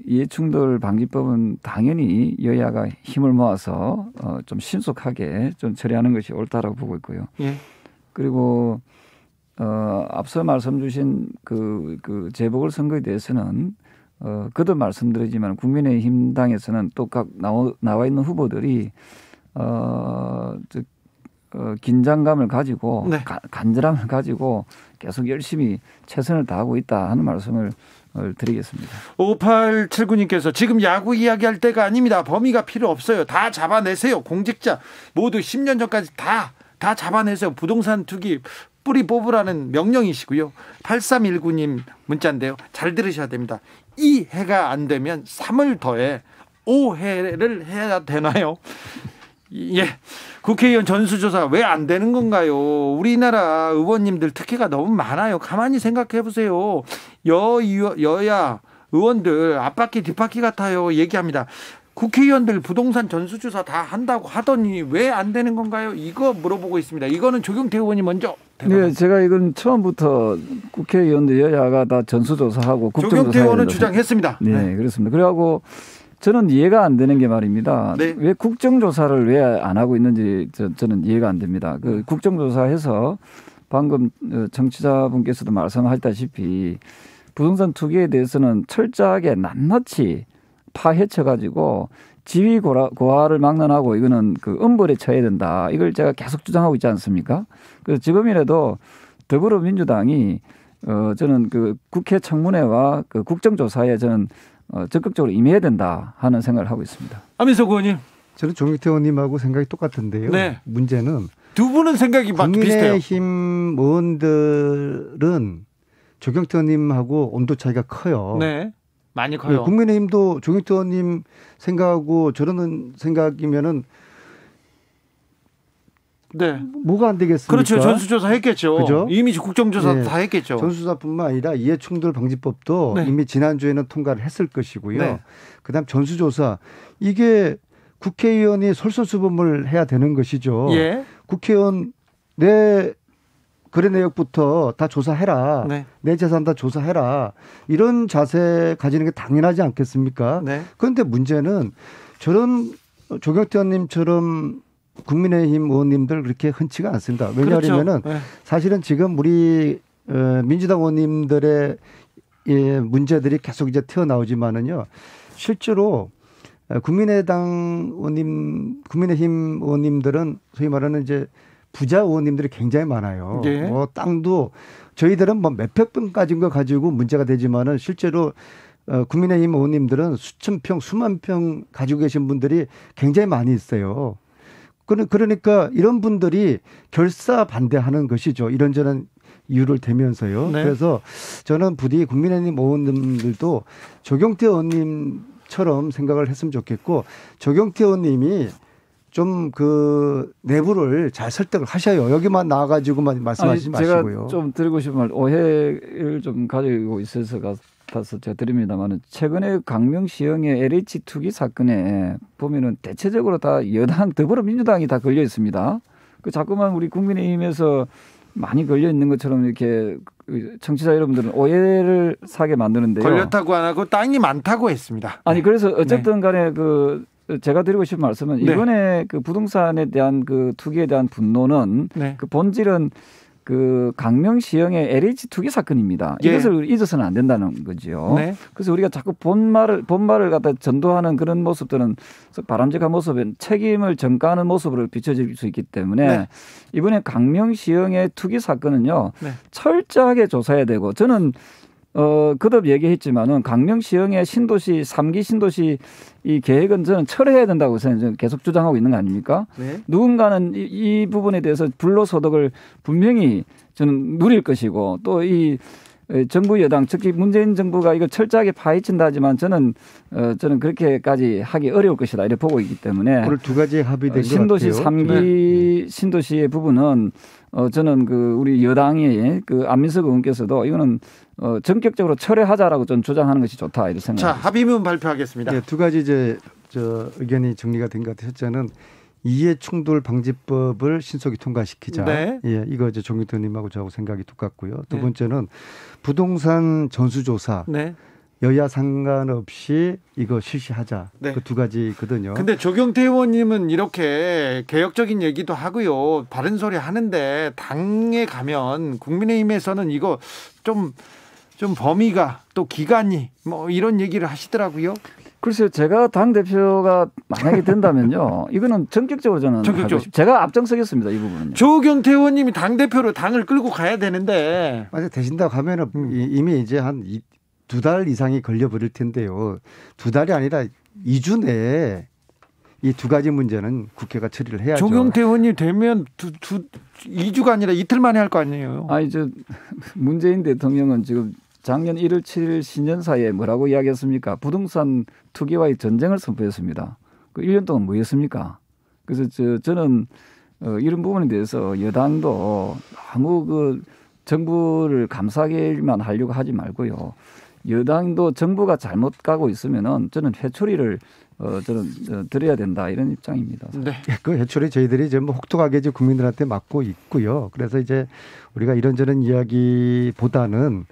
이해충돌 방지법은 당연히 여야가 힘을 모아서 좀 신속하게 좀 처리하는 것이 옳다라고 보고 있고요. 그리고 앞서 말씀 주신 그 재보궐선거에 대해서는 그도 말씀드리지만 국민의힘 당에서는 또 각 나와 있는 후보들이 긴장감을 가지고 간절함을 가지고 계속 열심히 최선을 다하고 있다 하는 말씀을 드리겠습니다. 5879님께서 지금 야구 이야기할 때가 아닙니다. 범위가 필요 없어요. 다 잡아내세요. 공직자 모두 10년 전까지 다 잡아내세요. 부동산 투기 뿌리 뽑으라는 명령이시고요. 8319님 문자인데요. 잘 들으셔야 됩니다. 2해가 안 되면 3을 더해 5해를 해야 되나요? 예. 국회의원 전수조사 왜 안 되는 건가요? 우리나라 의원님들 특혜가 너무 많아요. 가만히 생각해 보세요. 여야 의원들 앞바퀴 뒷바퀴 같아요. 얘기합니다. 국회의원들 부동산 전수조사 다 한다고 하더니 왜 안 되는 건가요? 이거 물어보고 있습니다. 이거는 조경태 의원이 먼저. 네, 제가 이건 처음부터 국회의원들 여야가 다 전수조사하고 국정조사. 조경태 의원은 주장했습니다. 네, 그렇습니다. 그래갖고 저는 이해가 안 되는 게 말입니다. 왜 국정조사를 왜 안 하고 있는지 저는 이해가 안 됩니다. 국정조사해서 방금 정치자분께서도 말씀하셨다시피 부동산 투기에 대해서는 철저하게 낱낱이 파헤쳐가지고 지위 고하를 막론하고 이거는 엄벌에 처해야 된다. 이걸 제가 계속 주장하고 있지 않습니까? 그래서 지금이라도 더불어민주당이 저는 국회 청문회와 국정조사에 저는 적극적으로 임해야 된다 하는 생각을 하고 있습니다. 안민석 의원님. 저는 조경태 의원님하고 생각이 똑같은데요. 문제는 두 분은 생각이 비슷해요. 국민의힘 의원들은 조경태 의원님하고 온도 차이가 커요. 네. 많이 커요. 국민의힘도 조경태 의원님 생각하고 저런 생각이면은 뭐가 안 되겠습니까? 그렇죠. 전수조사 했겠죠. 그죠? 이미 국정조사 다 했겠죠. 전수조사뿐만 아니라 이해충돌 방지법도 이미 지난주에는 통과를 했을 것이고요. 그다음 전수조사 이게 국회의원이 솔선수범을 해야 되는 것이죠. 국회의원 내 거래 내역부터 다 조사해라. 내 재산 다 조사해라. 이런 자세 가지는 게 당연하지 않겠습니까? 그런데 문제는 저런 조경태 의원님처럼 국민의힘 의원님들 그렇게 흔치가 않습니다. 왜냐하면은 사실은 지금 우리 민주당 의원님들의 문제들이 계속 이제 튀어나오지만은요. 실제로 국민의힘 의원님들은 소위 말하는 이제 부자 의원님들이 굉장히 많아요. 뭐 땅도 저희들은 뭐 몇백 평까지인 거 가지고 문제가 되지만은 실제로 국민의힘 의원님들은 수천 평, 수만 평 가지고 계신 분들이 굉장히 많이 있어요. 그러니까 이런 분들이 결사 반대하는 것이죠. 이런저런 이유를 대면서요. 그래서 저는 부디 국민의힘 의원님들도 조경태 의원님처럼 생각을 했으면 좋겠고 조경태 의원님이 좀 내부를 잘 설득을 하셔요. 여기만 나와가지고만 말씀하시지 마시고요. 제가 좀 드리고 싶은 말, 오해를 좀 가지고 있어서 같아서 제가 드립니다만 최근에 강명시형의 LH 투기 사건에 보면은 대체적으로 다 여당 더불어민주당이 다 걸려 있습니다. 자꾸만 우리 국민의힘에서 많이 걸려 있는 것처럼 이렇게 청취자 여러분들은 오해를 사게 만드는데요. 걸렸다고 안 하고 땅이 많다고 했습니다. 아니 그래서 어쨌든 간에 제가 드리고 싶은 말씀은 이번에 그 부동산에 대한 그 투기에 대한 분노는 그 본질은 그 강명시형의 LH 투기 사건입니다. 이것을 잊어서는 안 된다는 거죠. 그래서 우리가 자꾸 본말을 갖다 전도하는 그런 모습들은 바람직한 모습은 책임을 전가하는 모습으로 비춰질 수 있기 때문에 이번에 강명시형의 투기 사건은요 철저하게 조사해야 되고 저는 거듭 얘기했지만은 강명시형의 신도시 3기 신도시 이 계획은 저는 철회해야 된다고 저는 계속 주장하고 있는 거 아닙니까? 누군가는 이 부분에 대해서 불로소득을 분명히 저는 누릴 것이고 또 이 정부 여당 특히 문재인 정부가 이거 철저하게 파헤친다 하지만 저는 그렇게까지 하기 어려울 것이다 이렇게 보고 있기 때문에 오늘 두 가지 합의된 신도시 3기 신도시의 부분은 저는 그 우리 여당의 그 안민석 의원께서도 이거는 전격적으로 철회하자라고 저는 주장하는 것이 좋다 이렇게 생각합니다. 자, 합의문 발표하겠습니다. 두 가지 저 의견이 정리가 된 것 같아요. 첫째는 이해충돌 방지법을 신속히 통과시키자. 이거 이제 정의도님하고 저하고 생각이 똑같고요. 두 번째는 부동산 전수조사. 여야 상관없이 이거 실시하자. 그 두 가지거든요. 근데 조경태 의원님은 이렇게 개혁적인 얘기도 하고요. 바른 소리 하는데 당에 가면 국민의힘에서는 이거 좀 범위가 또 기간이 뭐 이런 얘기를 하시더라고요. 글쎄요, 제가 당대표가 만약에 된다면요. 이거는 전격적으로 저는 제가 앞장서겠습니다. 이 부분은요. 조경태 의원님이 당대표로 당을 끌고 가야 되는데. 맞아요. 되신다고 하면은 이미 이제 한 2달 이상이 걸려버릴 텐데요. 2달이 아니라 2주 내에 이 두 가지 문제는 국회가 처리를 해야죠. 조경태 의원님 되면 2주가 아니라 이틀 만에 할 거 아니에요. 문재인 대통령은 지금 작년 1월 7일 신년사에 뭐라고 이야기했습니까? 부동산 투기와의 전쟁을 선포했습니다. 그 1년 동안 뭐 했습니까? 그래서 저는 이런 부분에 대해서 여당도 너무 그 정부를 감싸기만 하려고 하지 말고요. 여당도 정부가 잘못 가고 있으면은 저는 회초리를 저는 드려야 된다 이런 입장입니다. 그 회초리 저희들이 이제 뭐 혹독하게 이제 국민들한테 맞고 있고요. 그래서 이제 우리가 이런저런 이야기보다는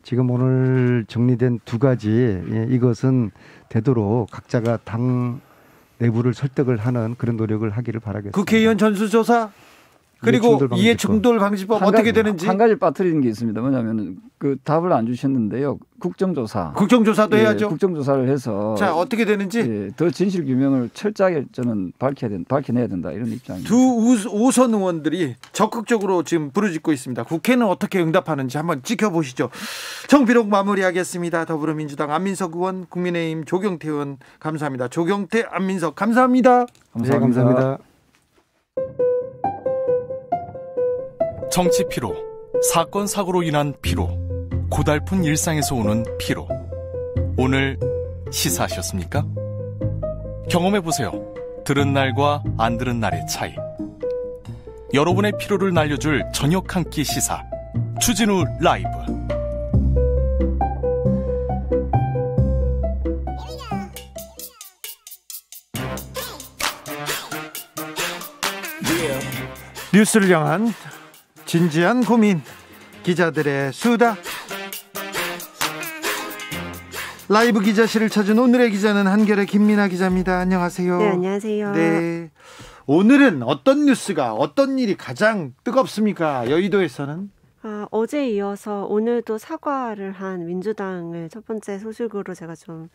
지금 오늘 정리된 두 가지 이것은 되도록 각자가 당 내부를 설득을 하는 그런 노력을 하기를 바라겠습니다. 국회의원 전수조사 그리고 이해충돌 방지법 어떻게 되는지 한 가지 빠뜨리는 게 있습니다. 뭐냐면 그 답을 안 주셨는데요. 국정조사도 해야죠. 국정조사를 해서 자 어떻게 되는지 더 진실 규명을 철저하게 저는 밝혀내야 된다 이런 입장입니다. 두 오선 의원들이 적극적으로 지금 부르짖고 있습니다. 국회는 어떻게 응답하는지 한번 지켜보시죠. 정비록 마무리하겠습니다. 더불어민주당 안민석 의원, 국민의힘 조경태 의원 감사합니다. 조경태, 안민석 감사합니다. 감사합니다. 정치 피로, 사건 사고로 인한 피로, 고달픈 일상에서 오는 피로. 오늘 시사하셨습니까? 경험해보세요. 들은 날과 안 들은 날의 차이. 여러분의 피로를 날려줄 저녁 한 끼 시사 추진우 라이브. 뉴스를 향한 진지한 고민, 기자들의 수다. 라이브 기자실을 찾은 오늘의 기자는 한결의 김민아 기자입니다. 안녕하세요. 네, 안녕하세요. 네, 오늘은 어떤 뉴스가 어떤 일이 가장 뜨겁습니까? 여의도에서는 어제 이어서 오늘도 사과를 한 민주당을 첫 번째 소식으로 제가 좀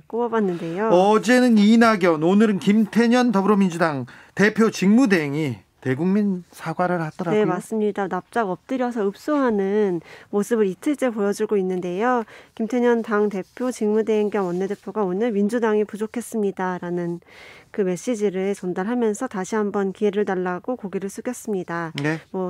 꼽아봤는데요. 어제는 이낙연, 오늘은 김태년 더불어민주당 대표 직무대행이 대국민 사과를 하더라고요. 네, 맞습니다. 납작 엎드려서 읍소하는 모습을 이틀째 보여주고 있는데요. 김태년 당 대표 직무대행 겸 원내대표가 오늘 민주당이 부족했습니다라는 그 메시지를 전달하면서 다시 한번 기회를 달라고 고개를 숙였습니다.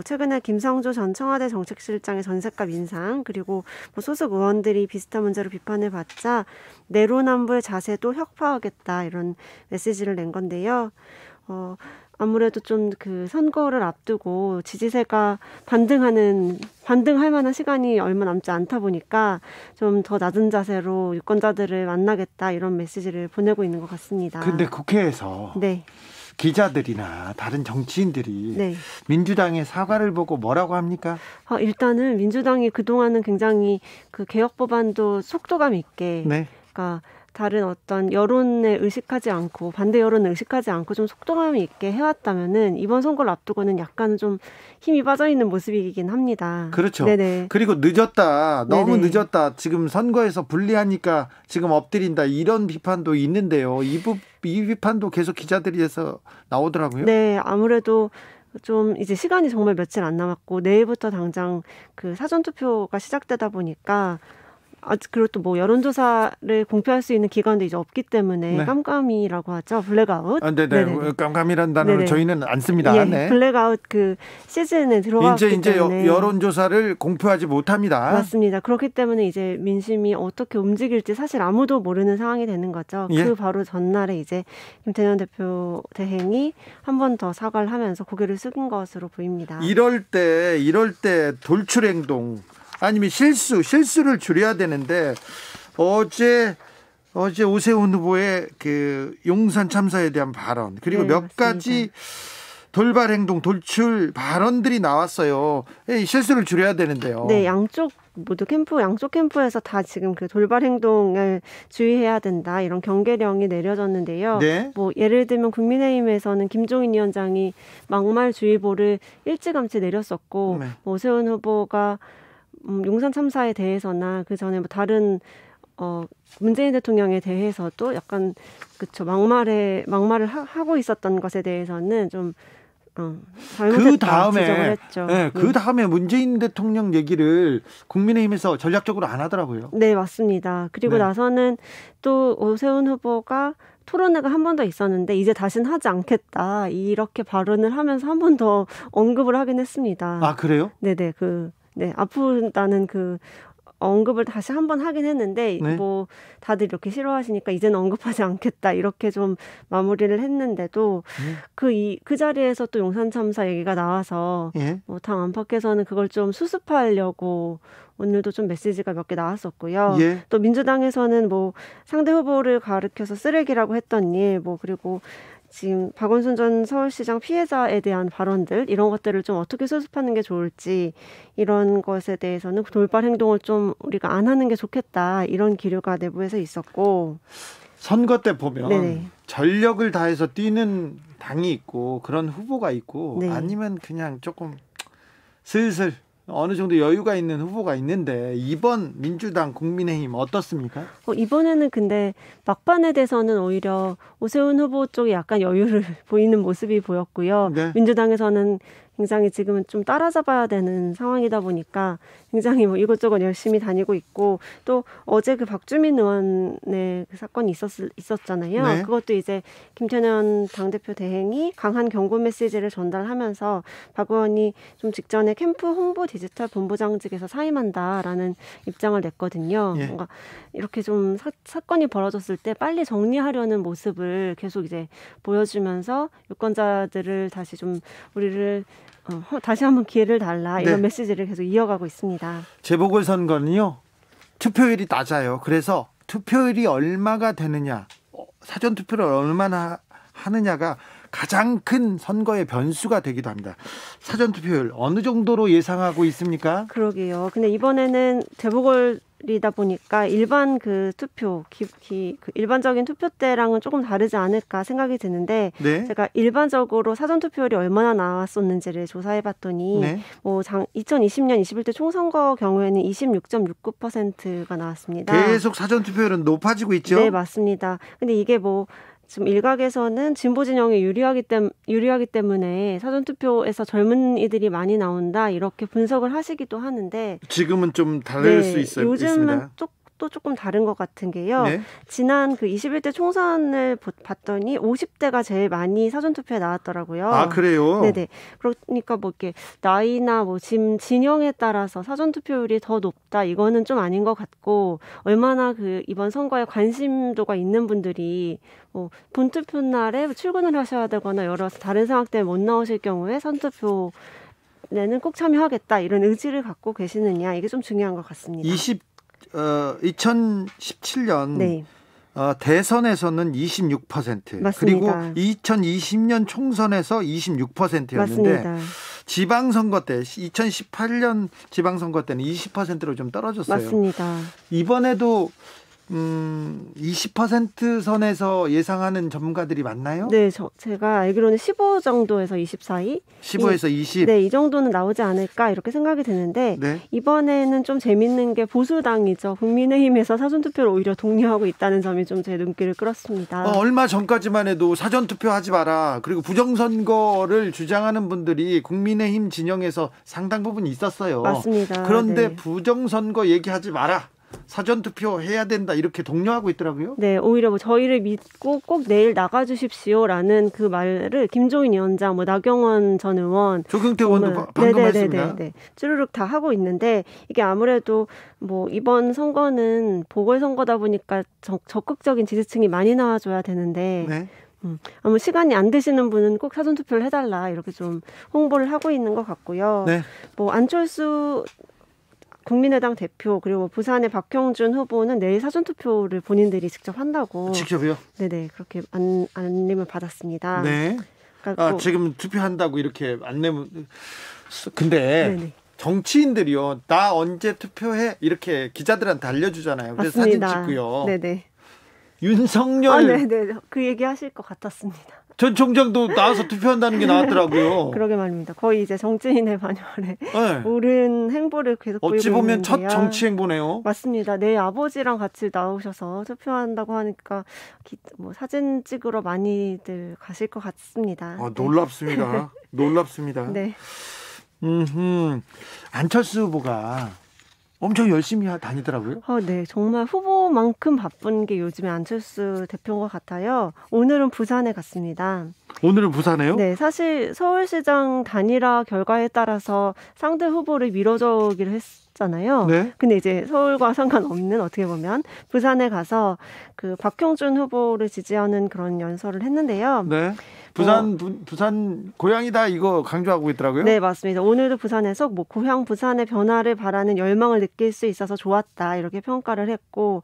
최근에 김성조 전 청와대 정책실장의 전셋값 인상 그리고 소속 의원들이 비슷한 문제로 비판을 받자 내로남불 자세도 혁파하겠다 이런 메시지를 낸 건데요. 아무래도 좀 그 선거를 앞두고 지지세가 반등할 만한 시간이 얼마 남지 않다 보니까 좀 더 낮은 자세로 유권자들을 만나겠다 이런 메시지를 보내고 있는 것 같습니다. 근데 국회에서 기자들이나 다른 정치인들이 민주당의 사과를 보고 뭐라고 합니까? 일단은 민주당이 그동안은 굉장히 그 개혁 법안도 속도감 있게 그러니까 다른 어떤 여론에 의식하지 않고 반대 여론을 의식하지 않고 좀 속도감 있게 해왔다면은 이번 선거를 앞두고는 약간 좀 힘이 빠져 있는 모습이긴 합니다. 그렇죠. 네네. 그리고 늦었다, 너무 네네. 늦었다. 지금 선거에서 불리하니까 지금 엎드린다 이런 비판도 있는데요. 이 비판도 계속 기자들에서 나오더라고요. 네, 아무래도 좀 이제 시간이 정말 며칠 안 남았고 내일부터 당장 그 사전 투표가 시작되다 보니까. 그리고 또 뭐 여론조사를 공표할 수 있는 기관도 이제 없기 때문에 네. 깜깜이라고 하죠. 블랙아웃. 네네. 깜깜이라는 단어를 네네. 저희는 안 씁니다. 예, 네. 블랙아웃 그 시즌에 들어갔기 이제 때문에 여론조사를 공표하지 못합니다. 맞습니다. 그렇기 때문에 이제 민심이 어떻게 움직일지 사실 아무도 모르는 상황이 되는 거죠. 예. 그 바로 전날에 이제 김태년 대표 대행이 한 번 더 사과를 하면서 고개를 숙인 것으로 보입니다. 이럴 때 돌출 행동 아니면 실수를 줄여야 되는데 어제 오세훈 후보의 그 용산 참사에 대한 발언 그리고 네, 몇 맞습니다. 가지 돌발 행동, 돌출 발언들이 나왔어요. 실수를 줄여야 되는데요. 네, 양쪽 캠프에서 다 지금 그 돌발 행동을 주의해야 된다 이런 경계령이 내려졌는데요. 네. 뭐 예를 들면 국민의힘에서는 김종인 위원장이 막말주의보를 일찌감치 내렸었고 네. 오세훈 후보가 용산 참사에 대해서나 그 전에 뭐 다른 문재인 대통령에 대해서도 약간 그쵸 막말을 하고 있었던 것에 대해서는 좀 잘못했다 지적을 했죠. 네, 그 다음에 문재인 대통령 얘기를 국민의힘에서 전략적으로 안 하더라고요. 네, 맞습니다. 그리고 네. 나서는 또 오세훈 후보가 토론회가 한 번 더 있었는데 이제 다시는 하지 않겠다 이렇게 발언을 하면서 한 번 더 언급을 하긴 했습니다. 아, 그래요? 네네 아프다는 그 언급을 다시 한 번 하긴 했는데 네. 뭐 다들 이렇게 싫어하시니까 이제는 언급하지 않겠다 이렇게 좀 마무리를 했는데도 그 자리에서 또 용산 참사 얘기가 나와서 예. 뭐 당 안팎에서는 그걸 좀 수습하려고 오늘도 좀 메시지가 몇 개 나왔었고요. 예. 또 민주당에서는 뭐 상대 후보를 가리켜서 쓰레기라고 했던 일, 뭐 그리고 지금 박원순 전 서울시장 피해자에 대한 발언들 이런 것들을 좀 어떻게 수습하는 게 좋을지 이런 것에 대해서는 돌발 행동을 좀 우리가 안 하는 게 좋겠다 이런 기류가 내부에서 있었고 선거 때 보면 네네. 전력을 다해서 뛰는 당이 있고 그런 후보가 있고 네. 아니면 그냥 조금 슬슬 어느 정도 여유가 있는 후보가 있는데 이번 민주당 국민의힘 어떻습니까? 이번에는 근데 막판에 대해서는 오히려 오세훈 후보 쪽에 약간 여유를 보이는 모습이 보였고요. 네. 민주당에서는 굉장히 지금은 좀 따라잡아야 되는 상황이다 보니까 굉장히 뭐 이것저것 열심히 다니고 있고 또 어제 그 박주민 의원의 그 사건이 있었잖아요. 네. 그것도 이제 김태년 당대표 대행이 강한 경고 메시지를 전달하면서 박 의원이 좀 직전에 캠프 홍보 디지털 본부장직에서 사임한다라는 입장을 냈거든요. 예. 뭔가 이렇게 좀 사건이 벌어졌을 때 빨리 정리하려는 모습을 계속 이제 보여주면서 유권자들을 다시 좀 우리를 다시 한번 기회를 달라 이런 네. 메시지를 계속 이어가고 있습니다. 재보궐선거는요 투표율이 낮아요. 그래서 투표율이 얼마가 되느냐 사전투표를 얼마나 하느냐가 가장 큰 선거의 변수가 되기도 합니다. 사전투표율 어느 정도로 예상하고 있습니까? 그러게요. 근데 이번에는 재보궐이다 보니까 일반 그 투표, 그 일반적인 투표 때랑은 조금 다르지 않을까 생각이 드는데 네. 제가 일반적으로 사전투표율이 얼마나 나왔었는지를 조사해봤더니 네. 뭐 2020년 21대 총선거 경우에는 26.69%가 나왔습니다. 계속 사전투표율은 높아지고 있죠? 네, 맞습니다. 근데 이게 뭐 지금 일각에서는 진보 진영에 유리하기 때문에 사전투표에서 젊은이들이 많이 나온다 이렇게 분석을 하시기도 하는데 지금은 좀 다를 수 있습니다. 요즘은 또 조금 다른 것 같은 게요. 네. 지난 그 21대 총선을 봤더니 50대가 제일 많이 사전투표에 나왔더라고요. 아, 그래요? 네네. 그러니까 뭐 이렇게 나이나 뭐 진영에 따라서 사전투표율이 더 높다 이거는 좀 아닌 것 같고 얼마나 그 이번 선거에 관심도가 있는 분들이 뭐 본투표 날에 출근을 하셔야 되거나 여러 다른 상황 때문에 못 나오실 경우에 선투표 내는 꼭 참여하겠다 이런 의지를 갖고 계시느냐 이게 좀 중요한 것 같습니다. 2017년 네. 대선에서는 26% 맞습니다. 그리고 2020년 총선에서 26%였는데 맞습니다. 지방선거 때 2018년 지방선거 때는 20%로 좀 떨어졌어요. 맞습니다. 이번에도 20% 선에서 예상하는 전문가들이 많나요? 네, 제가 알기로는 15 정도에서 20 사이? 15에서 20? 네, 이 정도는 나오지 않을까 이렇게 생각이 드는데 네. 이번에는 좀 재밌는 게 보수당이죠. 국민의힘에서 사전투표를 오히려 독려하고 있다는 점이 좀 제 눈길을 끌었습니다. 얼마 전까지만 해도 사전투표 하지 마라. 그리고 부정선거를 주장하는 분들이 국민의힘 진영에서 상당 부분 있었어요. 맞습니다. 그런데 네. 부정선거 얘기하지 마라. 사전투표 해야 된다 이렇게 독려하고 있더라고요. 네, 오히려 저희를 믿고 꼭 내일 나가주십시오라는 그 말을 김종인 위원장, 나경원 전 의원, 조경태 의원도 방금 했습니다. 네, 쭈르륵 다 하고 있는데 이게 아무래도 이번 선거는 보궐선거다 보니까 적극적인 지지층이 많이 나와줘야 되는데. 네. 아무 시간이 안 되시는 분은 꼭 사전투표를 해달라 이렇게 좀 홍보를 하고 있는 것 같고요. 네. 안철수 국민의당 대표 그리고 부산의 박형준 후보는 내일 사전투표를 본인들이 직접 한다고. 직접요? 네네 그렇게 안내를 받았습니다. 네. 그러니까 지금 투표한다고 이렇게 안내문. 근데 네네. 정치인들이요. 나 언제 투표해 이렇게 기자들한테 알려주잖아요. 그래서 맞습니다. 사진 찍고요. 네네. 윤석열. 네네 그 얘기 하실 것 같았습니다. 전 총장도 나와서 투표한다는 게 나왔더라고요. 그러게 말입니다. 거의 이제 정치인의 반열에 옳은 행보를 계속 보이고 있는데요. 어찌 보면 첫 정치 행보네요. 맞습니다. 내 아버지랑 같이 나오셔서 투표한다고 하니까 사진 찍으러 많이들 가실 것 같습니다. 놀랍습니다. 놀랍습니다. 네. 안철수 후보가 엄청 열심히 다니더라고요. 네, 정말 후보만큼 바쁜 게 요즘에 안철수 대표인 것 같아요. 오늘은 부산에 갔습니다. 오늘은 부산에요? 네, 사실 서울시장 단일화 결과에 따라서 상대 후보를 밀어주기로 했잖아요. 네. 근데 이제 서울과 상관없는 어떻게 보면 부산에 가서 그 박형준 후보를 지지하는 그런 연설을 했는데요. 네. 부산 고향이다 이거 강조하고 있더라고요. 네, 맞습니다. 오늘도 부산에서 고향 부산의 변화를 바라는 열망을 느낄 수 있어서 좋았다 이렇게 평가를 했고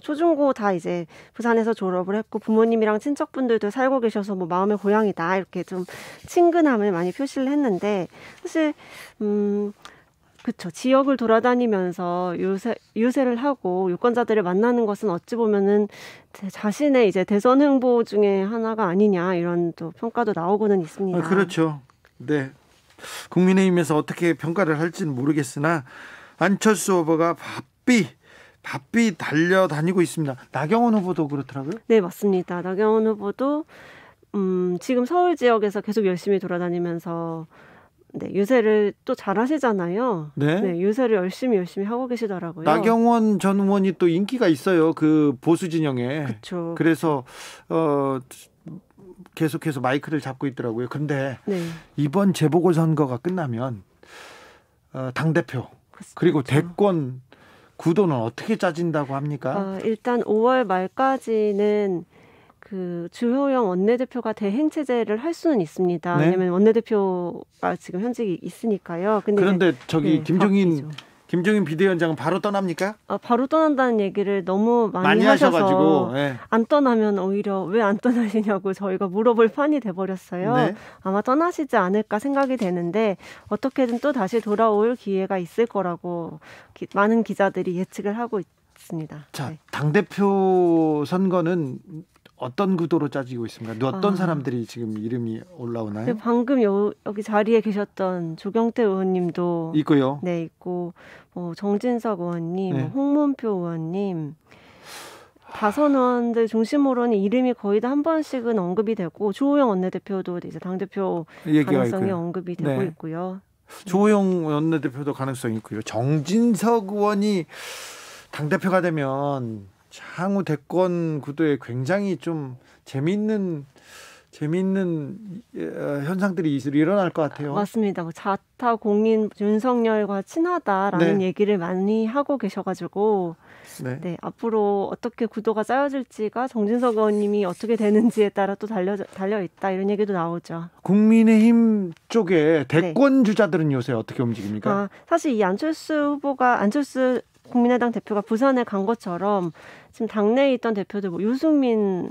초중고 다 이제 부산에서 졸업을 했고 부모님이랑 친척분들도 살고 계셔서 마음의 고향이다 이렇게 좀 친근함을 많이 표시를 했는데 사실 그렇죠. 지역을 돌아다니면서 유세를 하고 유권자들을 만나는 것은 어찌 보면은 자신의 이제 대선 행보 중에 하나가 아니냐 이런 또 평가도 나오고는 있습니다. 그렇죠. 네. 국민의힘에서 어떻게 평가를 할지는 모르겠으나 안철수 후보가 바삐 달려다니고 있습니다. 나경원 후보도 그렇더라고요. 네, 맞습니다. 나경원 후보도 지금 서울 지역에서 계속 열심히 돌아다니면서 유세를 또 잘하시잖아요. 네. 유세를 열심히 하고 계시더라고요. 나경원 전 의원이 또 인기가 있어요. 그 보수 진영에. 그렇죠. 그래서 계속해서 마이크를 잡고 있더라고요. 그런데 네. 이번 재보궐선거가 끝나면 당대표 그리고 대권 구도는 어떻게 짜진다고 합니까? 일단 5월 말까지는 그 주호영 원내대표가 대행 체제를 할 수는 있습니다. 네? 왜냐하면 원내대표가 지금 현직이 있으니까요. 그런데 김종인 비대위원장은 바로 떠납니까? 바로 떠난다는 얘기를 너무 많이 하셔서 네. 안 떠나면 오히려 왜 안 떠나시냐고 저희가 물어볼 판이 돼버렸어요. 네. 아마 떠나시지 않을까 생각이 되는데 어떻게든 또 다시 돌아올 기회가 있을 거라고 많은 기자들이 예측을 하고 있습니다. 자, 당대표 선거는 어떤 구도로 짜지고 있습니까? 어떤 사람들이 지금 이름이 올라오나요? 방금 여기 자리에 계셨던 조경태 의원님도 있고요. 네, 있고 정진석 의원님, 홍문표 의원님 다선 의원들 중심으로는 이름이 거의 다 한 번씩은 언급이 되고 주호영 원내대표도 이제 당대표 가능성이 언급이 되고 있고요. 주호영 원내대표도 가능성이 있고요. 정진석 의원이 당대표가 되면 향후 대권 구도에 굉장히 좀 재미있는 현상들이 일어날 것 같아요. 맞습니다. 자타 공인 윤석열과 친하다라는 얘기를 많이 하고 계셔가지고 앞으로 어떻게 구도가 짜여질지가 정진석 의원님이 어떻게 되는지에 따라 또 달려있다 이런 얘기도 나오죠. 국민의힘 쪽에 대권 주자들은 요새 어떻게 움직입니까? 사실 이 안철수 국민의당 대표가 부산에 간 것처럼 지금 당내에 있던 대표들 뭐 유승민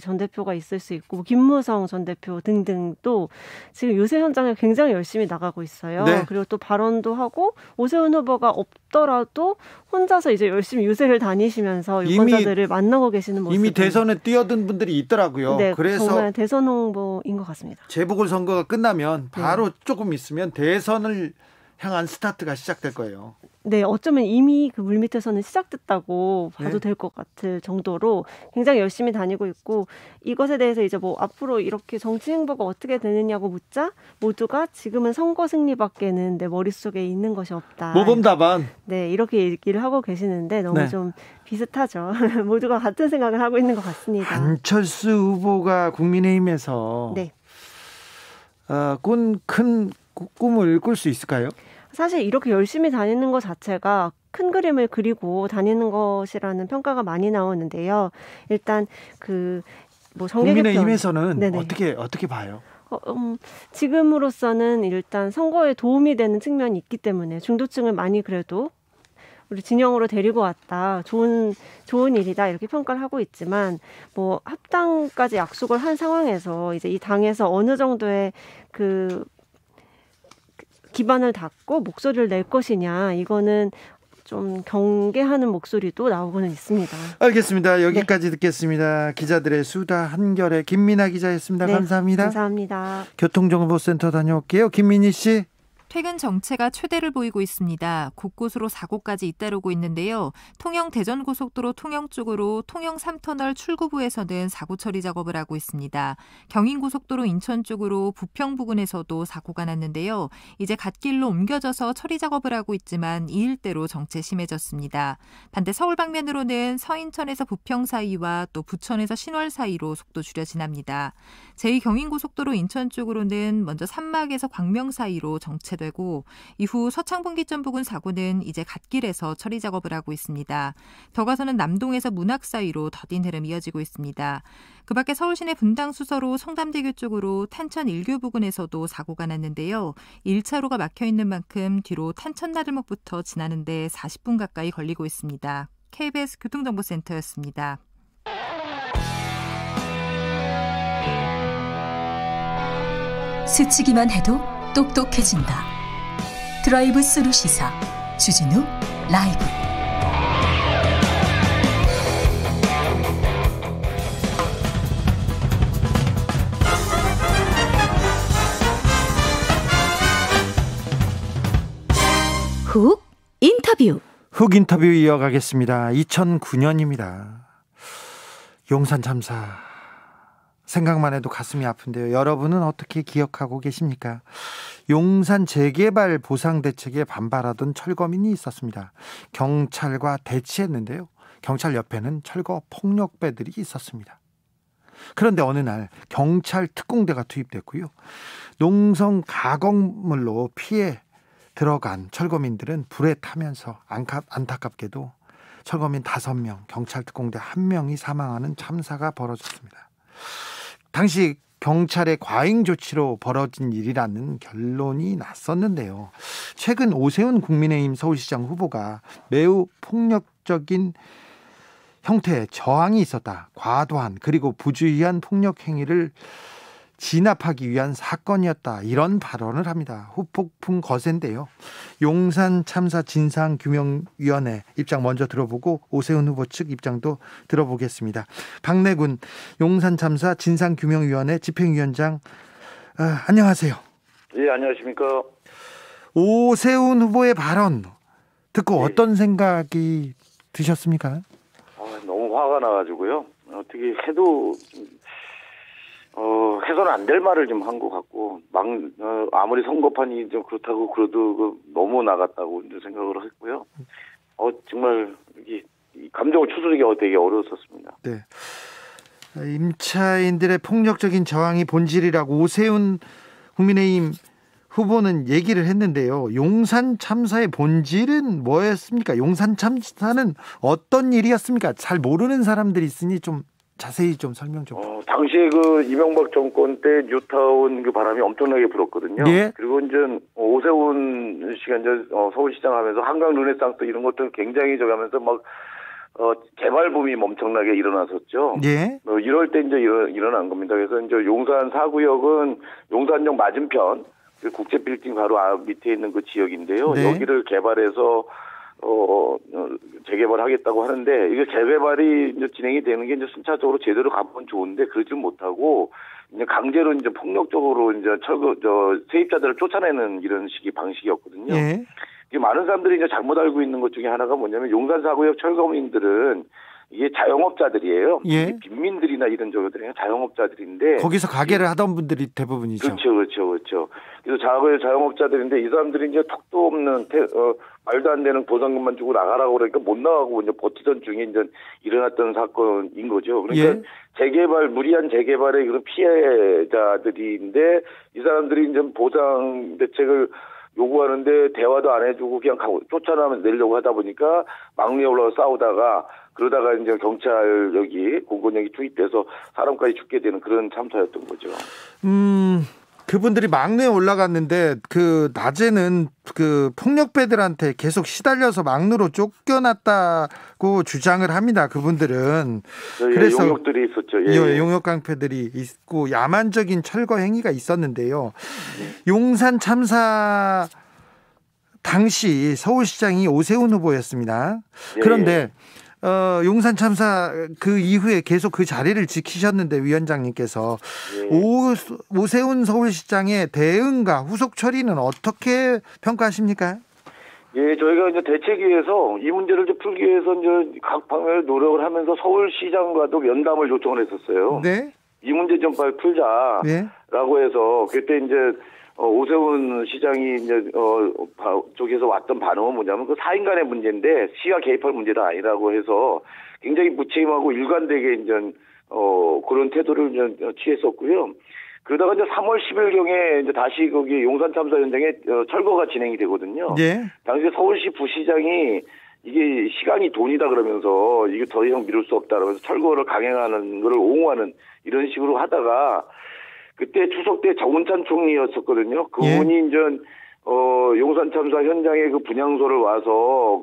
전 대표가 있을 수 있고 뭐 김무성 전 대표 등등 또 지금 유세 현장에 굉장히 열심히 나가고 있어요. 그리고 또 발언도 하고 오세훈 후보가 없더라도 혼자서 이제 열심히 유세를 다니시면서 유권자들을 만나고 계시는 모습. 이미 대선에 뛰어든 분들이 있더라고요. 그래서 정말 대선 홍보인 것 같습니다. 재보궐선거가 끝나면 바로 조금 있으면 대선을 향한 스타트가 시작될 거예요. 네, 어쩌면 이미 그 물밑에서는 시작됐다고 봐도 될 것 같을 정도로 굉장히 열심히 다니고 있고 이것에 대해서 이제 뭐 앞으로 이렇게 정치 행보가 어떻게 되느냐고 묻자 모두가 지금은 선거 승리밖에는 내 머릿속에 있는 것이 없다. 모범답안. 네, 이렇게 얘기를 하고 계시는데 너무 좀 비슷하죠. 모두가 같은 생각을 하고 있는 것 같습니다. 안철수 후보가 국민의힘에서 큰 꿈을 꿀 수 있을까요? 사실 이렇게 열심히 다니는 것 자체가 큰 그림을 그리고 다니는 것이라는 평가가 많이 나오는데요. 일단 뭐 국민의힘에서는 어떻게 봐요? 지금으로서는 일단 선거에 도움이 되는 측면이 있기 때문에 중도층을 많이 그래도 우리 진영으로 데리고 왔다. 좋은 일이다. 이렇게 평가를 하고 있지만 뭐 합당까지 약속을 한 상황에서 이제 이 당에서 어느 정도의 기반을 닫고 목소리를 낼 것이냐 이거는 좀 경계하는 목소리도 나오고는 있습니다. 알겠습니다. 여기까지 듣겠습니다. 기자들의 수다 한결의 김민아 기자였습니다. 감사합니다. 감사합니다. 교통정보센터 다녀올게요. 김민희 씨. 퇴근 정체가 최대를 보이고 있습니다. 곳곳으로 사고까지 잇따르고 있는데요. 통영 대전고속도로 통영 쪽으로 통영 3터널 출구부에서는 사고 처리 작업을 하고 있습니다. 경인고속도로 인천 쪽으로 부평 부근에서도 사고가 났는데요. 이제 갓길로 옮겨져서 처리 작업을 하고 있지만 이 일대로 정체 심해졌습니다. 반대 서울 방면으로는 서인천에서 부평 사이와 또 부천에서 신월 사이로 속도 줄여 지납니다. 제2경인고속도로 인천 쪽으로는 먼저 산막에서 광명 사이로 정체되고 이후 서창분기점 부근 사고는 이제 갓길에서 처리 작업을 하고 있습니다. 더 가서는 남동에서 문학 사이로 더딘 흐름 이어지고 있습니다. 그 밖에 서울시내 분당 수서로 성담대교 쪽으로 탄천 1교 부근에서도 사고가 났는데요. 1차로가 막혀있는 만큼 뒤로 탄천 나들목부터 지나는데 40분 가까이 걸리고 있습니다. KBS 교통정보센터였습니다. 스치기만 해도 똑똑해진다. 드라이브 스루 시사 주진우 라이브. 훅 인터뷰. 훅 인터뷰 이어가겠습니다. 2009년입니다. 용산 참사. 생각만 해도 가슴이 아픈데요. 여러분은 어떻게 기억하고 계십니까? 용산 재개발 보상 대책에 반발하던 철거민이 있었습니다. 경찰과 대치했는데요. 경찰 옆에는 철거 폭력배들이 있었습니다. 그런데 어느 날 경찰 특공대가 투입됐고요. 농성 가공물로 피해 들어간 철거민들은 불에 타면서 안타깝게도 철거민 5명, 경찰 특공대 1명이 사망하는 참사가 벌어졌습니다. 당시 경찰의 과잉 조치로 벌어진 일이라는 결론이 났었는데요. 최근 오세훈 국민의힘 서울시장 후보가 매우 폭력적인 형태의 저항이 있었다. 과도한 그리고 부주의한 폭력 행위를 진압하기 위한 사건이었다. 이런 발언을 합니다. 후폭풍 거센데요. 용산 참사 진상규명위원회 입장 먼저 들어보고 오세훈 후보 측 입장도 들어보겠습니다. 박내군 용산 참사 진상규명위원회 집행위원장, 안녕하세요. 예, 안녕하십니까. 오세훈 후보의 발언 듣고 어떤 생각이 드셨습니까? 너무 화가 나가지고요. 어떻게 해도 해서는 안 될 말을 좀 한 것 같고, 아무리 선거판이 좀 그렇다고 그래도 너무 나갔다고 생각을 했고요. 정말 이게 감정을 추스르기가 되게 어려웠었습니다. 네. 임차인들의 폭력적인 저항이 본질이라고 오세훈 국민의힘 후보는 얘기를 했는데요. 용산 참사의 본질은 뭐였습니까? 용산 참사는 어떤 일이었습니까? 잘 모르는 사람들이 있으니 좀 자세히 좀 설명 좀. 당시에 그 이명박 정권 때 뉴타운 그 바람이 엄청나게 불었거든요. 예. 그리고 이제 오세훈 씨가 이제 서울시장 하면서 한강 르네상스 이런 것들 굉장히 저가면서 막 개발붐이 엄청나게 일어났었죠. 예. 이럴 때 이제 일어난 겁니다. 그래서 이제 용산 4구역은 용산역 맞은편 그 국제 빌딩 바로 밑에 있는 그 지역인데요. 네. 여기를 개발해서 재개발하겠다고 하는데 이게 재개발이 이제 진행이 되는 게 이제 순차적으로 제대로 가면 좋은데 그러지 못하고 이제 강제로 이제 폭력적으로 이제 세입자들을 쫓아내는 이런 식의 방식이었거든요. 예. 많은 사람들이 이제 잘못 알고 있는 것 중에 하나가 뭐냐면 용산 4구역 철거민들은 이게 자영업자들이에요. 예. 빈민들이나 이런 저들이 자영업자들인데 거기서 가게를 하던 분들이 대부분이죠. 그렇죠. 그래서 자영업자들인데 이 사람들이 이제 턱도 없는 말도 안 되는 보상금만 주고 나가라고 그러니까 못 나가고 이제 버티던 중에 이제 일어났던 사건인 거죠. 그러니까 무리한 재개발의 그런 피해자들인데 이 사람들이 이제 보상 대책을 요구하는데 대화도 안 해주고 그냥 쫓아내려고 하다 보니까 막리에 올라가 싸우다가 그러다가 이제 경찰력이 공권력이 투입돼서 사람까지 죽게 되는 그런 참사였던 거죠. 그분들이 막내에 올라갔는데 그 낮에는 그 폭력배들한테 계속 시달려서 막루로 쫓겨났다고 주장을 합니다. 그분들은. 그래서 용역들이 있었죠. 용역 깡패들이 있고 야만적인 철거 행위가 있었는데요. 용산 참사 당시 서울시장이 오세훈 후보였습니다. 그런데 용산 참사 그 이후에 계속 그 자리를 지키셨는데 위원장님께서 오세훈 서울시장의 대응과 후속 처리는 어떻게 평가하십니까? 예, 저희가 이제 대책위에서 이 문제를 좀 풀기 위해서 이제 각 방면을 노력을 하면서 서울시장과도 면담을 요청을 했었어요. 네. 이 문제 좀 빨리 풀자라고 해서 그때 이제 오세훈 시장이 이제 쪽에서 왔던 반응은 뭐냐면 그 사인간의 문제인데 시가 개입할 문제가 아니라고 해서 굉장히 무책임하고 일관되게 이제 그런 태도를 이제 취했었고요. 그러다가 이제 3월 10일경에 이제 다시 거기 용산 참사 현장에 철거가 진행이 되거든요. 네. 당시 서울시 부시장이 이게 시간이 돈이다 그러면서 이게 더 이상 미룰 수 없다 그러면서 철거를 강행하는 것을 옹호하는 이런 식으로 하다가 그때 추석 때 정운찬 총리였었거든요. 그분이 이제 용산 참사 현장에 그 분향소를 와서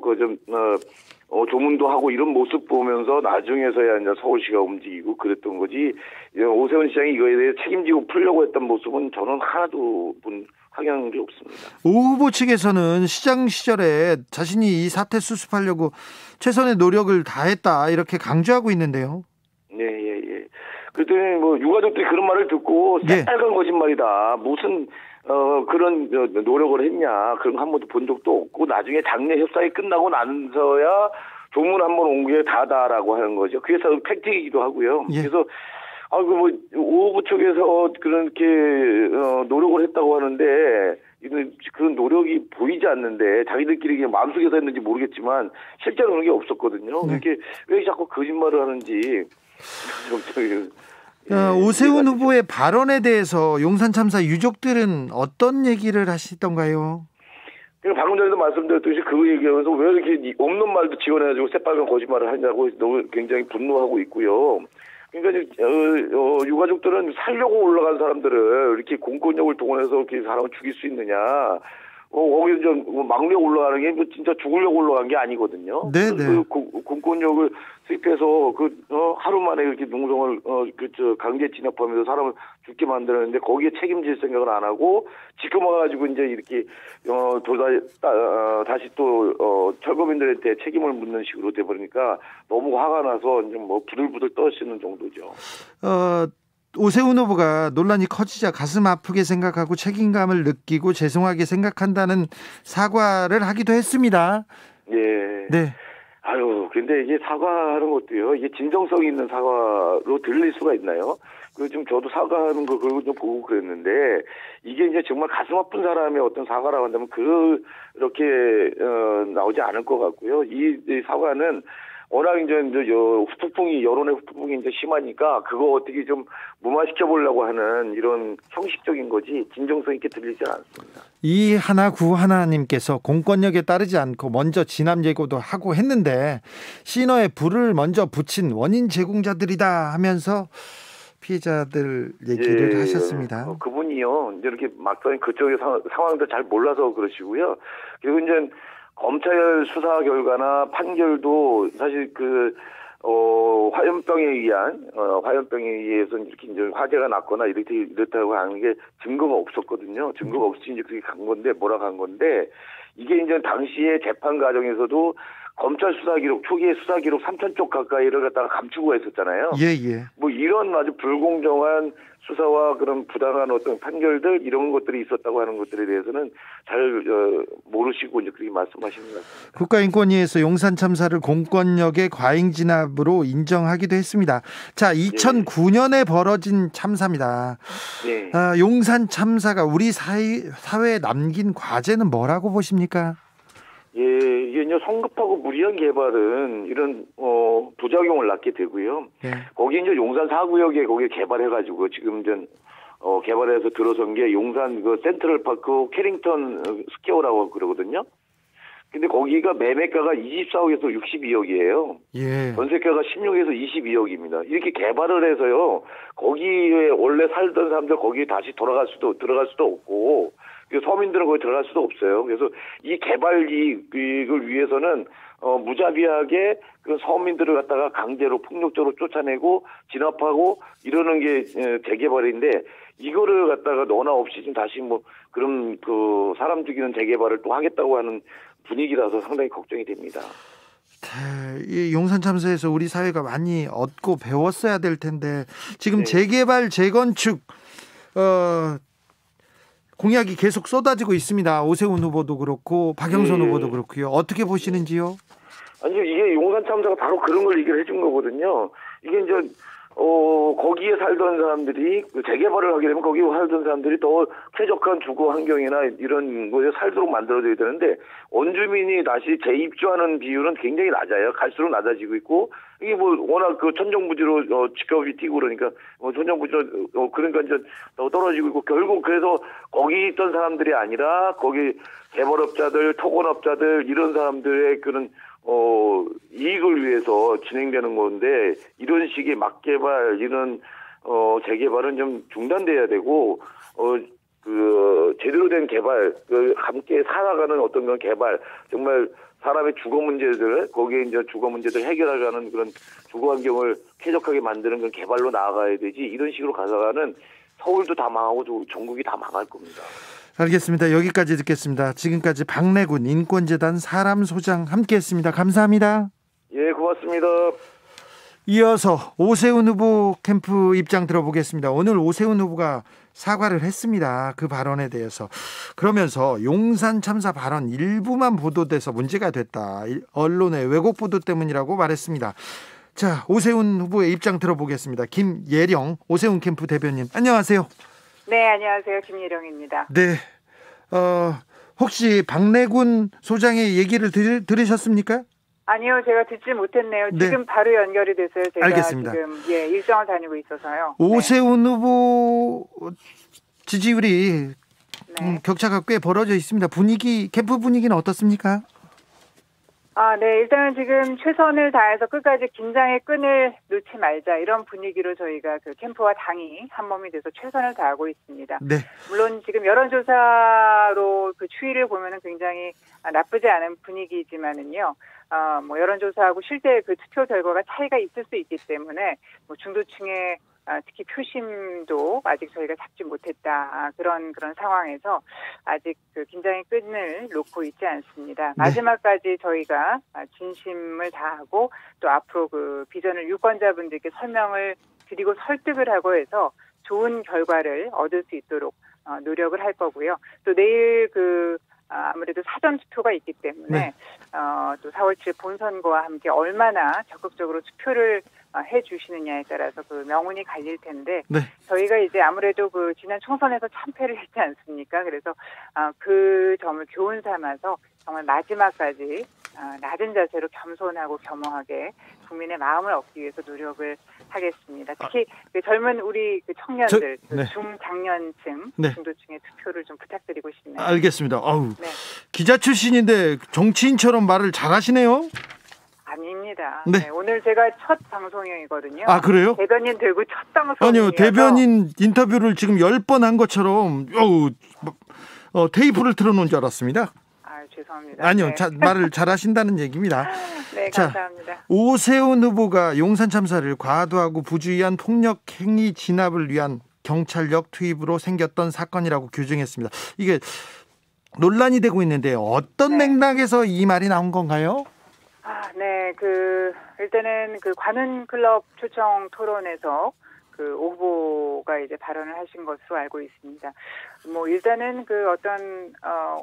조문도 하고 이런 모습 보면서 나중에서야 이제 서울시가 움직이고 그랬던 거지. 오세훈 시장이 이거에 대해 책임지고 풀려고 했던 모습은 저는 하나도 확인한 게 없습니다. 오 후보 측에서는 시장 시절에 자신이 이 사태 수습하려고 최선의 노력을 다했다 이렇게 강조하고 있는데요. 네. 그랬더니 유가족들이 그런 말을 듣고 새빨간 거짓말이다. 무슨 그런 노력을 했냐. 그런 거 한 번도 본 적도 없고 나중에 장례 협상이 끝나고 나서야 조문 한 번 온 게 다다라고 하는 거죠. 그래서 팩트이기도 하고요. 그래서 오 후보 쪽에서 그렇게 노력을 했다고 하는데 그런 노력이 보이지 않는데 자기들끼리 그냥 마음속에서 했는지 모르겠지만 실제로 그런 게 없었거든요. 이렇게 왜 자꾸 거짓말을 하는지. 오세훈 후보의 발언에 대해서 용산 참사 유족들은 어떤 얘기를 하시던가요? 방금 전에도 말씀드렸듯이 그 얘기하면서 왜 이렇게 없는 말도 지원해가지고 새빨간 거짓말을 하냐고 너무 굉장히 분노하고 있고요. 그러니까 유가족들은 살려고 올라간 사람들을 이렇게 공권력을 동원해서 이렇게 사람을 죽일 수 있느냐? 거기 좀 막내 올라가는 게 진짜 죽으려고 올라간 게 아니거든요. 네. 그 공권력을 투입해서 하루 만에 이렇게 농성을 강제 진압하면서 사람을 죽게 만드는데 거기에 책임질 생각을 안 하고 지금 와가지고 이제 이렇게 다시 또 철거민들한테 책임을 묻는 식으로 돼버리니까 너무 화가 나서 이제 부들부들 떠시는 정도죠. 오세훈 후보가 논란이 커지자 가슴 아프게 생각하고 책임감을 느끼고 죄송하게 생각한다는 사과를 하기도 했습니다. 예. 네. 근데 이게 사과하는 것도요, 이게 진정성 있는 사과로 들릴 수가 있나요? 좀 저도 사과하는 거 그걸 좀 보고 그랬는데, 이게 이제 정말 가슴 아픈 사람의 어떤 사과라고 한다면 그렇게 나오지 않을 것 같고요. 이 사과는 워낙 이제 후폭풍이 여론의 후폭풍이 이제 심하니까 그거 어떻게 좀 무마시켜 보려고 하는 이런 형식적인 거지 진정성 있게 들리지 않습니다. 이 하나구 하나님께서 공권력에 따르지 않고 먼저 진압 예고도 하고 했는데 시너에 불을 먼저 붙인 원인 제공자들이다 하면서 피해자들 얘기를 하셨습니다. 그분이요 이렇게 막상 그쪽의 상황도 잘 몰라서 그러시고요. 그리고 이제 검찰 수사 결과나 판결도 사실 화염병에 의해서 이렇게 이제 화재가 났거나 이렇다고 하는 게 증거가 없었거든요. 증거가 없이 이제 그게 간 건데 뭐라고 간 건데 이게 이제 당시에 재판 과정에서도 검찰 수사 기록 초기에 수사 기록 3,000쪽 가까이를 갖다가 감추고 했었잖아요. 예. 뭐 이런 아주 불공정한 수사와 그런 부당한 어떤 판결들 이런 것들이 있었다고 하는 것들에 대해서는 잘 모르시고 이제 그렇게 말씀하시는 것 같습니다. 국가인권위에서 용산 참사를 공권력의 과잉 진압으로 인정하기도 했습니다. 자, 2009년에 벌어진 참사입니다. 네. 용산 참사가 우리 사회에 남긴 과제는 뭐라고 보십니까? 예, 이게 성급하고 무리한 개발은 이런 부작용을 낳게 되고요. 거기 이제 용산 4구역에 거기 개발해가지고 지금 이제 개발해서 들어선 게 용산 그 센트럴파크 캐링턴 스퀘어라고 그러거든요. 근데 거기가 매매가가 24억에서 62억이에요. 예. 전세가가 16에서 22억입니다. 이렇게 개발을 해서요. 거기에 원래 살던 사람들 거기에 다시 들어갈 수도 없고 서민들은 거기 들어갈 수도 없어요. 그래서 이 개발 이익을 위해서는 무자비하게 그 서민들을 갖다가 강제로 폭력적으로 쫓아내고 진압하고 이러는 게 재개발인데 이거를 갖다가 너나 없이 지금 다시 뭐 그런 그 사람 죽이는 재개발을 또 하겠다고 하는 분위기라서 상당히 걱정이 됩니다. 이 용산 참사에서 우리 사회가 많이 얻고 배웠어야 될 텐데 지금 재개발 재건축 공약이 계속 쏟아지고 있습니다. 오세훈 후보도 그렇고 박영선 후보도 그렇고요. 어떻게 보시는지요? 아니요, 이게 용산 참사가 바로 그런 걸 얘기를 해준 거거든요. 이게 이제 거기에 살던 사람들이 재개발을 하게 되면 거기에 살던 사람들이 더 쾌적한 주거 환경이나 이런 거에 살도록 만들어줘야 되는데 원주민이 다시 재입주하는 비율은 굉장히 낮아요. 갈수록 낮아지고 있고 이게 뭐 워낙 그 천정부지로 집값이 뛰고 그러니까 천정부지로 그러니까 이제 더 떨어지고 있고 결국 그래서 거기 있던 사람들이 아니라 거기 개발업자들, 토건업자들 이런 사람들의 그런 이익을 위해서 진행되는 건데 이런 식의 막개발 이런 재개발은 좀 중단돼야 되고 제대로 된 개발 함께 살아가는 어떤 그런 개발 정말 사람의 주거 문제들 거기에 이제 주거 문제들 해결하려는 그런 주거 환경을 쾌적하게 만드는 그런 개발로 나아가야 되지 이런 식으로 가다가는 서울도 다 망하고 전국이 다 망할 겁니다. 알겠습니다. 여기까지 듣겠습니다. 지금까지 박래군 인권재단 사람소장 함께했습니다. 감사합니다. 예, 고맙습니다. 이어서 오세훈 후보 캠프 입장 들어보겠습니다. 오늘 오세훈 후보가 사과를 했습니다. 그 발언에 대해서. 그러면서 용산 참사 발언 일부만 보도돼서 문제가 됐다. 언론의 왜곡 보도 때문이라고 말했습니다. 자, 오세훈 후보의 입장 들어보겠습니다. 김예령 오세훈 캠프 대변인 안녕하세요. 네, 안녕하세요. 김예령입니다. 네, 혹시 박래군 소장의 얘기를 들으셨습니까? 아니요, 제가 듣지 못했네요. 네. 지금 바로 연결이 됐어요. 제가 알겠습니다. 지금 일정을 다니고 있어서요. 오세훈 후보 지지율이 격차가 꽤 벌어져 있습니다. 캠프 분위기는 어떻습니까? 네, 일단은 지금 최선을 다해서 끝까지 긴장의 끈을 놓지 말자 이런 분위기로 저희가 그 캠프와 당이 한 몸이 돼서 최선을 다하고 있습니다. 네. 물론 지금 여론조사로 그 추이를 보면은 굉장히 나쁘지 않은 분위기지만은요. 뭐 여론조사하고 실제 그 투표 결과가 차이가 있을 수 있기 때문에 뭐 중도층의 특히 표심도 아직 저희가 잡지 못했다. 그런 상황에서 아직 그 긴장의 끈을 놓고 있지 않습니다. 네. 마지막까지 저희가 진심을 다하고 또 앞으로 그 비전을 유권자분들께 설명을 드리고 설득을 하고 해서 좋은 결과를 얻을 수 있도록 노력을 할 거고요. 또 내일 아무래도 사전 투표가 있기 때문에 또 4월 7일 본선거와 함께 얼마나 적극적으로 투표를 해주시느냐에 따라서 그 명운이 갈릴 텐데 저희가 이제 아무래도 그 지난 총선에서 참패를 했지 않습니까? 그래서 그 점을 교훈 삼아서 정말 마지막까지 낮은 자세로 겸손하고 겸허하게 국민의 마음을 얻기 위해서 노력을 하겠습니다. 특히 젊은 우리 청년들, 네. 중장년층, 네. 중도층의 투표를 좀 부탁드리고 싶네요. 알겠습니다. 네. 기자 출신인데 정치인처럼 말을 잘하시네요. 아닙니다. 네. 네, 오늘 제가 첫 방송이거든요. 아, 그래요? 대변인 되고 첫 방송이어서. 아니요, 대변인 인터뷰를 지금 10번 한 것처럼 테이프를 틀어놓은 줄 알았습니다. 아, 죄송합니다. 아니요, 네. 말을 잘하신다는 얘기입니다. 네, 감사합니다. 자, 오세훈 후보가 용산 참사를 과도하고 부주의한 폭력 행위 진압을 위한 경찰력 투입으로 생겼던 사건이라고 규정했습니다. 이게 논란이 되고 있는데 어떤 맥락에서 이 말이 나온 건가요? 네, 일단은 관훈 클럽 초청 토론에서 오 후보가 이제 발언을 하신 것으로 알고 있습니다. 일단은 어떤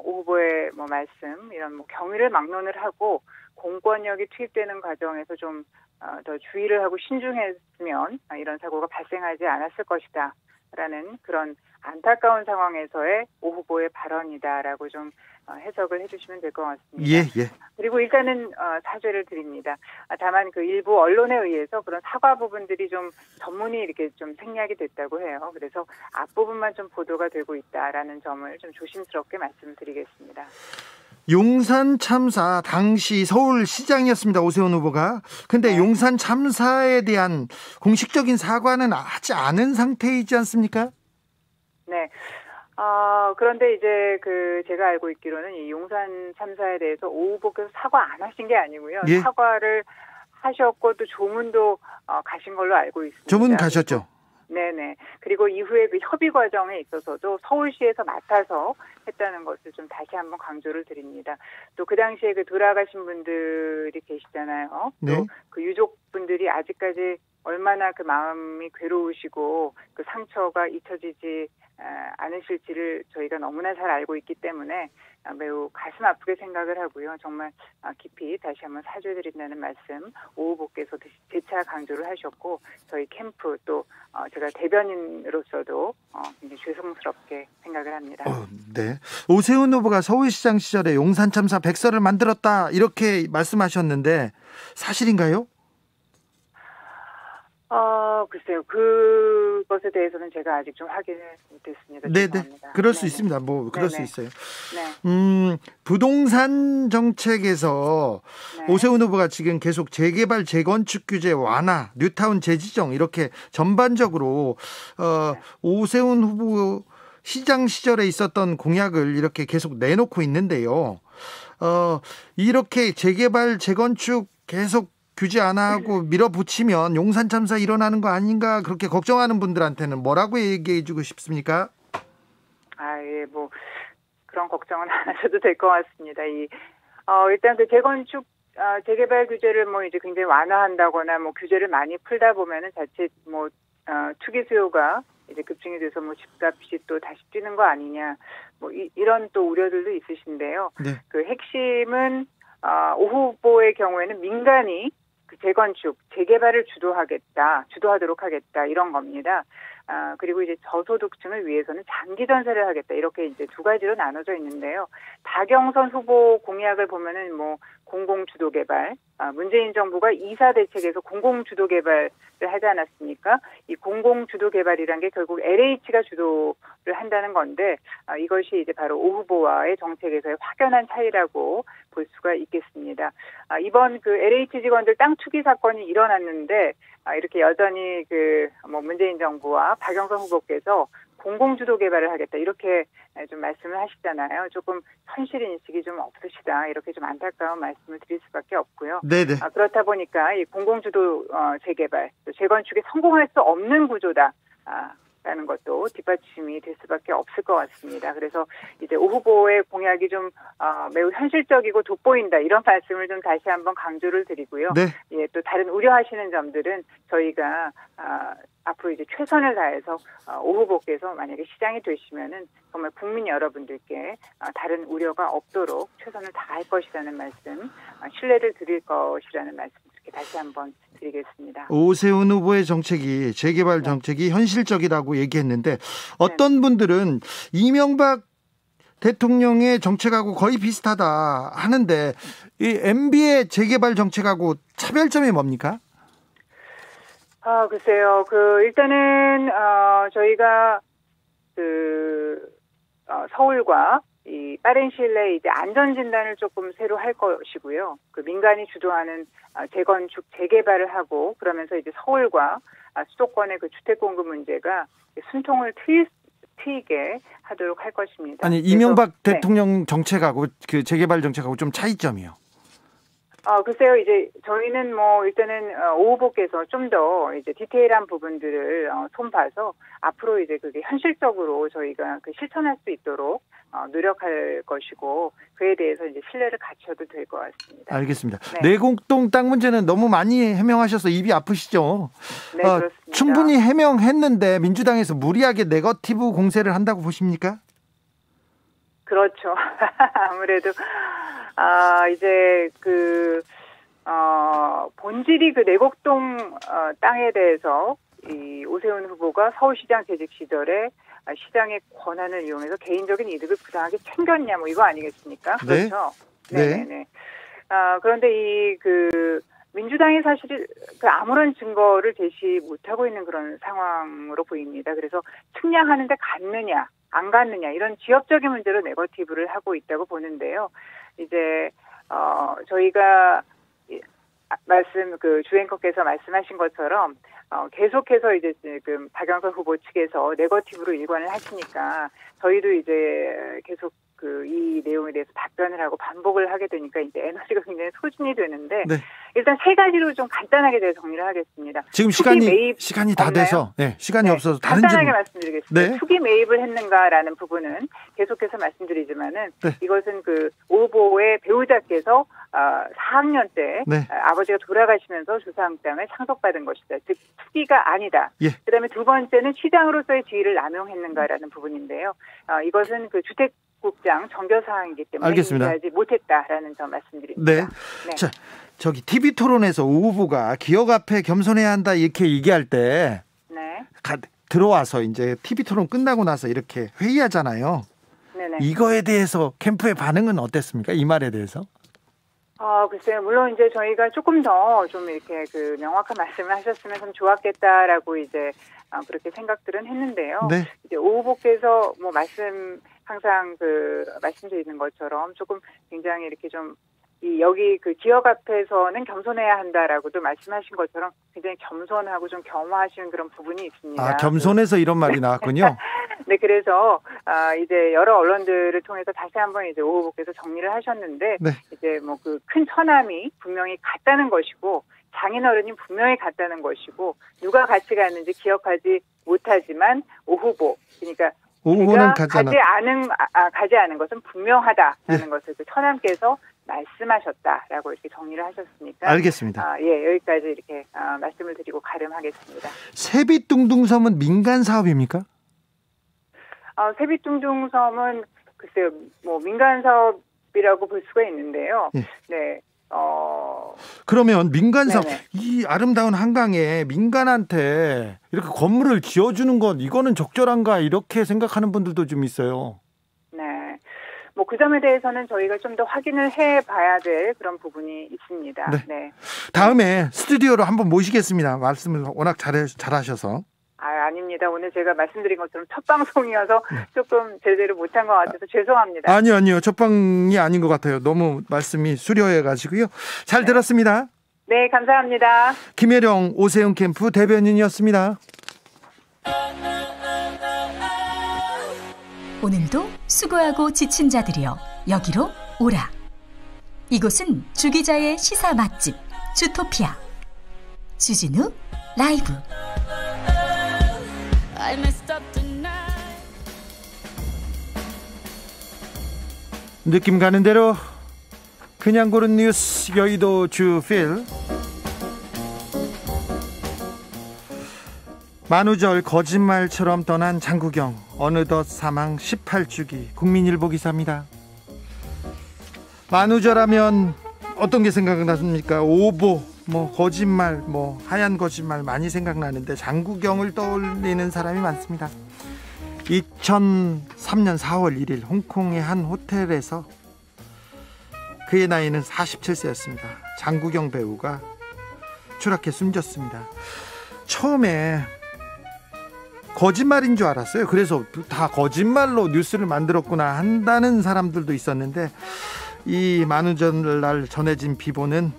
오 후보의 말씀 이런 경위를 막론을 하고 공권력이 투입되는 과정에서 좀 더 주의를 하고 신중했으면 이런 사고가 발생하지 않았을 것이다라는 그런 안타까운 상황에서의 오 후보의 발언이다라고 좀 해석을 해주시면 될 것 같습니다. 예. 그리고 일단은 사죄를 드립니다. 다만 일부 언론에 의해서 그런 사과 부분들이 좀 전문이 이렇게 좀 생략이 됐다고 해요. 그래서 앞부분만 좀 보도가 되고 있다라는 점을 좀 조심스럽게 말씀드리겠습니다. 용산 참사 당시 서울시장이었습니다. 오세훈 후보가. 근데 용산 참사에 대한 공식적인 사과는 하지 않은 상태이지 않습니까? 네. 그런데 이제 제가 알고 있기로는 이 용산 참사에 대해서 오 후보께서 사과 안 하신 게 아니고요. 예? 사과를 하셨고 또 조문도 가신 걸로 알고 있습니다. 조문 가셨죠? 네네. 그리고 이후에 협의 과정에 있어서도 서울시에서 맡아서 했다는 것을 좀 다시 한번 강조를 드립니다. 또 그 당시에 돌아가신 분들이 계시잖아요. 네. 또 그 유족분들이 아직까지 얼마나 마음이 괴로우시고 상처가 잊혀지지 않으실지를 저희가 너무나 잘 알고 있기 때문에 매우 가슴 아프게 생각을 하고요. 정말 깊이 다시 한번 사죄드린다는 말씀 오 후보께서 재차 강조를 하셨고 저희 캠프 또 제가 대변인으로서도 굉장히 죄송스럽게 생각을 합니다. 네. 오세훈 후보가 서울시장 시절에 용산 참사 백서를 만들었다 이렇게 말씀하셨는데 사실인가요? 글쎄요. 그것에 대해서는 제가 아직 좀 확인을 못했습니다. 네네. 그럴 수 있습니다. 그럴 수 있어요. 네. 부동산 정책에서 오세훈 후보가 지금 계속 재개발, 재건축 규제 완화, 뉴타운 재지정 이렇게 전반적으로 오세훈 후보 시장 시절에 있었던 공약을 이렇게 계속 내놓고 있는데요. 이렇게 재개발, 재건축 계속 규제 안 하고 밀어붙이면 용산 참사 일어나는 거 아닌가 그렇게 걱정하는 분들한테는 뭐라고 얘기해 주고 싶습니까? 예, 그런 걱정은 안 하셔도 될 것 같습니다. 일단 재건축, 재개발 규제를 이제 굉장히 완화한다거나 규제를 많이 풀다 보면은 자칫 투기 수요가 이제 급증이 돼서 집값이 또 다시 뛰는 거 아니냐, 이런 또 우려들도 있으신데요. 네. 핵심은 오 후보의 경우에는 민간이 재건축, 재개발을 주도하도록 하겠다 이런 겁니다. 그리고 이제 저소득층을 위해서는 장기 전세를 하겠다 이렇게 이제 두 가지로 나눠져 있는데요. 박영선 후보 공약을 보면은 공공주도 개발, 문재인 정부가 2사 대책에서 공공주도 개발을 하지 않았습니까? 이 공공주도 개발이란 게 결국 LH가 주도를 한다는 건데 이것이 이제 바로 오 후보와의 정책에서의 확연한 차이라고 볼 수가 있겠습니다. 이번 LH 직원들 땅 투기 사건이 일어났는데 이렇게 여전히 문재인 정부와 박영선 후보께서 공공주도 개발을 하겠다 이렇게 좀 말씀을 하시잖아요. 조금 현실 인식이 좀 없으시다 이렇게 좀 안타까운 말씀을 드릴 수밖에 없고요. 네네. 그렇다 보니까 이 공공주도 재개발, 재건축에 성공할 수 없는 구조다. 라는 것도 뒷받침이 될 수밖에 없을 것 같습니다. 그래서 이제 오 후보의 공약이 좀 매우 현실적이고 돋보인다 이런 말씀을 좀 다시 한번 강조를 드리고요. 네. 예, 또 다른 우려하시는 점들은 저희가 앞으로 이제 최선을 다해서 오 후보께서 만약에 시장이 되시면은 정말 국민 여러분들께 다른 우려가 없도록 최선을 다할 것이라는 말씀, 신뢰를 드릴 것이라는 말씀 이렇게 다시 한번 드리겠습니다. 오세훈 후보의 정책이 재개발 정책이 현실적이라고 얘기했는데 어떤 분들은 이명박 대통령의 정책하고 거의 비슷하다 하는데 이 MB의 재개발 정책하고 차별점이 뭡니까? 글쎄요. 일단은 저희가 서울과 이 빠른 시일 내에 이제 안전 진단을 조금 새로 할 것이고요. 민간이 주도하는 재건축 재개발을 하고 그러면서 이제 서울과 수도권의 주택 공급 문제가 순통을 트이게 하도록 할 것입니다. 아니 이명박 대통령 정책하고 그 재개발 정책하고 좀 차이점이요. 글쎄요, 이제 저희는 일단은 오 후보께서 좀 더 이제 디테일한 부분들을 손봐서 앞으로 이제 그게 현실적으로 저희가 실천할 수 있도록 노력할 것이고 그에 대해서 이제 신뢰를 갖춰도 될 것 같습니다. 알겠습니다. 네. 내곡동 땅 문제는 너무 많이 해명하셔서 입이 아프시죠? 네, 그렇습니다. 충분히 해명했는데 민주당에서 무리하게 네거티브 공세를 한다고 보십니까? 그렇죠. 아무래도 이제 본질이 내곡동 땅에 대해서 이 오세훈 후보가 서울시장 재직 시절에 시장의 권한을 이용해서 개인적인 이득을 부당하게 챙겼냐 이거 아니겠습니까? 네. 그렇죠. 네. 네. 그런데 민주당이 사실 아무런 증거를 제시 못하고 있는 그런 상황으로 보입니다. 그래서 측량하는데 갔느냐 안 갔느냐 이런 지역적인 문제로 네거티브를 하고 있다고 보는데요. 이제 저희가 주앵커께서 말씀하신 것처럼 계속해서 이제 지금 박영선 후보 측에서 네거티브로 일관을 하시니까 저희도 이제 계속 이 내용에 대해서 답변을 하고 반복을 하게 되니까 이제 에너지가 굉장히 소진이 되는데 네. 일단 세 가지로 좀 간단하게 정리를 하겠습니다. 지금 시간이 다 돼서 시간이 없어서 다른 간단하게 말씀드리겠습니다. 네. 투기 매입을 했는가라는 부분은 계속해서 말씀드리지만은 이것은 오 후보의 배우자께서 4학년 때 아버지가 돌아가시면서 주상장을 상속받은 것이다. 즉 투기가 아니다. 그다음에 두 번째는 시장으로서의 지위를 남용했는가라는 부분인데요. 이것은 주택국장 정결 사항이기 때문에 알겠습니다. 인지하지 못했다라는 점 말씀드립니다. 네. 자, TV 토론에서 오 후보가 기억 앞에 겸손해야 한다 이렇게 얘기할 때 들어와서 이제 TV 토론 끝나고 나서 이렇게 회의하잖아요. 네네. 이거에 대해서 캠프의 반응은 어땠습니까? 이 말에 대해서? 글쎄요. 물론 이제 저희가 조금 더 좀 이렇게 명확한 말씀을 하셨으면 좀 좋았겠다라고 이제 그렇게 생각들은 했는데요. 네. 이제 오 후보께서 항상 말씀드리는 것처럼 조금 굉장히 이렇게 좀 여기 기억 앞에서는 겸손해야 한다라고도 말씀하신 것처럼 굉장히 겸손하고 좀 겸허하시는 그런 부분이 있습니다. 겸손해서 이런 말이 나왔군요. 네, 그래서 이제 여러 언론들을 통해서 다시 한번 이제 오 후보께서 정리를 하셨는데 이제 큰 처남이 분명히 같다는 것이고 장인어른이 분명히 같다는 것이고 누가 같이 갔는지 기억하지 못하지만 오 후보 그러니까 제가 가지 않은 것은 분명하다라는 것을 처남께서 말씀하셨다라고 이렇게 정리를 하셨으니까 알겠습니다. 여기까지 이렇게 말씀을 드리고 가름하겠습니다. 세빛둥둥섬은 민간 사업입니까? 세빛둥둥섬은 글쎄요, 민간 사업이라고 볼 수가 있는데요. 네. 그러면 민간 사업, 이 아름다운 한강에 민간한테 이렇게 건물을 지어주는 것 이거는 적절한가 이렇게 생각하는 분들도 좀 있어요. 네. 그 점에 대해서는 저희가 좀 더 확인을 해봐야 될 그런 부분이 있습니다. 네. 다음에 스튜디오로 한번 모시겠습니다. 말씀을 워낙 잘하셔서. 아닙니다. 오늘 제가 말씀드린 것처럼 첫 방송이어서 조금 제대로 못한 것 같아서 죄송합니다. 아니요. 첫 방이 아닌 것 같아요. 너무 말씀이 수려해가지고요. 잘 들었습니다. 네, 감사합니다. 김혜령 오세훈 캠프 대변인이었습니다. 오늘도 수고하고 지친 자들이여 여기로 오라. 이곳은 주기자의 시사 맛집 주토피아 주진우 라이브. 느낌 가는 대로 그냥 고른 뉴스 여의도 주필. 만우절 거짓말처럼 떠난 장구경 어느덧 사망 18주기. 국민일보 기사입니다. 만우절하면 어떤 게 생각나십니까? 오보, 거짓말, 하얀 거짓말 많이 생각나는데 장구경을 떠올리는 사람이 많습니다. 2003년 4월 1일 홍콩의 한 호텔에서 그의 나이는 47세였습니다. 장국영 배우가 추락해 숨졌습니다. 처음에 거짓말인 줄 알았어요. 그래서 다 거짓말로 뉴스를 만들었구나 한다는 사람들도 있었는데, 이 만우절날 전해진 비보는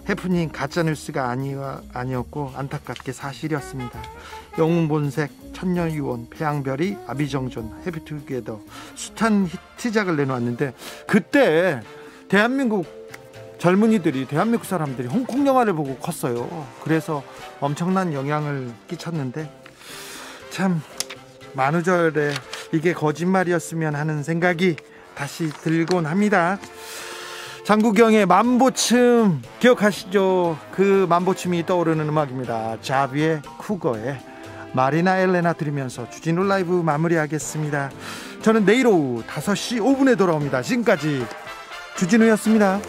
해프닝 가짜뉴스가 아니었고 안타깝게 사실이었습니다. 영웅본색, 천녀유원, 태양별이, 아비정존, 해피투게더 숱한 히트작을 내놓았는데, 그때 대한민국 젊은이들이, 대한민국 사람들이 홍콩 영화를 보고 컸어요. 그래서 엄청난 영향을 끼쳤는데, 참 만우절에 이게 거짓말이었으면 하는 생각이 다시 들곤 합니다. 장국영의 만보춤 기억하시죠? 그 만보춤이 떠오르는 음악입니다. 자비의 쿠거의 마리나 엘레나 들으면서 주진우 라이브 마무리하겠습니다. 저는 내일 오후 5시 5분에 돌아옵니다. 지금까지 주진우였습니다.